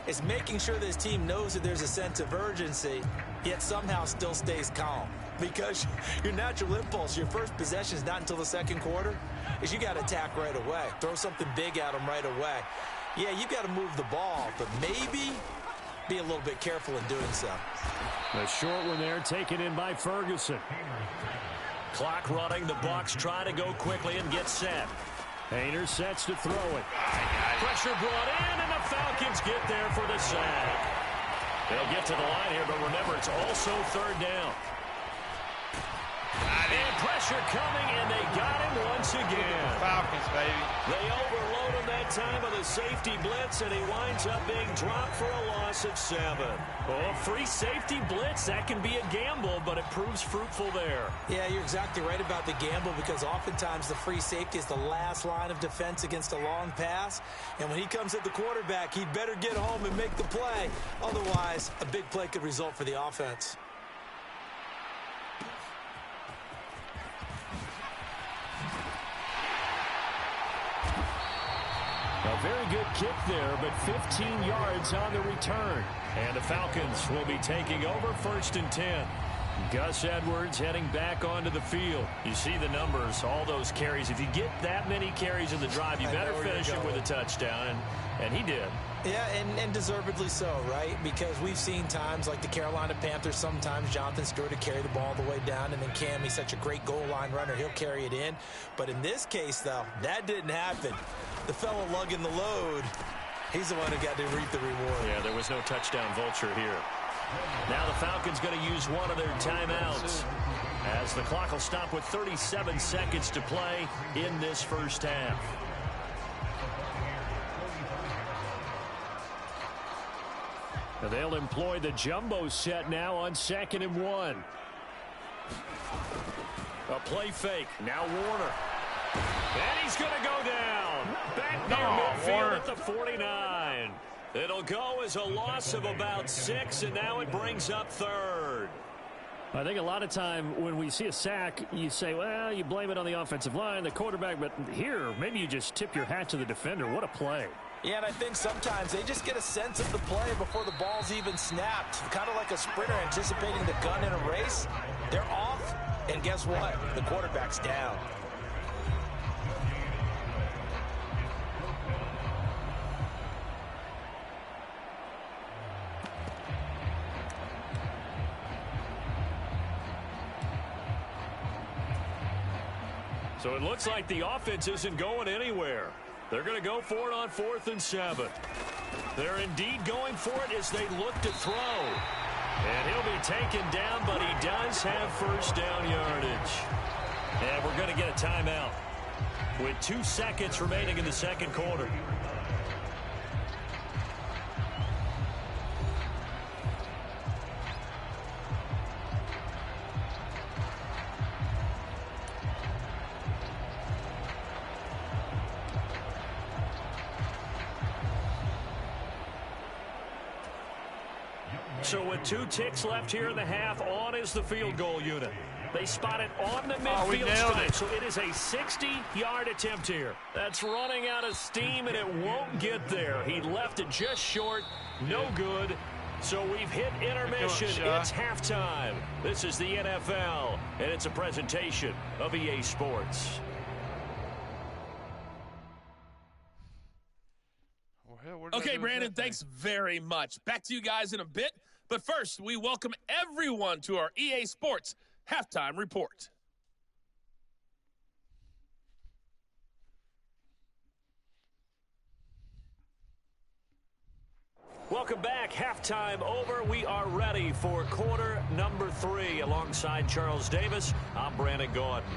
is making sure that his team knows that there's a sense of urgency, yet somehow still stays calm. Because your natural impulse, your first possession is not until the second quarter, is you got to attack right away. Throw something big at them right away. Yeah, you've got to move the ball, but maybe be a little bit careful in doing so. The short one there taken in by Ferguson. Clock running. The Bucs try to go quickly and get set. Haener sets to throw it. Pressure brought in, and the Falcons get there for the sack. They'll get to the line here, but remember, it's also third down. And pressure coming, and they got him once again. Falcons, baby. They overload him that time of the safety blitz, and he winds up being dropped for a loss of 7. Oh, free safety blitz, that can be a gamble, but it proves fruitful there. Yeah, you're exactly right about the gamble, because oftentimes the free safety is the last line of defense against a long pass. And when he comes at the quarterback, he'd better get home and make the play. Otherwise, a big play could result for the offense. A very good kick there, but 15 yards on the return. And the Falcons will be taking over 1st and 10. Gus Edwards heading back onto the field. You see the numbers, all those carries. If you get that many carries in the drive, you better finish it with a touchdown, and he did. Yeah, and deservedly so, right? Because we've seen times like the Carolina Panthers, sometimes Jonathan Stewart to carry the ball all the way down, and then Cam, he's such a great goal line runner, he'll carry it in. But in this case, though, that didn't happen. The fellow lugging the load, he's the one who got to reap the reward. Yeah, there was no touchdown vulture here. Now the Falcons going to use one of their timeouts as the clock will stop with 37 seconds to play in this first half. Now they'll employ the jumbo set now on 2nd and 1. A play fake. Now Warner. And he's going to go down. Back near midfield at the 49. It'll go as a loss of about 6, and now it brings up 3rd. I think a lot of time when we see a sack, you say, well, you blame it on the offensive line, the quarterback, but here, maybe you just tip your hat to the defender. What a play. Yeah, and I think sometimes they just get a sense of the play before the ball's even snapped. Kind of like a sprinter anticipating the gun in a race. They're off, and guess what? The quarterback's down. So it looks like the offense isn't going anywhere. They're going to go for it on 4th and 7. They're indeed going for it as they look to throw. And he'll be taken down, but he does have first down yardage. And we're going to get a timeout with 2 seconds remaining in the second quarter. So with 2 ticks left here in the half, on is the field goal unit. They spot it on the midfield stripe, so it is a 60-yard attempt here. That's running out of steam, and it won't get there. He left it just short, no good, So we've hit intermission. It's halftime. This is the NFL, and it's a presentation of EA Sports. Okay, Brandon, thanks very much. Back to you guys in a bit. But first, we welcome everyone to our EA Sports Halftime Report. Welcome back. Halftime over. We are ready for quarter number 3. Alongside Charles Davis, I'm Brandon Gordon.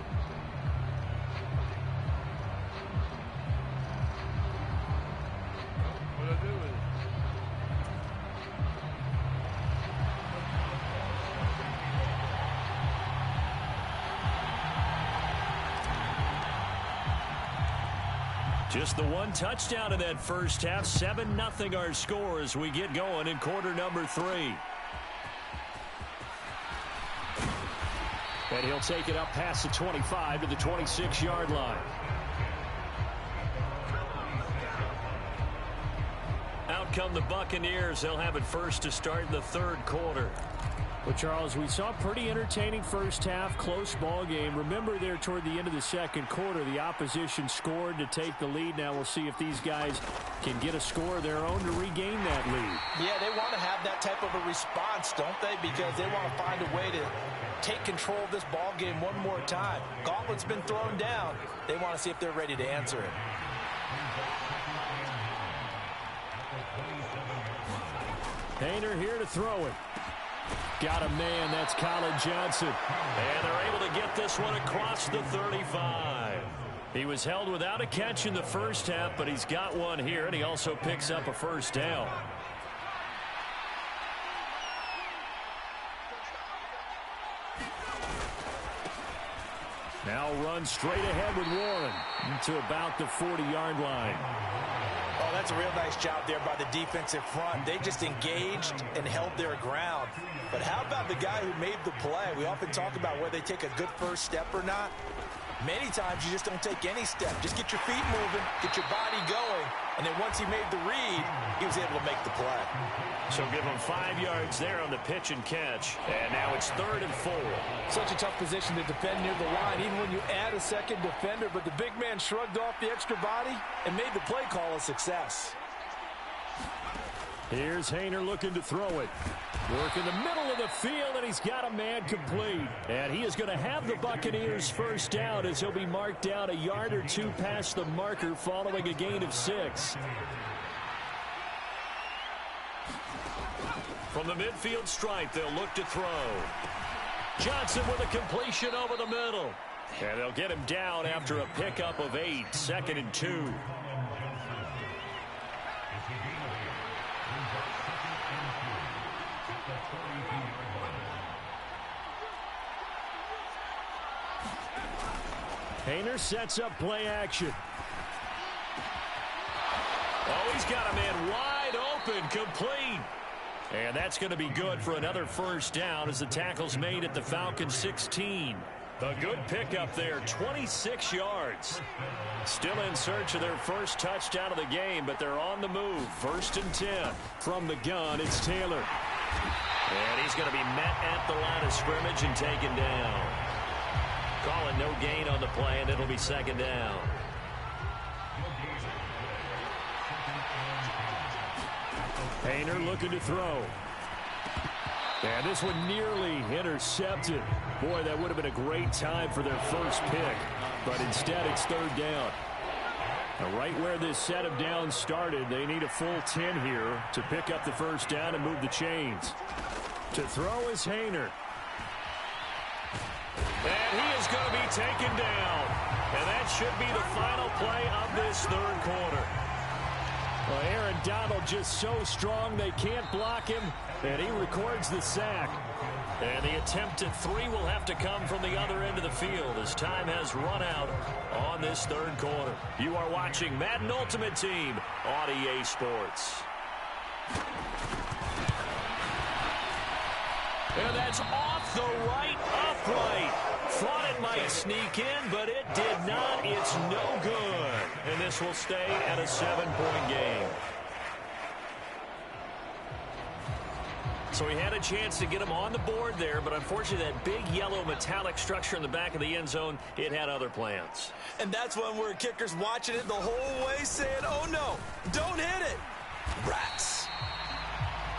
What do I do with it? Just the one touchdown in that first half. 7-0 our score as we get going in quarter number 3. And he'll take it up past the 25 to the 26-yard line. Out come the Buccaneers. They'll have it first to start in the third quarter. Well, Charles, we saw a pretty entertaining first half, close ball game. Remember there toward the end of the second quarter, the opposition scored to take the lead. Now we'll see if these guys can get a score of their own to regain that lead. Yeah, they want to have that type of a response, don't they? Because they want to find a way to take control of this ball game one more time. Gauntlet's been thrown down. They want to see if they're ready to answer it. Hayner here to throw it. Got a man, that's Colin Johnson. And they're able to get this one across the 35. He was held without a catch in the first half, but he's got one here, and he also picks up a first down. Now run straight ahead with Warren to about the 40-yard line. Oh, that's a real nice job there by the defensive front. They just engaged and held their ground. But how about the guy who made the play? We often talk about whether they take a good first step or not. Many times you just don't take any step. Just get your feet moving, get your body going, and then once he made the read, he was able to make the play. So give him 5 yards there on the pitch and catch. And now it's 3rd and 4. Such a tough position to defend near the line, even when you add a second defender, but the big man shrugged off the extra body and made the play call a success. Here's Hayner looking to throw it. Work in the middle of the field, and he's got a man complete. And he is going to have the Buccaneers first down as he'll be marked down a yard or two past the marker following a gain of 6. From the midfield stripe, they'll look to throw. Johnson with a completion over the middle. And they'll get him down after a pickup of 8, 2nd and 2. Hayner sets up play action. Oh, he's got a man wide open, complete. And that's going to be good for another first down as the tackle's made at the Falcons 16. A good pickup there, 26 yards. Still in search of their first touchdown of the game, but they're on the move. 1st and 10. From the gun, it's Taylor. And he's going to be met at the line of scrimmage and taken down. Calling no gain on the play, and it'll be 2nd down. Hayner looking to throw. And this one nearly intercepted. Boy, that would have been a great time for their first pick. But instead, it's 3rd down. Now, right where this set of downs started, they need a full 10 here to pick up the first down and move the chains. To throw is Hayner. And he is going to be taken down. And that should be the final play of this 3rd quarter. Well, Aaron Donald just so strong they can't block him, and he records the sack. And the attempt at 3 will have to come from the other end of the field as time has run out on this 3rd quarter. You are watching Madden Ultimate Team on EA Sports. And that's off the right upright. Thought it might sneak in, but it did not. It's no good. And this will stay at a 7-point game. So he had a chance to get him on the board there, but unfortunately that big yellow metallic structure in the back of the end zone, it had other plans. And that's when we're kickers watching it the whole way saying, oh no, don't hit it. Rats.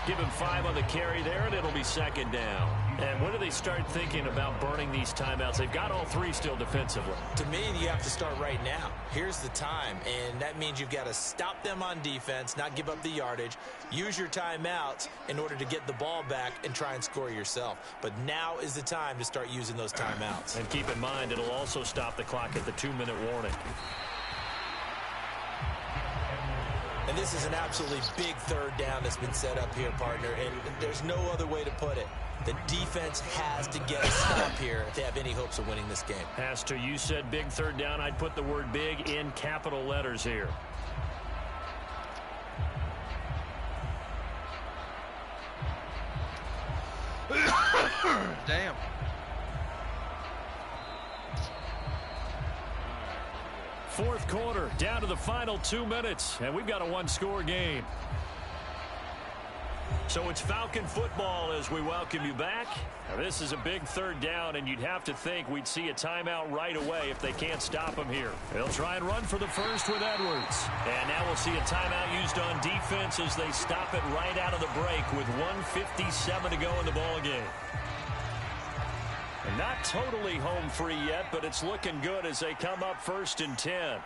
Give him 5 on the carry there, and it'll be second down. And when do they start thinking about burning these timeouts? They've got all 3 still defensively. To me, you have to start right now. Here's the time, and that means you've got to stop them on defense, not give up the yardage, use your timeouts in order to get the ball back and try and score yourself. But now is the time to start using those timeouts. And keep in mind, it'll also stop the clock at the 2-minute warning. And this is an absolutely big third down that's been set up here, partner, and there's no other way to put it. The defense has to get a stop here if they have any hopes of winning this game. Pastor, you said big third down. I'd put the word big in capital letters here. Damn. Fourth quarter, down to the final 2 minutes, and we've got a 1-score game. So it's Falcon football as we welcome you back. Now this is a big third down, and you'd have to think we'd see a timeout right away if they can't stop him here. They'll try and run for the first with Edwards. And now we'll see a timeout used on defense as they stop it right out of the break with 1:57 to go in the ball game. And not totally home free yet, but it's looking good as they come up 1st and 10.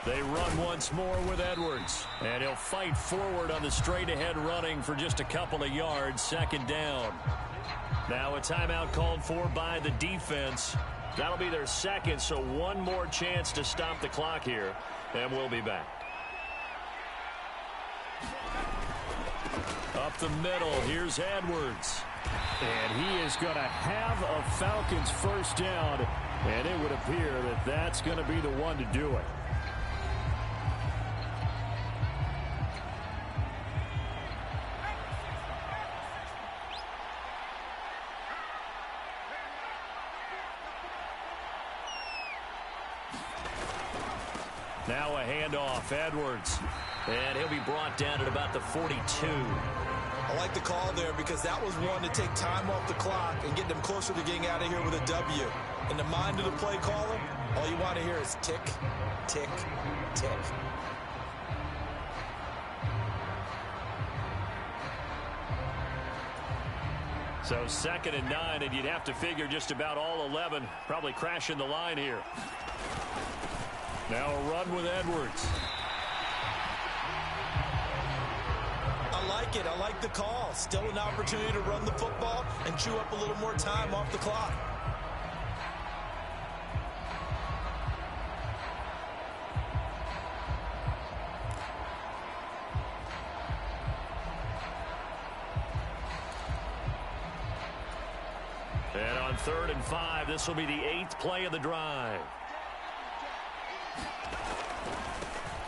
They run once more with Edwards. And he'll fight forward on the straight-ahead running for just a couple of yards. Second down. Now a timeout called for by the defense. That'll be their second, so one more chance to stop the clock here. And we'll be back. Up the middle, here's Edwards. And he is going to have a Falcons first down. And it would appear that that's going to be the one to do it. Now a handoff, Edwards. And he'll be brought down at about the 42. I like the call there because that was one to take time off the clock and get them closer to getting out of here with a W. In the mind of the play caller, all you want to hear is tick, tick, tick. So 2nd and 9, and you'd have to figure just about all 11 probably crashing the line here. Now a run with Edwards. I like it. I like the call. Still an opportunity to run the football and chew up a little more time off the clock. And on 3rd and 5, this will be the 8th play of the drive.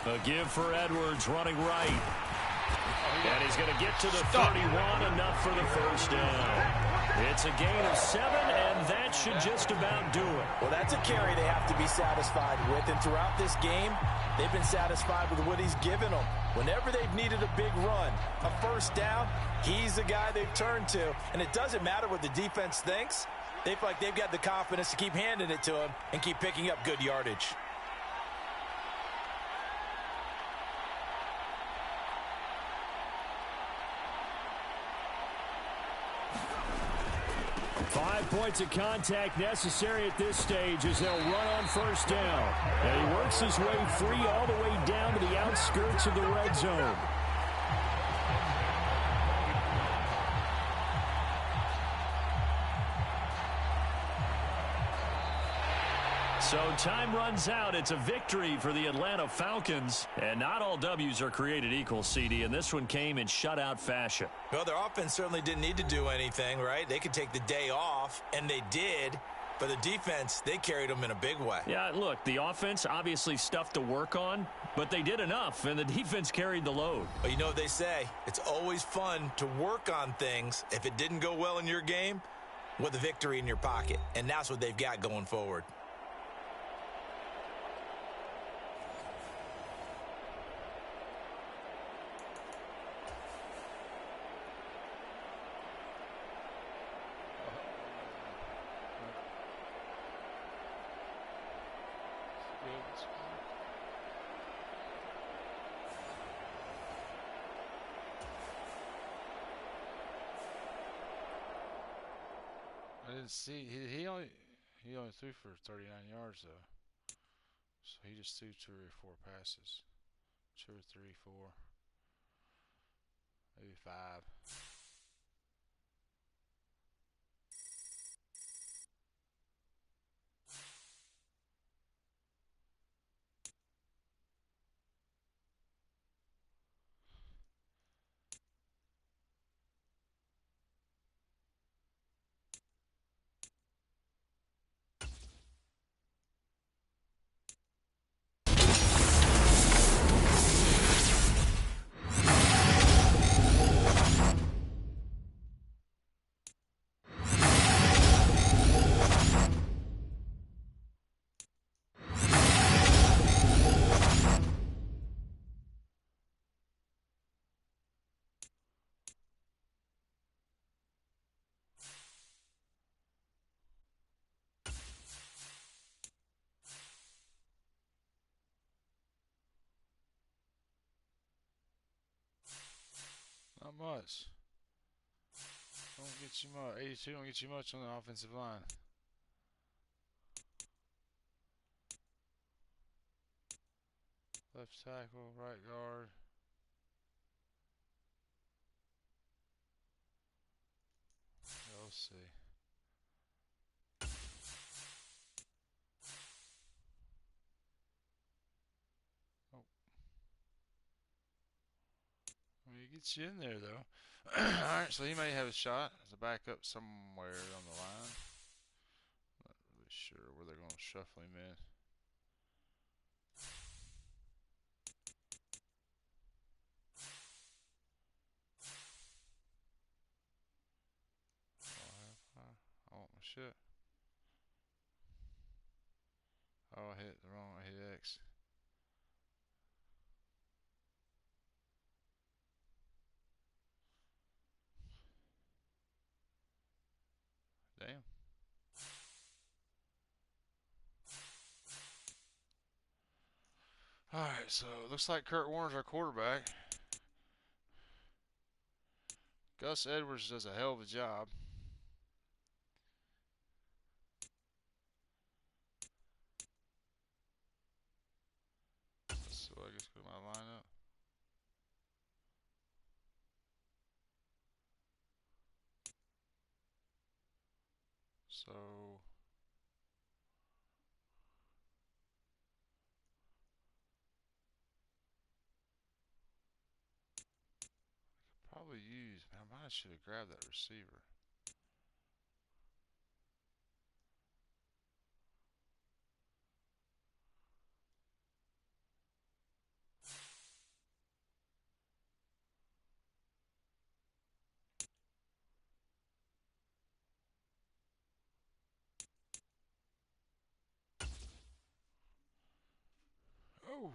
A give for Edwards running right. And he's going to get to the 31, enough for the first down. It's a gain of 7, and that should just about do it. Well, that's a carry they have to be satisfied with, and throughout this game, they've been satisfied with what he's given them. Whenever they've needed a big run, a first down, he's the guy they've turned to, and it doesn't matter what the defense thinks. They feel like they've got the confidence to keep handing it to him and keep picking up good yardage. Five points of contact necessary at this stage as they'll run on first down. And he works his way free all the way down to the outskirts of the red zone. So time runs out. It's a victory for the Atlanta Falcons. And not all W's are created equal, CD, and this one came in shutout fashion. Well, their offense certainly didn't need to do anything, right? They could take the day off, and they did. But the defense, they carried them in a big way. Yeah, look, the offense, obviously stuff to work on, but they did enough, and the defense carried the load. But you know what they say, it's always fun to work on things if it didn't go well in your game with a victory in your pocket. And that's what they've got going forward. didn't see. He only threw for 39 yards though. So he just threw 2 or 4 passes. 2 or 3, 4, maybe 5. Not much. Don't get you much. 82 don't get you much on the offensive line. Left tackle, right guard. We'll see. Oh. Well, he gets you in there though. Alright, so he may have a shot as a backup somewhere on the line. Not really sure where they're going to shuffle him in. I want my shit. Oh, I hit the wrong. I hit X. Damn. Alright, so it looks like Kurt Warner's our quarterback. Gus Edwards does a hell of a job. So I guess go to my lineup. So probably use. Man, I might should have grabbed that receiver. Oh.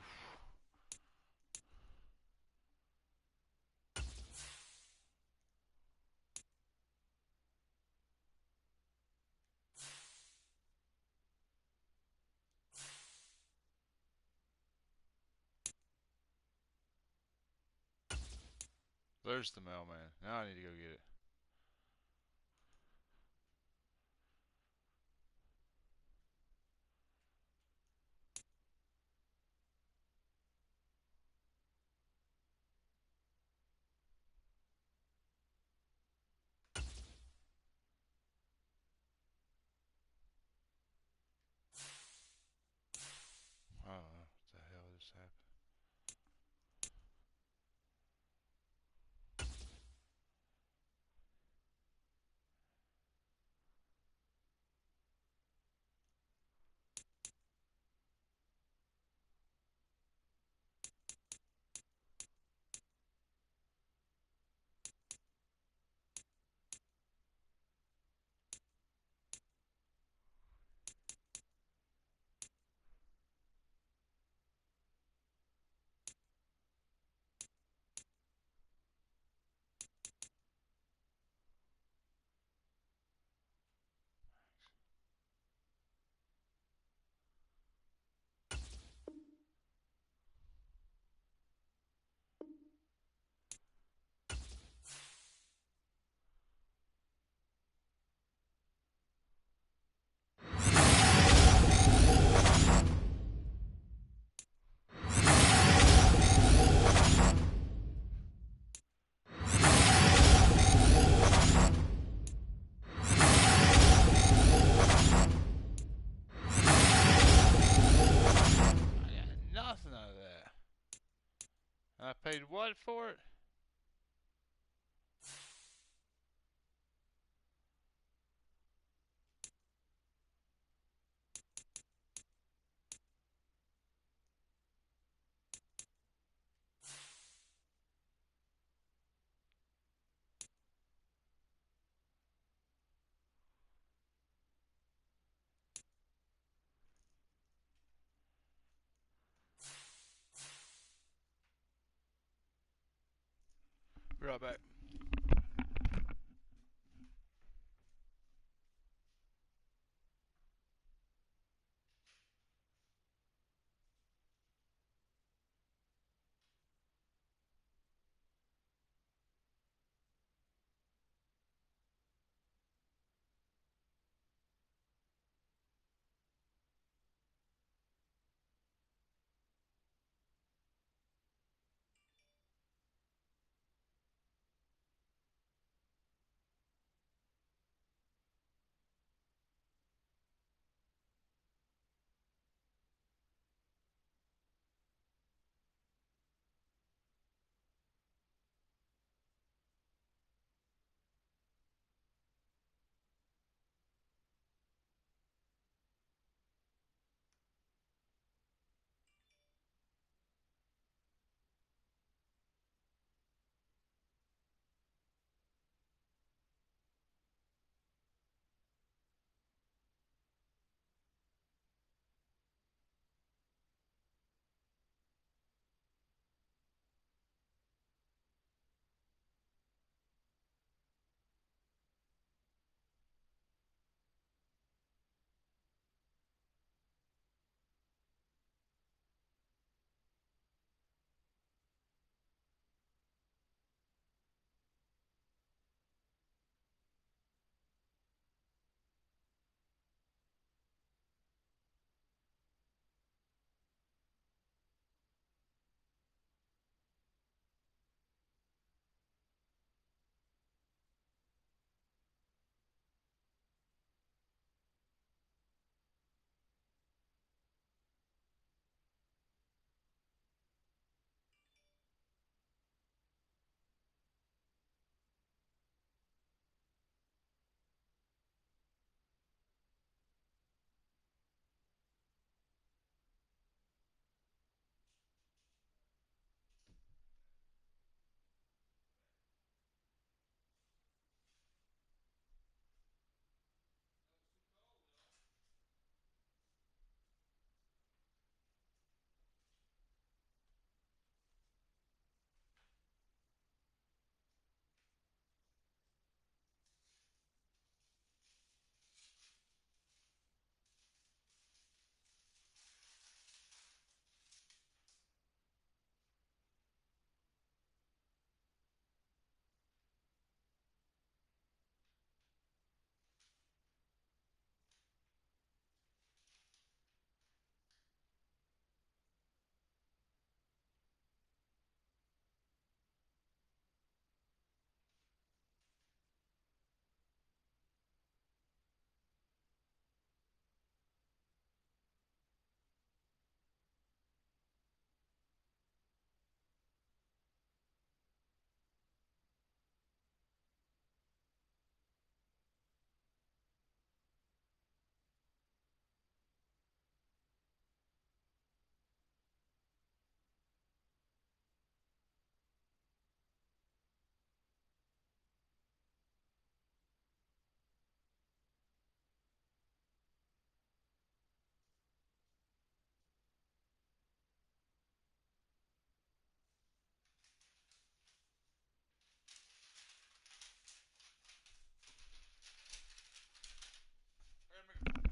There's the mailman. Now I need to go get it. I don't know what the hell just happened. I paid what for it? Be right back.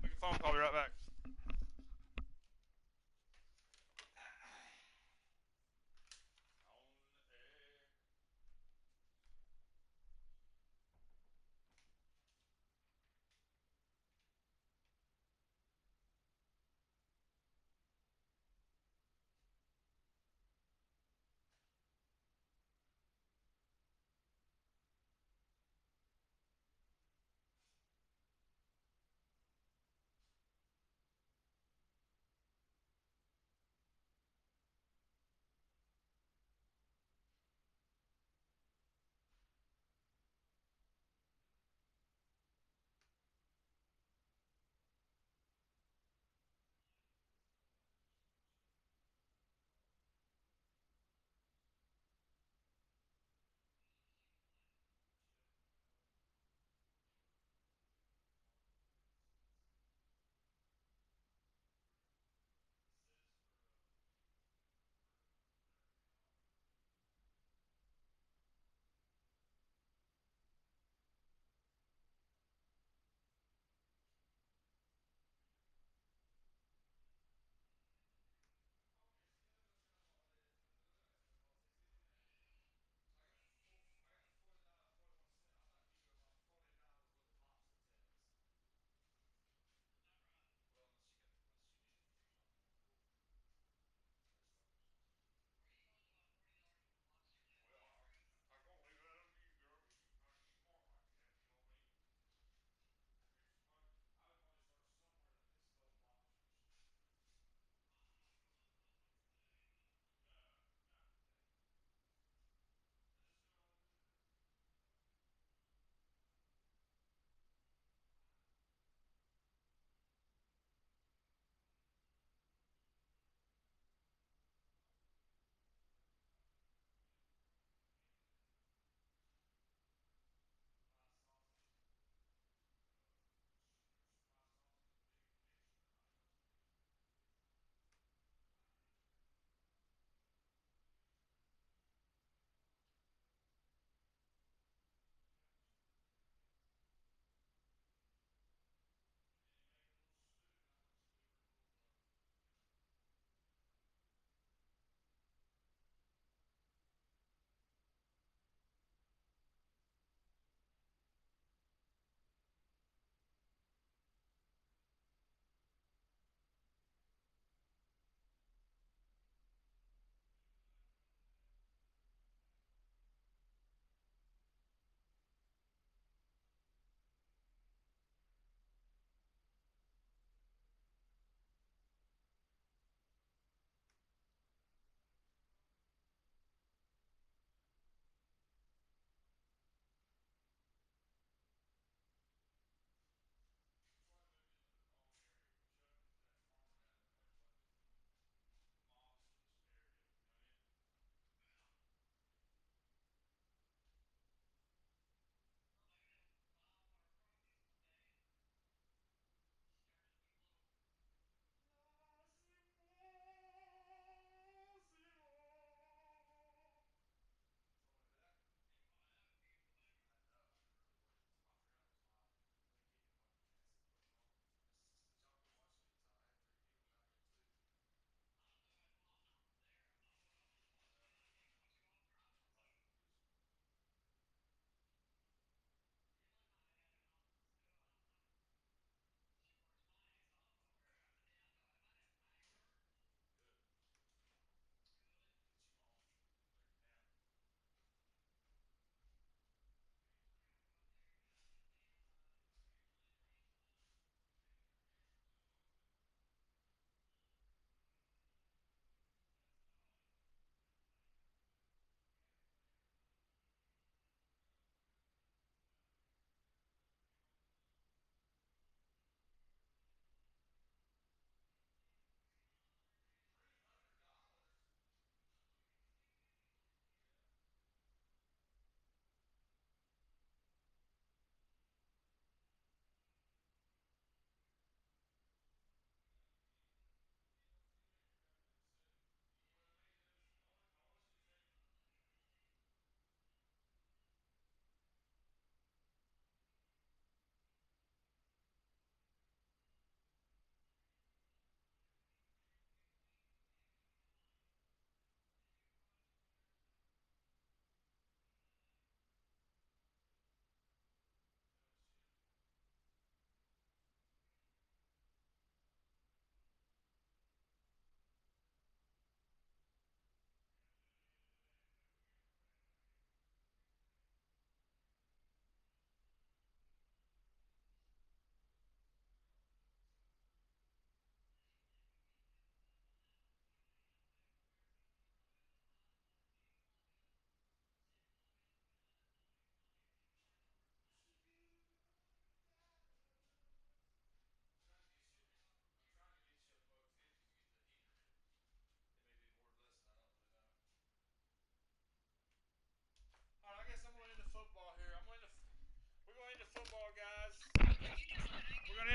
Make a phone call. Be right back.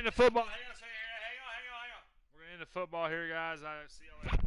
end the football. Hang on. We're going to end the football here, guys. I see y'all later.